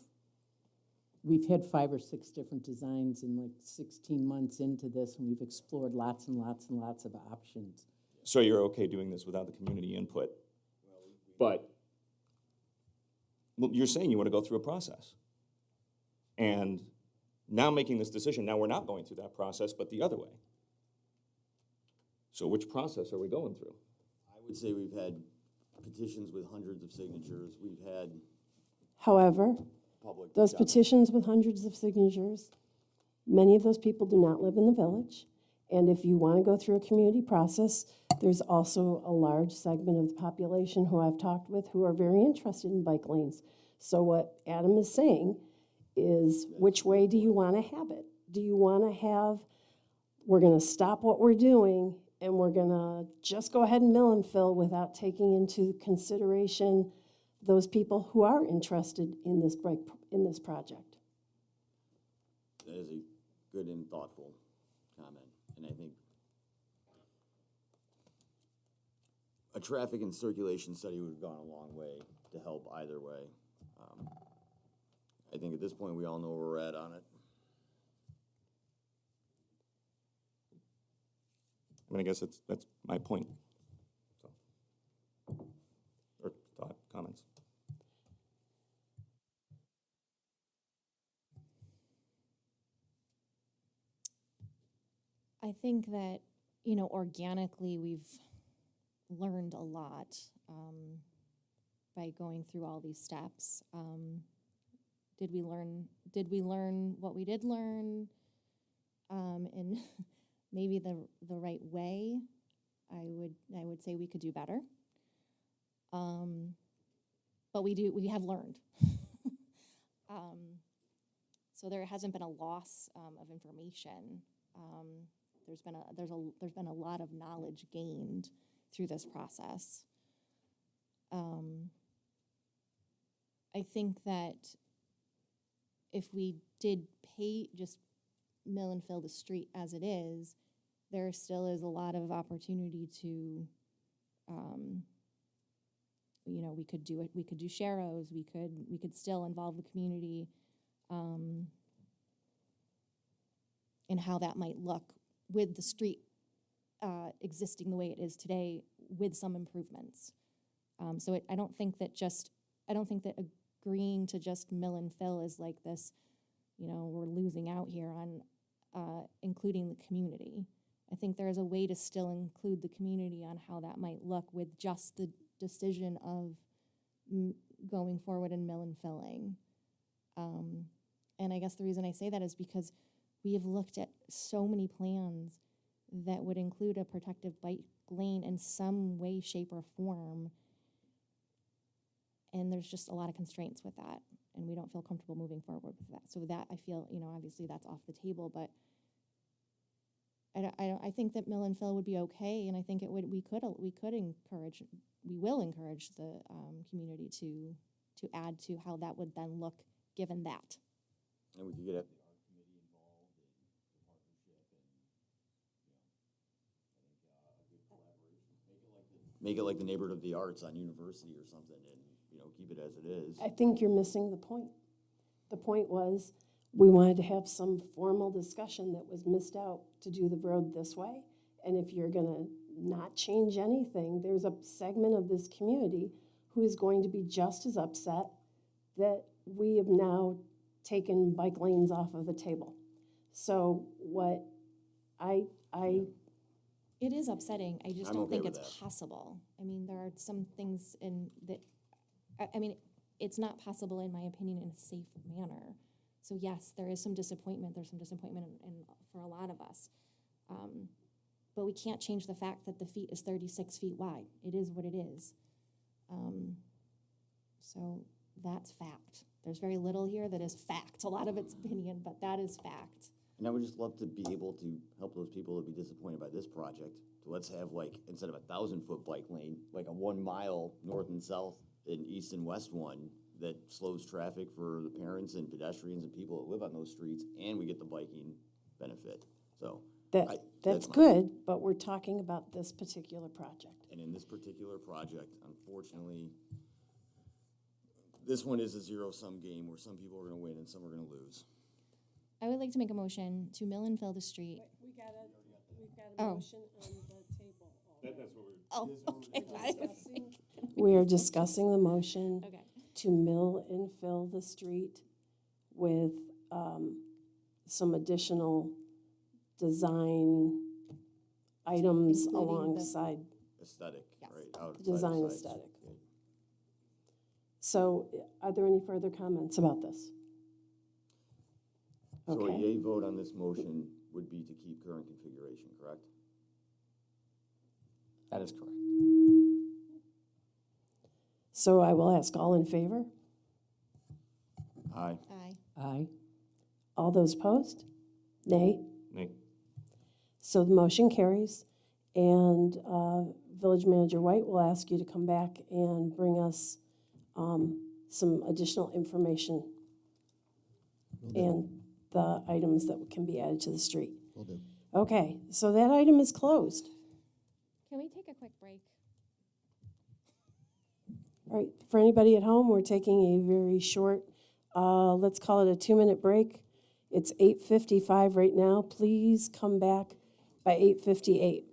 we've had 5 or 6 different designs in like 16 months into this, and we've explored lots and lots and lots of options. So you're okay doing this without the community input, but well, you're saying you want to go through a process. And now making this decision, now we're not going through that process, but the other way. So which process are we going through? I would say we've had petitions with hundreds of signatures. We've had However, public. those petitions with hundreds of signatures, many of those people do not live in the village. And if you want to go through a community process, there's also a large segment of the population who I've talked with who are very interested in bike lanes. So what Adam is saying is, which way do you want to have it? Do you want to have, we're going to stop what we're doing and we're going to just go ahead and mill and fill without taking into consideration those people who are interested in this project? That is a good and thoughtful comment, and I think a traffic and circulation study would have gone a long way to help either way. I think at this point, we all know where we're at on it. I mean, I guess that's my point. So, or thought, comments. I think that, organically, we've learned a lot by going through all these steps. Did we learn what we did learn? In maybe the right way? I would say we could do better. But we have learned. So there hasn't been a loss of information. There's been a lot of knowledge gained through this process. I think that if we did just mill and fill the street as it is, there still is a lot of opportunity to, we could do it. We could do sharrows. We could still involve the community in how that might look with the street existing the way it is today, with some improvements. I don't think that agreeing to just mill and fill is like this, we're losing out here on including the community. I think there is a way to still include the community on how that might look with just the decision of going forward and mill and filling. And I guess the reason I say that is because we have looked at so many plans that would include a protective bike lane in some way, shape, or form. And there's just a lot of constraints with that, and we don't feel comfortable moving forward with that. So that, I feel, obviously that's off the table, but I think that mill and fill would be okay, and I think we will encourage the community to add to how that would then look given that. And we could get the art committee involved in the partnership and, a good collaboration. Make it like the neighborhood of the arts on University or something, and, keep it as it is. I think you're missing the point. The point was, we wanted to have some formal discussion that was missed out to do the road this way. And if you're gonna not change anything, there's a segment of this community who is going to be just as upset that we have now taken bike lanes off of the table. So what it is upsetting. I just don't think it's possible. I mean, there are some things it's not possible, in my opinion, in a safe manner. So yes, there is some disappointment. There's some disappointment for a lot of us. But we can't change the fact that the feet is 36 feet wide. It is what it is. So that's fact. There's very little here that is fact. A lot of it's opinion, but that is fact. And I would just love to be able to help those people that be disappointed by this project. So let's have, instead of 1,000-foot bike lane, like a 1 mile north and south and east and west one that slows traffic for the parents and pedestrians and people that live on those streets, and we get the biking benefit. So that's good, but we're talking about this particular project. And in this particular project, unfortunately, this one is a zero-sum game where some people are going to win and some are going to lose. I would like to make a motion to mill and fill the street. We've got a motion on the table. That's what we're. Oh, okay. We are discussing the motion Okay. to mill and fill the street with some additional design items Including the- alongside Aesthetic, Yes. right? Outside design sides. aesthetic. So are there any further comments about this? So a Okay. yay vote on this motion would be to keep current configuration, correct? That is correct. So I will ask, all in favor? Aye. Aye. Aye. All those opposed? Nay? Nay. So the motion carries, and Village Manager White will ask you to come back and bring us some additional information and the items that can be added to the street. Will do. Okay, so that item is closed. Can we take a quick break? All right, for anybody at home, we're taking a very short, let's call it a 2-minute break. It's 8:55 right now. Please come back by 8:58.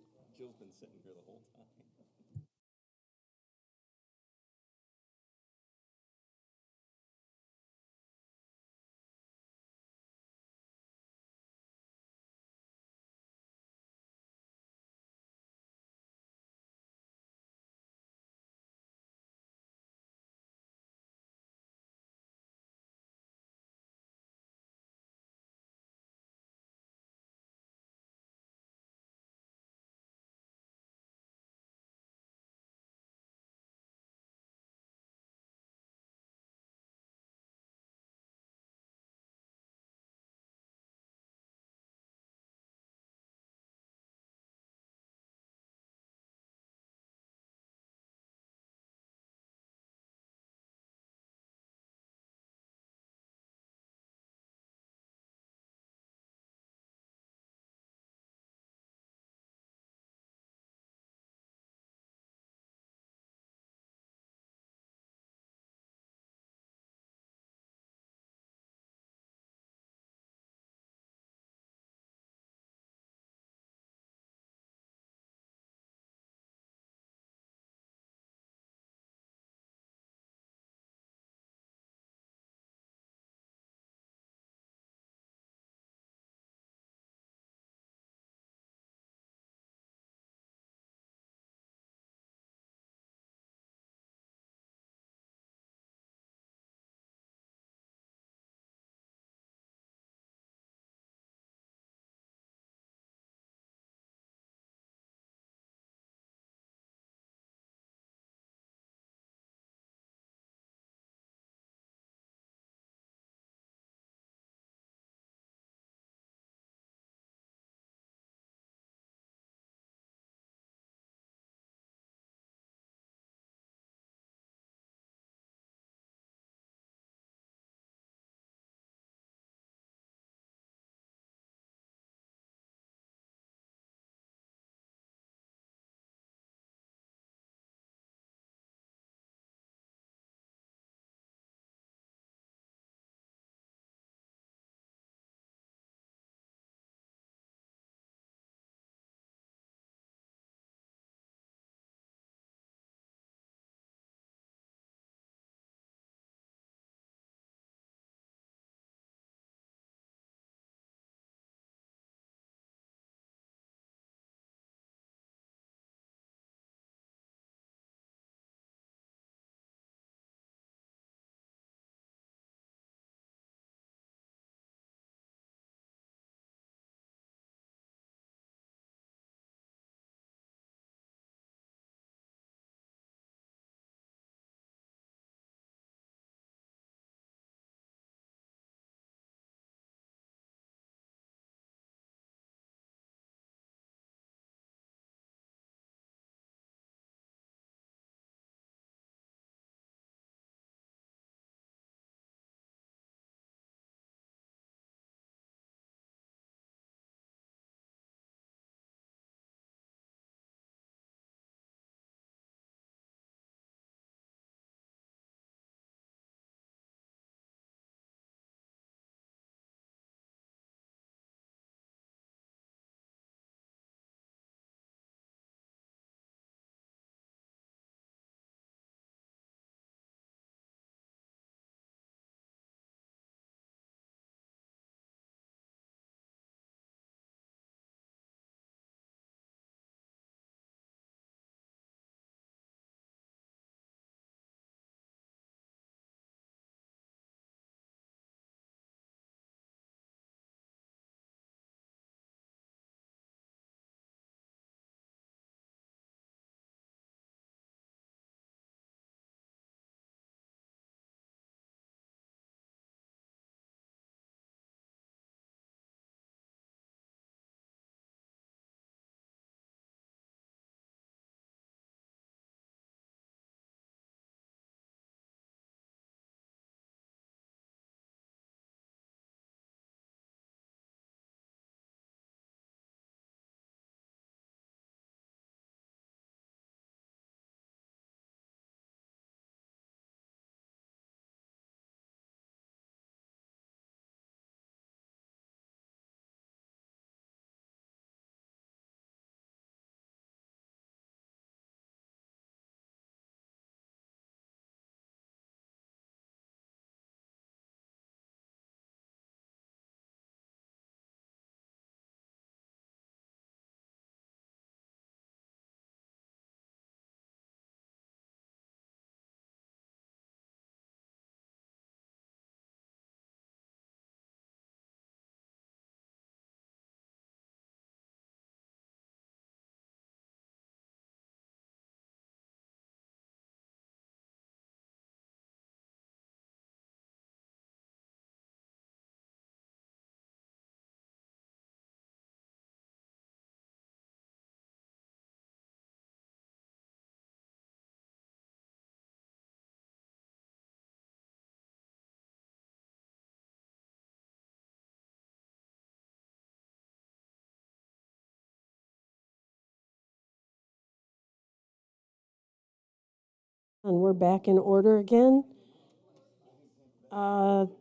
And we're back in order again.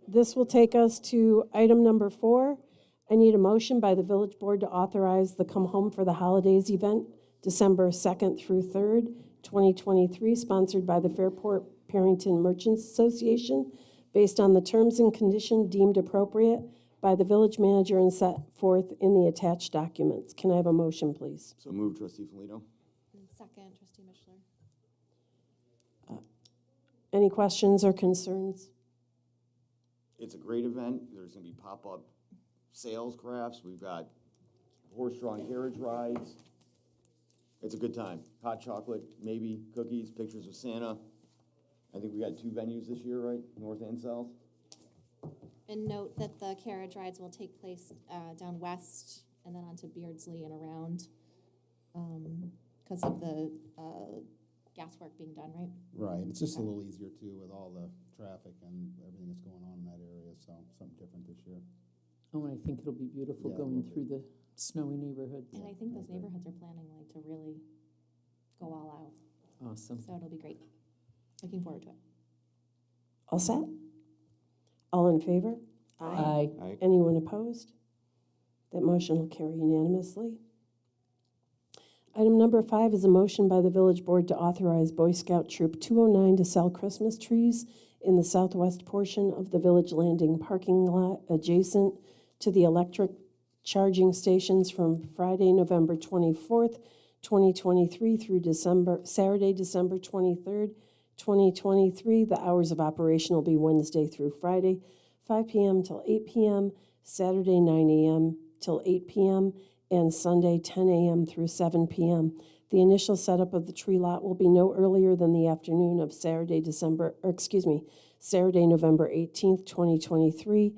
This will take us to item number 4. I need a motion by the village board to authorize the Come Home for the Holidays event, December 2nd through 3rd, 2023, sponsored by the Fairport Parrington Merchants Association, based on the terms and conditions deemed appropriate by the village manager and set forth in the attached documents. Can I have a motion, please? So move, trustee Felino. Second, trustee Mishler. Any questions or concerns? It's a great event. There's gonna be pop-up sales crafts. We've got horse-drawn carriage rides. It's a good time. Hot chocolate, maybe cookies, pictures of Santa. I think we got 2 venues this year, right? North and south? And note that the carriage rides will take place down west and then onto Beardsley and around because of the gas work being done, right? Right, it's just a little easier too with all the traffic and everything that's going on in that area, so something different this year. Oh, and I think it'll be beautiful Yeah, it going will be. through the snowy neighborhoods. And I think those neighborhoods are planning like to really go all out. Awesome. So it'll be great. Looking forward to it. All set? All in favor? Aye. Anyone opposed? That motion will carry unanimously. Item number 5 is a motion by the village board to authorize Boy Scout Troop 209 to sell Christmas trees in the southwest portion of the Village Landing parking lot adjacent to the electric charging stations from Friday, November 24th, 2023 through Saturday, December 23rd, 2023. The hours of operation will be Wednesday through Friday, 5 p.m. till 8 p.m., Saturday 9 a.m. till 8 p.m., and Sunday 10 a.m. through 7 p.m. The initial setup of the tree lot will be no earlier than the afternoon of Saturday, November 18th, 2023.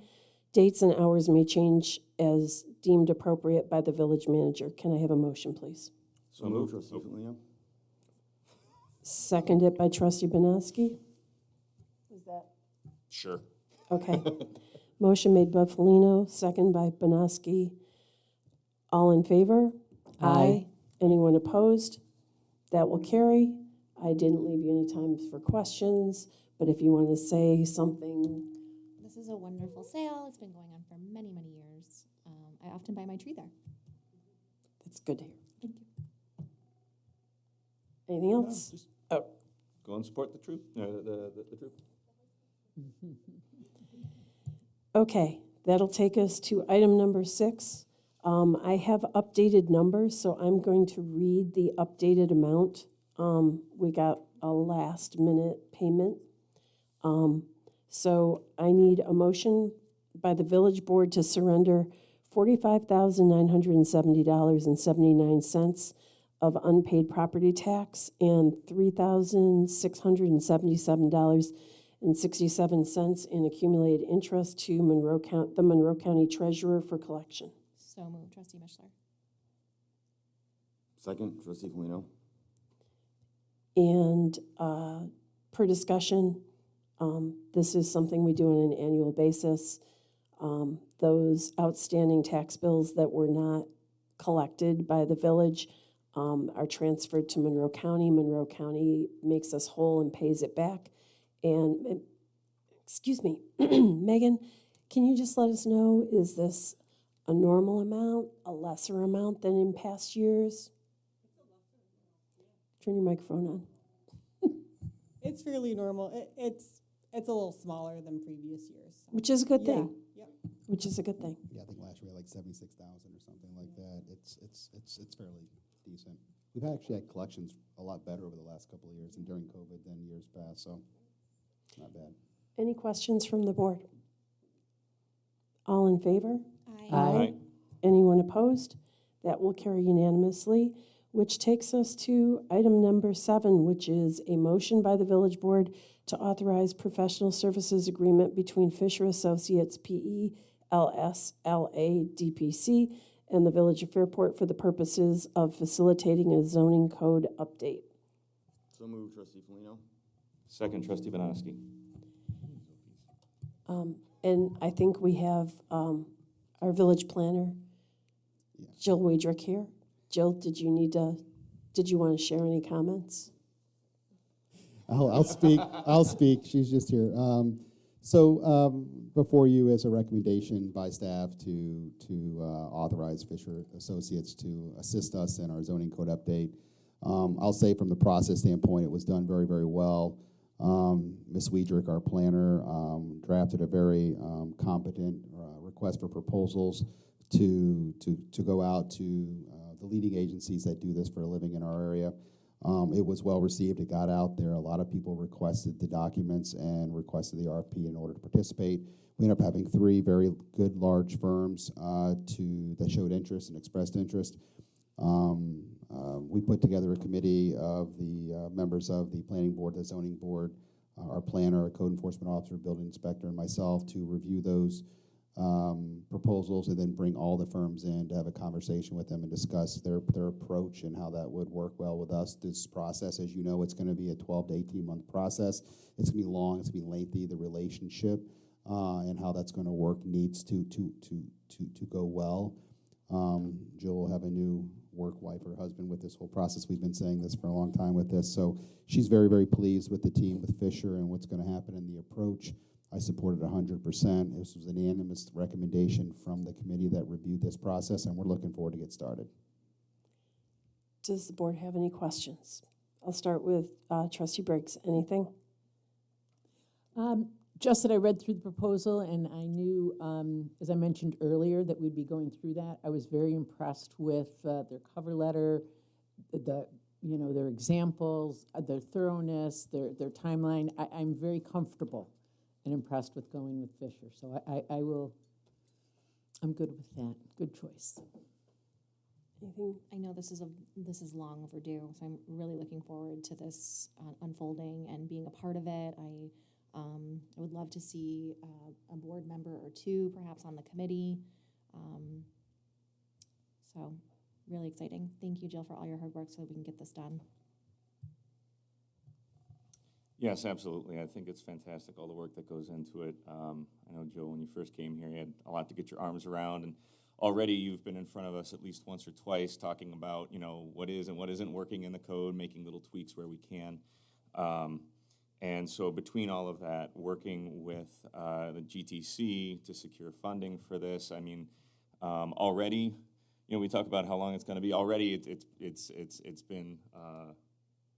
Dates and hours may change as deemed appropriate by the village manager. Can I have a motion, please? So move, trustee Felino. Seconded by trustee Banowski. Is that? Sure. Okay. Motion made by Felino, second by Banowski. All in favor? Aye. Anyone opposed? That will carry. I didn't leave you any time for questions, but if you want to say something, This is a wonderful sale. It's been going on for many, many years. I often buy my tree there. that's good to hear. Thank you. Anything else? Oh, Go and support the troop, the troop. okay. That'll take us to item number 6. I have updated numbers, so I'm going to read the updated amount. We got a last-minute payment. So I need a motion by the village board to surrender $45,970.79 of unpaid property tax and $3,677.67 in accumulated interest to the Monroe County Treasurer for collection. So moved, trustee Mishler. Second, trustee Felino. And per discussion, this is something we do on an annual basis. Those outstanding tax bills that were not collected by the village are transferred to Monroe County. Monroe County makes us whole and pays it back. And, excuse me, Megan, can you just let us know, is this a normal amount, a lesser amount than in past years? Turn your microphone on. It's fairly normal. It's a little smaller than previous years. So. Which is a good Yeah, thing. yep. Which is a good thing. Yeah, I think last year we had like 76,000 or something like that. It's fairly decent. We've actually had collections a lot better over the last couple of years and during COVID than years past, so not bad. Any questions from the board? All in favor? Aye. Anyone opposed? That will carry unanimously, which takes us to item number 7, which is a motion by the village board to authorize professional services agreement between Fisher Associates PE, LSLA, DPC, and the Village of Fairport for the purposes of facilitating a zoning code update. So move, trustee Felino. Second, trustee Banowski. And I think we have our village planner, Jill Weidrich, here. Jill, did you want to share any comments? I'll speak. She's just here. Before you is a recommendation by staff to authorize Fisher Associates to assist us in our zoning code update. I'll say from the process standpoint, it was done very, very well. Ms. Weidrich, our planner, drafted a very competent request for proposals to go out to the leading agencies that do this for a living in our area. It was well received. It got out there. A lot of people requested the documents and requested the RFP in order to participate. We ended up having 3 very good large firms that showed interest and expressed interest. We put together a committee of the members of the planning board, the zoning board, our planner, our code enforcement officer, building inspector, and myself to review those proposals and then bring all the firms in to have a conversation with them and discuss their approach and how that would work well with us. This process, as you know, it's going to be a 12 to 18 month process. It's going to be long, it's going to be lengthy. The relationship and how that's going to work needs to go well. Jill will have a new work wife or husband with this whole process. We've been saying this for a long time with this. So she's very, very pleased with the team, with Fisher, and what's going to happen in the approach. I support it 100%. This was an unanimous recommendation from the committee that reviewed this process, and we're looking forward to get started. Does the board have any questions? I'll start with Trustee Briggs. Anything? Just that I read through the proposal and I knew, as I mentioned earlier, that we'd be going through that. I was very impressed with their cover letter, their examples, their thoroughness, their timeline. I'm very comfortable and impressed with going with Fisher. So I'm good with that. Good choice. Anything? I know this is long overdue, so I'm really looking forward to this unfolding and being a part of it. I would love to see a board member or 2 perhaps on the committee. So really exciting. Thank you, Jill, for all your hard work so that we can get this done. Yes, absolutely. I think it's fantastic, all the work that goes into it. I know, Joe, when you first came here, you had a lot to get your arms around, and already you've been in front of us at least once or twice talking about, what is and what isn't working in the code, making little tweaks where we can. And so between all of that, working with the GTC to secure funding for this, I mean, already, we talk about how long it's going to be. Already, it's been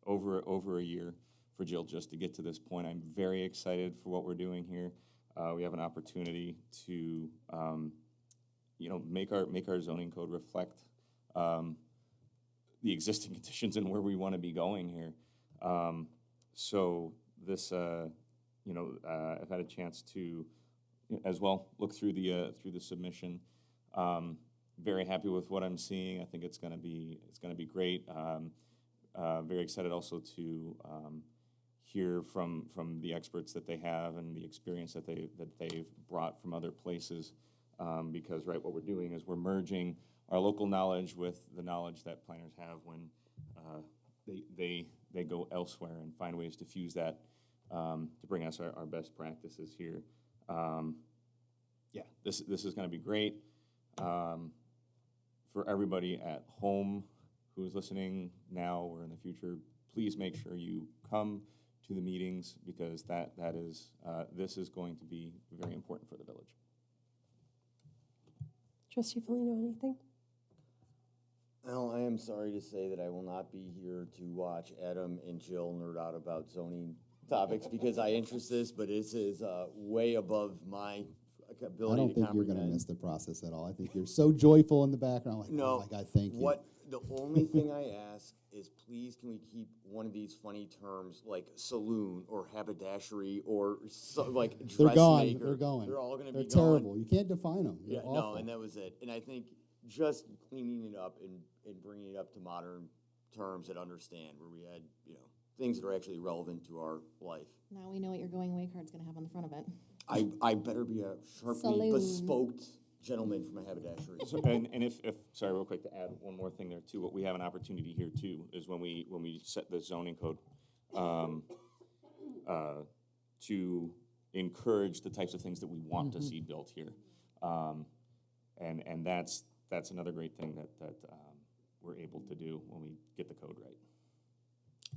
over a year for Jill just to get to this point. I'm very excited for what we're doing here. We have an opportunity to, make our zoning code reflect the existing conditions and where we want to be going here. So this, I've had a chance to, as well, look through the submission. Very happy with what I'm seeing. I think it's going to be great. Very excited also to hear from the experts that they have and the experience that they've brought from other places. Because what we're doing is we're merging our local knowledge with the knowledge that planners have when they go elsewhere and find ways to fuse that to bring us our best practices here. This is going to be great for everybody at home who's listening now or in the future. Please make sure you come to the meetings because this is going to be very important for the village. Trustee Foligno, anything? Well, I am sorry to say that I will not be here to watch Adam and Jill nerd out about zoning topics because I interest this, but this is way above my ability to comprehend. I don't think you're going to miss the process at all. I think you're so joyful in the background. Like, no, oh my God, thank you. The only thing I ask is please can we keep one of these funny terms like saloon or haberdashery or like dressmaker. They're gone. They're going. They're all going to be They're gone. terrible. You can't define them. Yeah, They're awful. no, and that was it. And I think just cleaning it up and bringing it up to modern terms that understand where we had, things that are actually relevant to our life. Now we know what your going away card's going to have on the front of it. I better be a sharply Saloon. bespoke gentleman from a haberdashery. And if sorry, real quick to add one more thing there too. What we have an opportunity here too is when we set the zoning code to encourage the types of things that we want to see built here, and that's another great thing that we're able to do when we get the code right.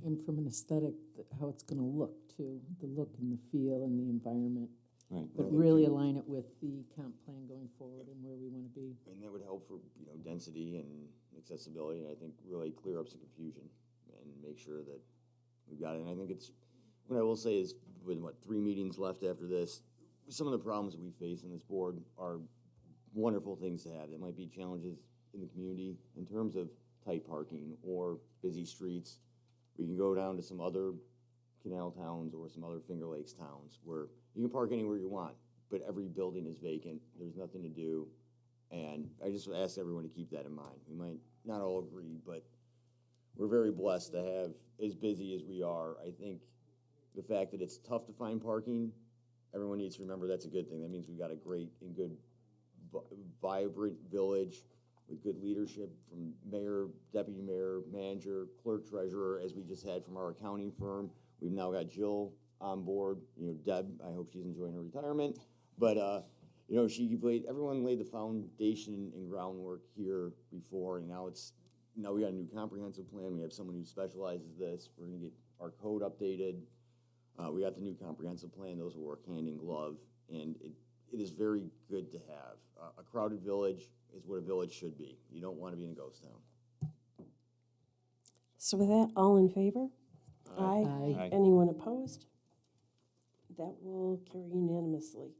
And from an aesthetic, how it's gonna look too, the look and the feel and the environment. Right. But really align it with the comp plan going forward and where we wanna be. And that would help for, density and accessibility, and I think really clear up some confusion and make sure that we've got it. And I think what I will say is, with 3 meetings left after this, some of the problems that we face on this board are wonderful things to have. There might be challenges in the community in terms of tight parking or busy streets. We can go down to some other canal towns or some other Finger Lakes towns where you can park anywhere you want, but every building is vacant, there's nothing to do. And I just ask everyone to keep that in mind. We might not all agree, but we're very blessed to have as busy as we are. I think the fact that it's tough to find parking, everyone needs to remember that's a good thing. That means we've got a great and good, vibrant village with good leadership from mayor, deputy mayor, manager, clerk, treasurer, as we just had from our accounting firm. We've now got Jill on board. Deb, I hope she's enjoying her retirement. But, everyone laid the foundation and groundwork here before, and now we got a new comprehensive plan. We have someone who specializes this. We're gonna get our code updated. We got the new comprehensive plan. Those will work hand in glove, and it is very good to have. A crowded village is what a village should be. You don't want to be in a ghost town. So with that, all in favor? Aye. Anyone opposed? That will carry unanimously.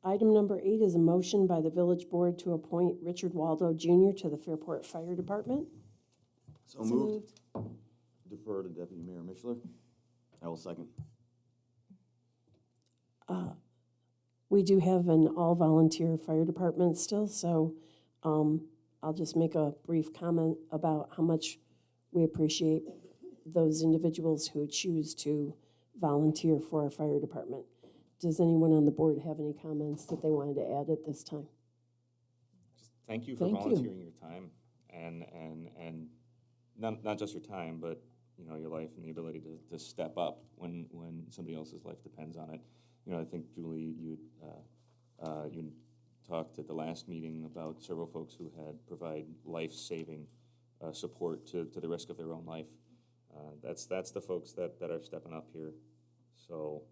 Item number 8 is a motion by the village board to appoint Richard Waldo Jr. to the Fairport Fire Department. So moved. Defer to Deputy Mayor Mishler. I will second. We do have an all-volunteer fire department still, so I'll just make a brief comment about how much we appreciate those individuals who choose to volunteer for our fire department. Does anyone on the board have any comments that they wanted to add at this time? Thank you for Thank you. volunteering your time and not just your time, but your life and the ability to step up when somebody else's life depends on it. I think Julie, you talked at the last meeting about several folks who had provide life-saving support to the risk of their own life. That's the folks that are stepping up here. So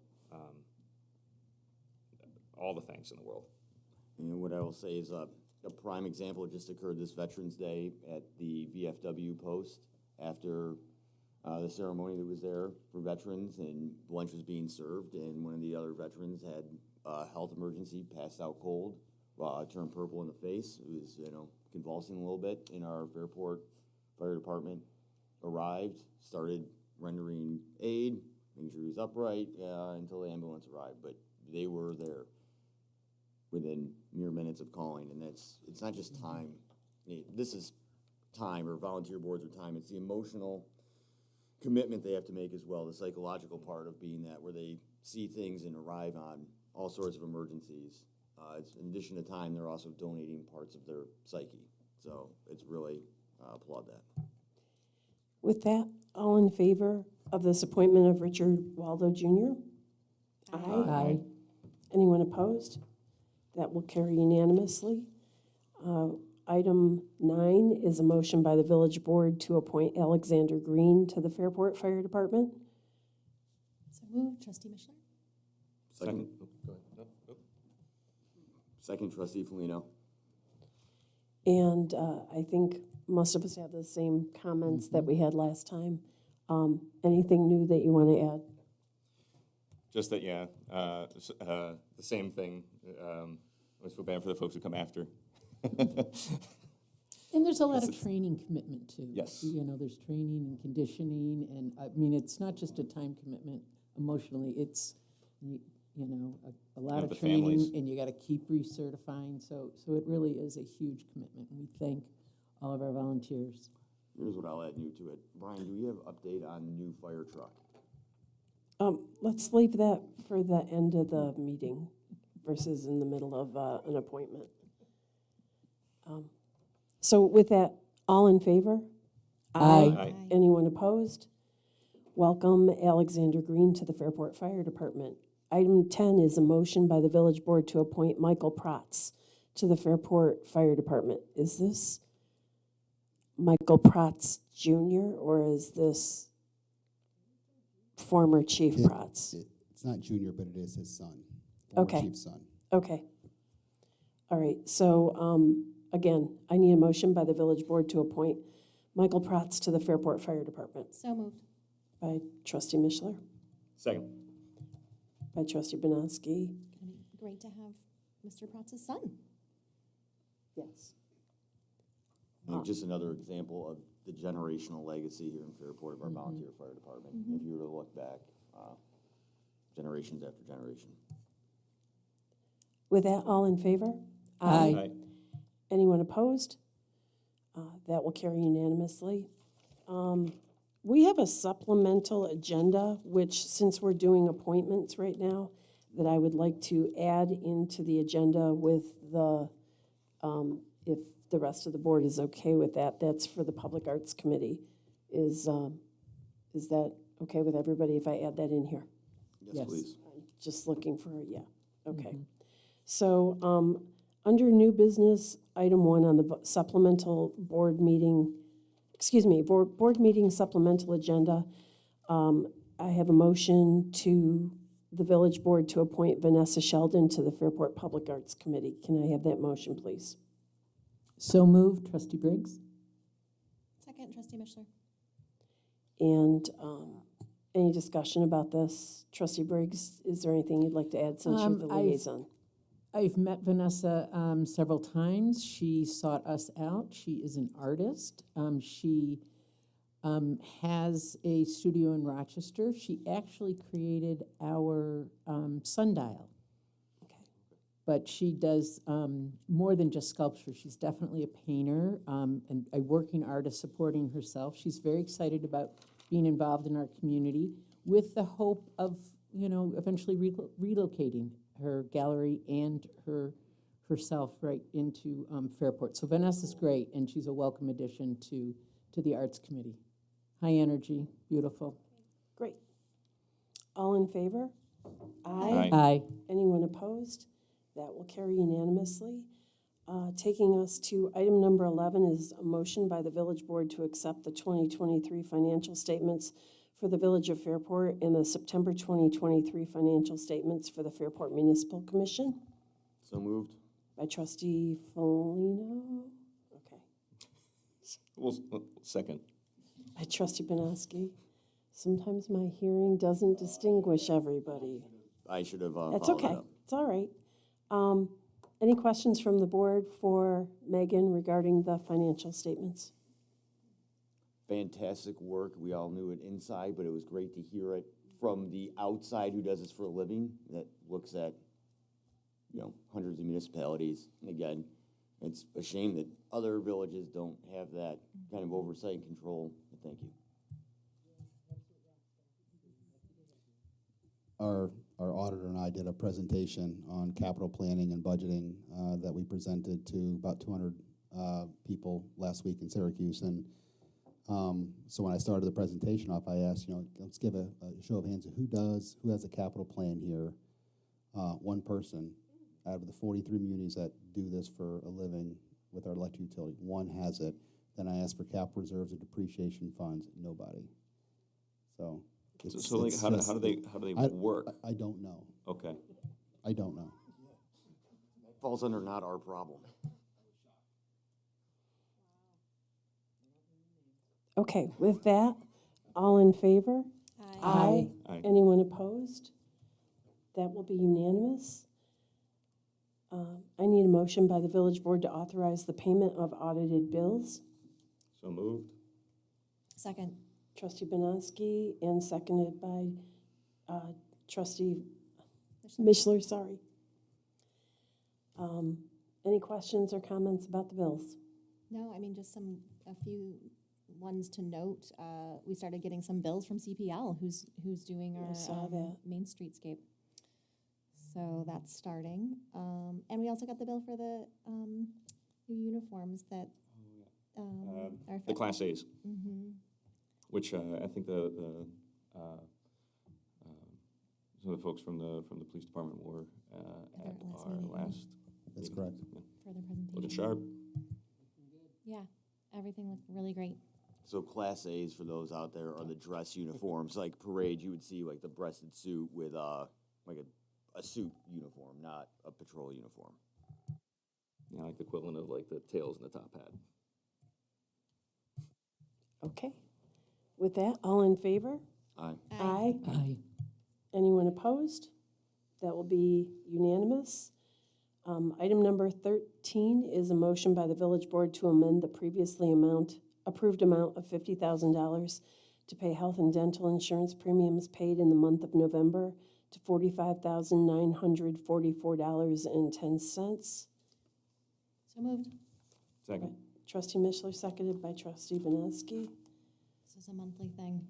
all the thanks in the world. And what I will say is a prime example just occurred this Veterans Day at the VFW post after the ceremony that was there for veterans, and lunch was being served, and one of the other veterans had a health emergency, passed out cold, turned purple in the face. It was, convulsing a little bit, and our Fairport Fire Department arrived, started rendering aid, making sure he was upright until the ambulance arrived. But they were there within mere minutes of calling, and it's not just time. This is time, or volunteer boards are time. It's the emotional commitment they have to make as well, the psychological part of being that, where they see things and arrive on all sorts of emergencies. It's, in addition to time, they're also donating parts of their psyche. So it's really, applaud that. With that, all in favor of this appointment of Richard Waldo Jr.? Aye. Anyone opposed? That will carry unanimously. Item 9 is a motion by the village board to appoint Alexander Green to the Fairport Fire Department. So moved, trustee Mishler? Second. Oh, go ahead. Nope, nope. Second, trustee Felino. And I think most of us have the same comments that we had last time. Anything new that you want to add? Just that, the same thing. I always feel bad for the folks who come after. And there's a lot of training commitment too. Yes. There's training and conditioning, and I mean, it's not just a time commitment emotionally, it's, a lot the of training, families. and you gotta keep recertifying, so it really is a huge commitment, and we thank all of our volunteers. Here's what I'll add new to it. Brian, do we have update on new fire truck? Let's leave that for the end of the meeting versus in the middle of an appointment. So with that, all in favor? Aye. Aye. Anyone opposed? Welcome Alexander Green to the Fairport Fire Department. Item 10 is a motion by the village board to appoint Michael Protz to the Fairport Fire Department. Is this Michael Protz Jr. or is this former Chief Protz. It's not Junior, but it is his son. Former Okay. Chief's son. Okay. All right, so, again, I need a motion by the village board to appoint Michael Protz to the Fairport Fire Department. So moved. By trustee Mishler, Second. by trustee Banowski. Gonna be great to have Mr. Protz's son. Yes. I think just another example of the generational legacy here in Fairport of our volunteer fire department. If you were to look back, generations after generation. With that, all in favor? Aye. Anyone opposed? That will carry unanimously. We have a supplemental agenda, which, since we're doing appointments right now, that I would like to add into the agenda with the, if the rest of the board is okay with that. That's for the Public Arts Committee. Is that okay with everybody if I add that in here? Yes, please. Just looking for, yeah, okay. So, under new business, item 1 on the supplemental board meeting, board meeting supplemental agenda, I have a motion to the village board to appoint Vanessa Sheldon to the Fairport Public Arts Committee. Can I have that motion, please? So moved, trustee Briggs? Second, trustee Mishler. And any discussion about this? Trustee Briggs, is there anything you'd like to add since you're the liaison? I've met Vanessa several times. She sought us out. She is an artist. She has a studio in Rochester. She actually created our sundial. But she does more than just sculpture. She's definitely a painter and a working artist supporting herself. She's very excited about being involved in our community with the hope of, eventually relocating her gallery and herself right into Fairport. So Vanessa's great, and she's a welcome addition to the Arts Committee. High energy, beautiful. Great. All in favor? Aye. Aye. Anyone opposed? That will carry unanimously. Taking us to item number 11 is a motion by the village board to accept the 2023 financial statements for the Village of Fairport and the September 2023 financial statements for the Fairport Municipal Commission. So moved. By trustee Folino. Okay. Well, second. By trustee Banowski. Sometimes my hearing doesn't distinguish everybody. I should have That's followed okay. up. It's all right. Any questions from the board for Megan regarding the financial statements? Fantastic work. We all knew it inside, but it was great to hear it from the outside who does this for a living, that looks at, hundreds of municipalities. And again, it's a shame that other villages don't have that kind of oversight and control. But thank you. Our auditor and I did a presentation on capital planning and budgeting that we presented to about 200 people last week in Syracuse. And so when I started the presentation off, I asked, let's give a show of hands of who has a capital plan here. One person out of the 43 communities that do this for a living with our electric utility, one has it. Then I asked for capital reserves and depreciation funds, nobody. So. So like, how do they work? I don't know. Okay. I don't know. Falls under not our problem. Okay, with that, all in favor? Aye. Aye. Anyone opposed? That will be unanimous. I need a motion by the village board to authorize the payment of audited bills. So moved. Second. Trustee Banowski and seconded by trustee Mishler, sorry. Any questions or comments about the bills? No, I mean, just a few ones to note. We started getting some bills from CPL, who's doing I our saw that. Main Streetscape. So that's starting. And we also got the bill for the new uniforms that are The Class A's, Mm-hmm. which I think some of the folks from the police department were at our last. That's correct. For their presentation. Looking sharp. Yeah, everything looked really great. So Class A's, for those out there, are the dress uniforms, like parade, you would see like the breasted suit with, like a suit uniform, not a patrol uniform. Yeah, like the equivalent of like the tails and the top hat. Okay. With that, all in favor? Aye. Aye. Aye. Anyone opposed? That will be unanimous. Item number 13 is a motion by the village board to amend the previously approved amount of $50,000 to pay health and dental insurance premiums paid in the month of November to $45,944.10. So moved. Second. Trustee Mishler, seconded by Trustee Benesky. This is a monthly thing.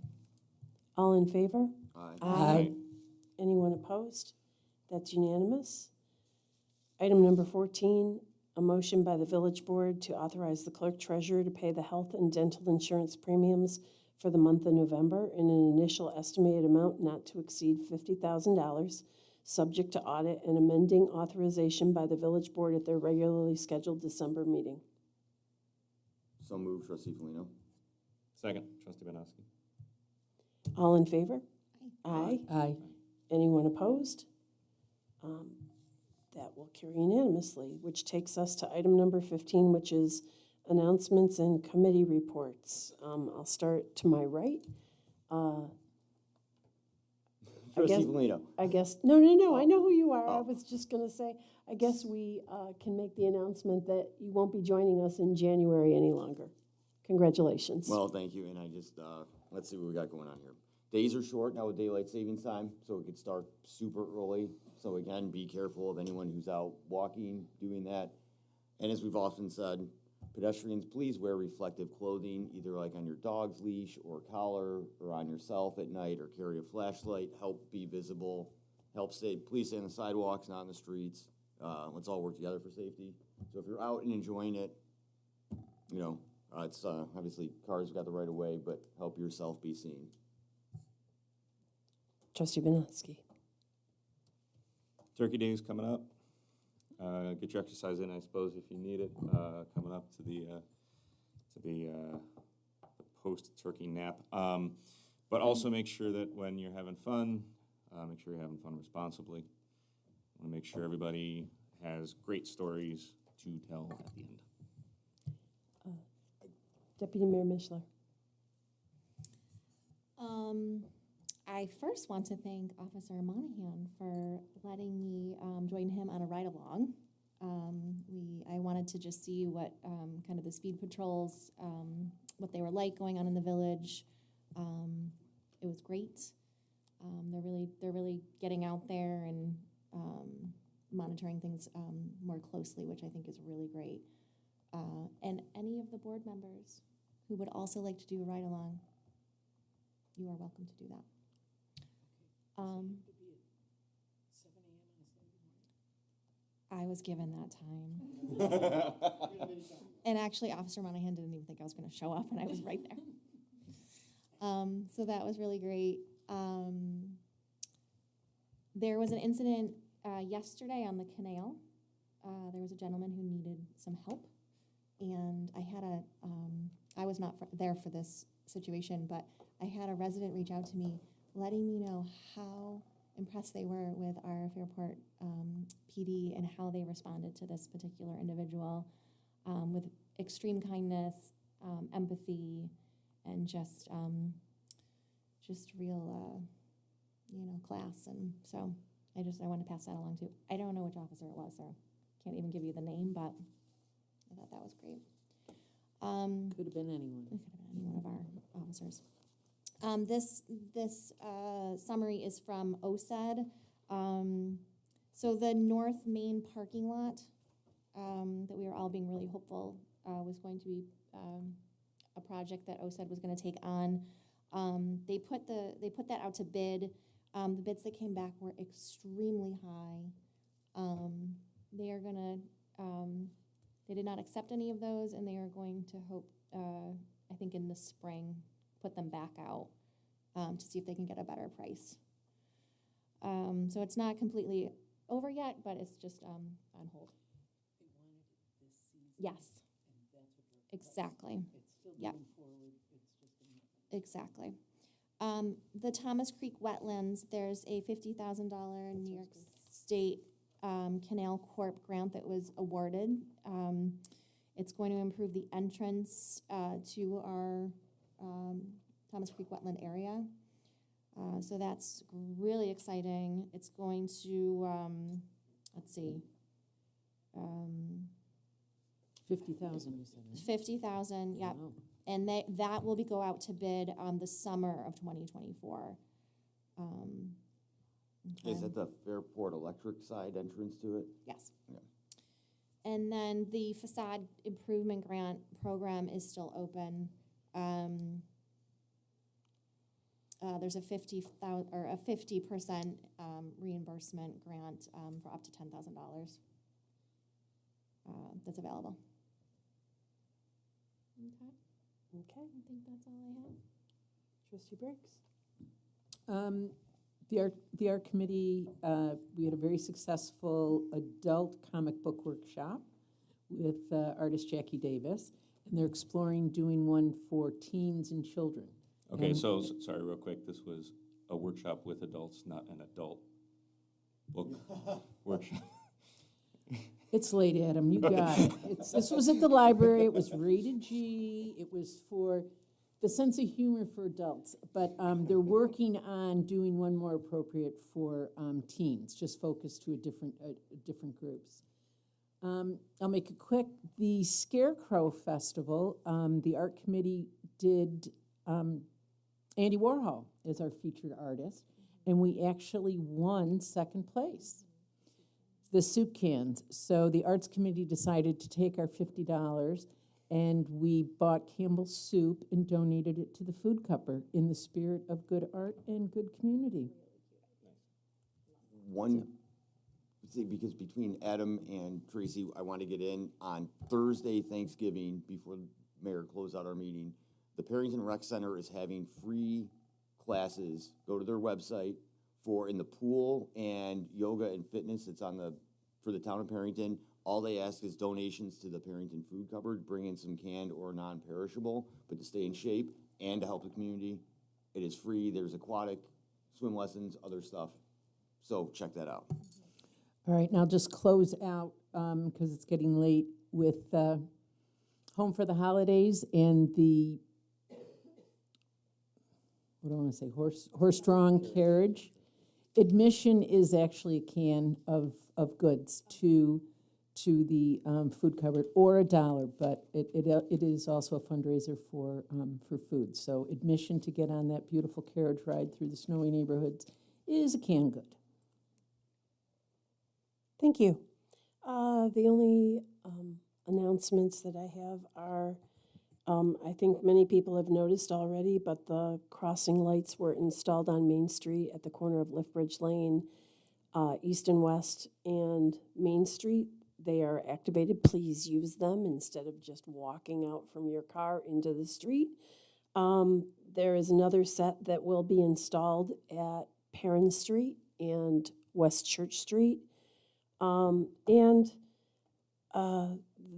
All in favor? Aye. Aye. Anyone opposed? That's unanimous. Item number 14, a motion by the village board to authorize the clerk treasurer to pay the health and dental insurance premiums for the month of November in an initial estimated amount not to exceed $50,000, subject to audit and amending authorization by the village board at their regularly scheduled December meeting. So moved, trustee Felino. Second, trustee Banowski. All in favor? Aye. Aye. Anyone opposed? That will carry unanimously, which takes us to item number 15, which is announcements and committee reports. I'll start to my right. Trustee Felino. I guess, no, I know who you are. I was just going to say, I guess we can make the announcement that you won't be joining us in January any longer. Congratulations. Well, thank you, and I just, let's see what we got going on here. Days are short now with daylight savings time, so it could start super early. So again, be careful of anyone who's out walking, doing that. And as we've often said, pedestrians, please wear reflective clothing, either like on your dog's leash or collar, or on yourself at night, or carry a flashlight, help be visible, please stay on the sidewalks, not in the streets. Let's all work together for safety. So if you're out and enjoying it, you know, it's obviously cars have got the right of way, but help yourself be seen. Trustee Benesky. Turkey Day is coming up. Get your exercise in, I suppose, if you need it. Coming up to the post-turkey nap. But also make sure that when you're having fun, make sure you're having fun responsibly. I want to make sure everybody has great stories to tell at the end. Deputy Mayor Mishler. I first want to thank Officer Monahan for letting me join him on a ride-along. I wanted to just see what kind of the speed patrols, what they were like going on in the village. It was great. They're really getting out there and monitoring things more closely, which I think is really great. And any of the board members who would also like to do a ride-along, you are welcome to do that. I was given that time. And actually, Officer Monahan didn't even think I was going to show up, and I was right there. So that was really great. There was an incident yesterday on the canal. There was a gentleman who needed some help, and I was not there for this situation, but I had a resident reach out to me letting me know how impressed they were with our Fairport PD and how they responded to this particular individual with extreme kindness, empathy, and just real, class. And so I want to pass that along too. I don't know which officer it was, so can't even give you the name, but I thought that was great. Could have been anyone. It could have been any one of our officers. This summary is from OSED. So the North Main parking lot that we were all being really hopeful was going to be a project that OSED was going to take on. They put that out to bid. The bids that came back were extremely high. They are gonna. They did not accept any of those, and they are going to hope. I think in the spring, put them back out to see if they can get a better price. So it's not completely over yet, but it's just on hold. They wanted it this season. Yes. And that's what exactly. It's still Yep. moving forward. It's Exactly. The Thomas Creek wetlands, there's a $50,000 New York State Canal Corp grant that was awarded. It's going to improve the entrance to our Thomas Creek wetland area. So that's really exciting. It's going to, let's see, 50,000, you said, right? 50,000, yep. Wow. And that will go out to bid the summer of 2024. Is Okay. that the Fairport Electric side entrance to it? Yes. Yeah. And then the facade improvement grant program is still open. There's a 50% reimbursement grant for up to $10,000 that's available. Okay. Okay. I think that's all I have. Trustee Briggs? The art committee, we had a very successful adult comic book workshop with artist Jackie Davis, and they're exploring doing one for teens and children. Okay, And- so, sorry, real quick, this was a workshop with adults, not an adult book workshop. It's late, Adam, you got it. This was at the library, it was rated G, it was for the sense of humor for adults, but they're working on doing one more appropriate for teens, just focused to different groups. I'll make it quick. The Scarecrow Festival, the art committee did Andy Warhol as our featured artist, and we actually won second place. The soup cans. So the arts committee decided to take our $50 and we bought Campbell's soup and donated it to the food cupboard in the spirit of good art and good community. See, because between Adam and Tracy, I want to get in on Thursday, Thanksgiving, before the mayor closed out our meeting. The Perrington Rec Center is having free classes. Go to their website for in the pool and yoga and fitness. It's for the town of Perrington. All they ask is donations to the Perrington Food Cupboard. Bring in some canned or non-perishable, but to stay in shape and to help the community. It is free. There's aquatic, swim lessons, other stuff. So check that out. All right, now just close out, because it's getting late, with Home for the Holidays and the, what do I want to say, horse-drawn carriage. Admission is actually a can of goods to the food cupboard, or $1, but it is also a fundraiser for food. So admission to get on that beautiful carriage ride through the snowy neighborhoods is a canned good. Thank you. The only announcements that I have are, I think many people have noticed already, but the crossing lights were installed on Main Street at the corner of Liftbridge Lane, East and West, and Main Street. They are activated. Please use them instead of just walking out from your car into the street. There is another set that will be installed at Perrin Street and West Church Street.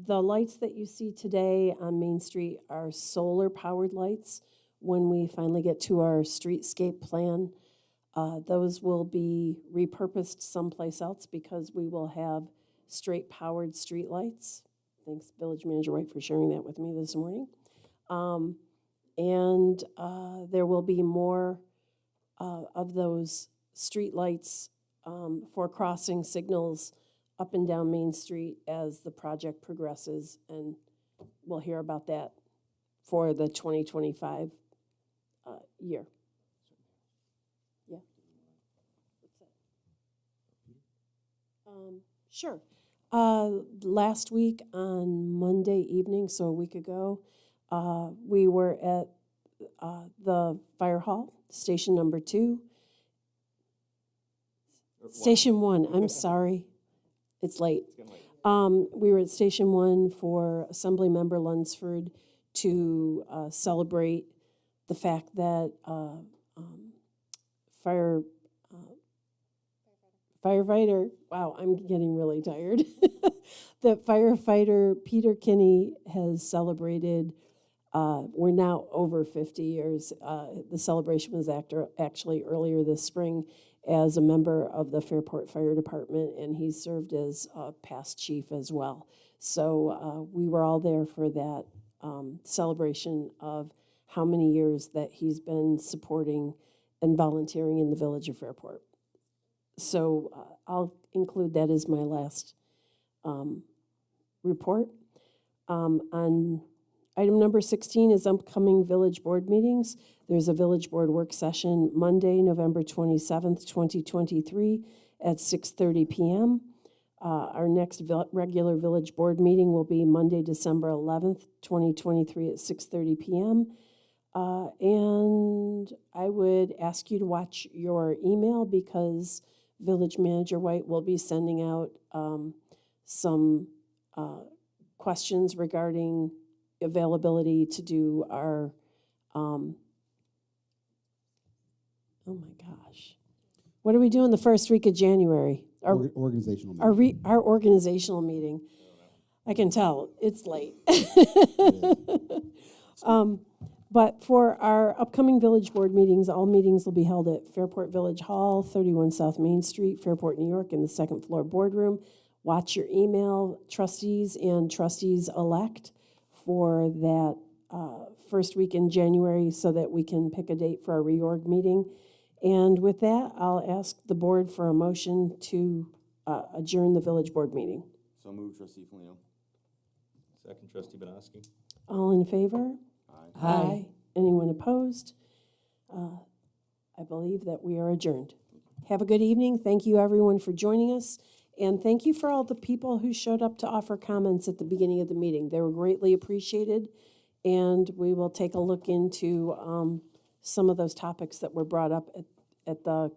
The lights that you see today on Main Street are solar-powered lights. When we finally get to our streetscape plan, those will be repurposed someplace else because we will have straight-powered streetlights. Thanks, Village Manager White, for sharing that with me this morning. There will be more of those streetlights for crossing signals up and down Main Street as the project progresses, and we'll hear about that for the 2025 year. Yeah. Sure. Last week on Monday evening, so a week ago, we were at the fire hall, station number 2. Station 1, I'm sorry. It's late. We were at Station 1 for Assemblymember Lunsford to celebrate the fact that firefighter, wow, I'm getting really tired. That firefighter Peter Kinney has celebrated We're now over 50 years. The celebration was actually earlier this spring as a member of the Fairport Fire Department, and he served as past chief as well. So we were all there for that celebration of how many years that he's been supporting and volunteering in the village of Fairport. So I'll include that as my last report. On item number 16 is upcoming village board meetings. There's a village board work session Monday, November 27th, 2023 at 6:30 p.m. Our next regular village board meeting will be Monday, December 11th, 2023 at 6:30 p.m. And I would ask you to watch your email because Village Manager White will be sending out some questions regarding availability to do our, oh my gosh. What are we doing the first week of January? Organizational meeting. Our organizational meeting. I can tell, it's late. But for our upcoming village board meetings, all meetings will be held at Fairport Village Hall, 31 South Main Street, Fairport, New York, in the second floor boardroom. Watch your email, trustees and trustees-elect, for that first week in January so that we can pick a date for our reorg meeting. And with that, I'll ask the board for a motion to adjourn the village board meeting. So moved, trustee Flino. Second, trustee Banowski. All in favor? Aye. Anyone opposed? I believe that we are adjourned. Have a good evening. Thank you, everyone, for joining us. And thank you for all the people who showed up to offer comments at the beginning of the meeting. They were greatly appreciated. And we will take a look into some of those topics that were brought up at the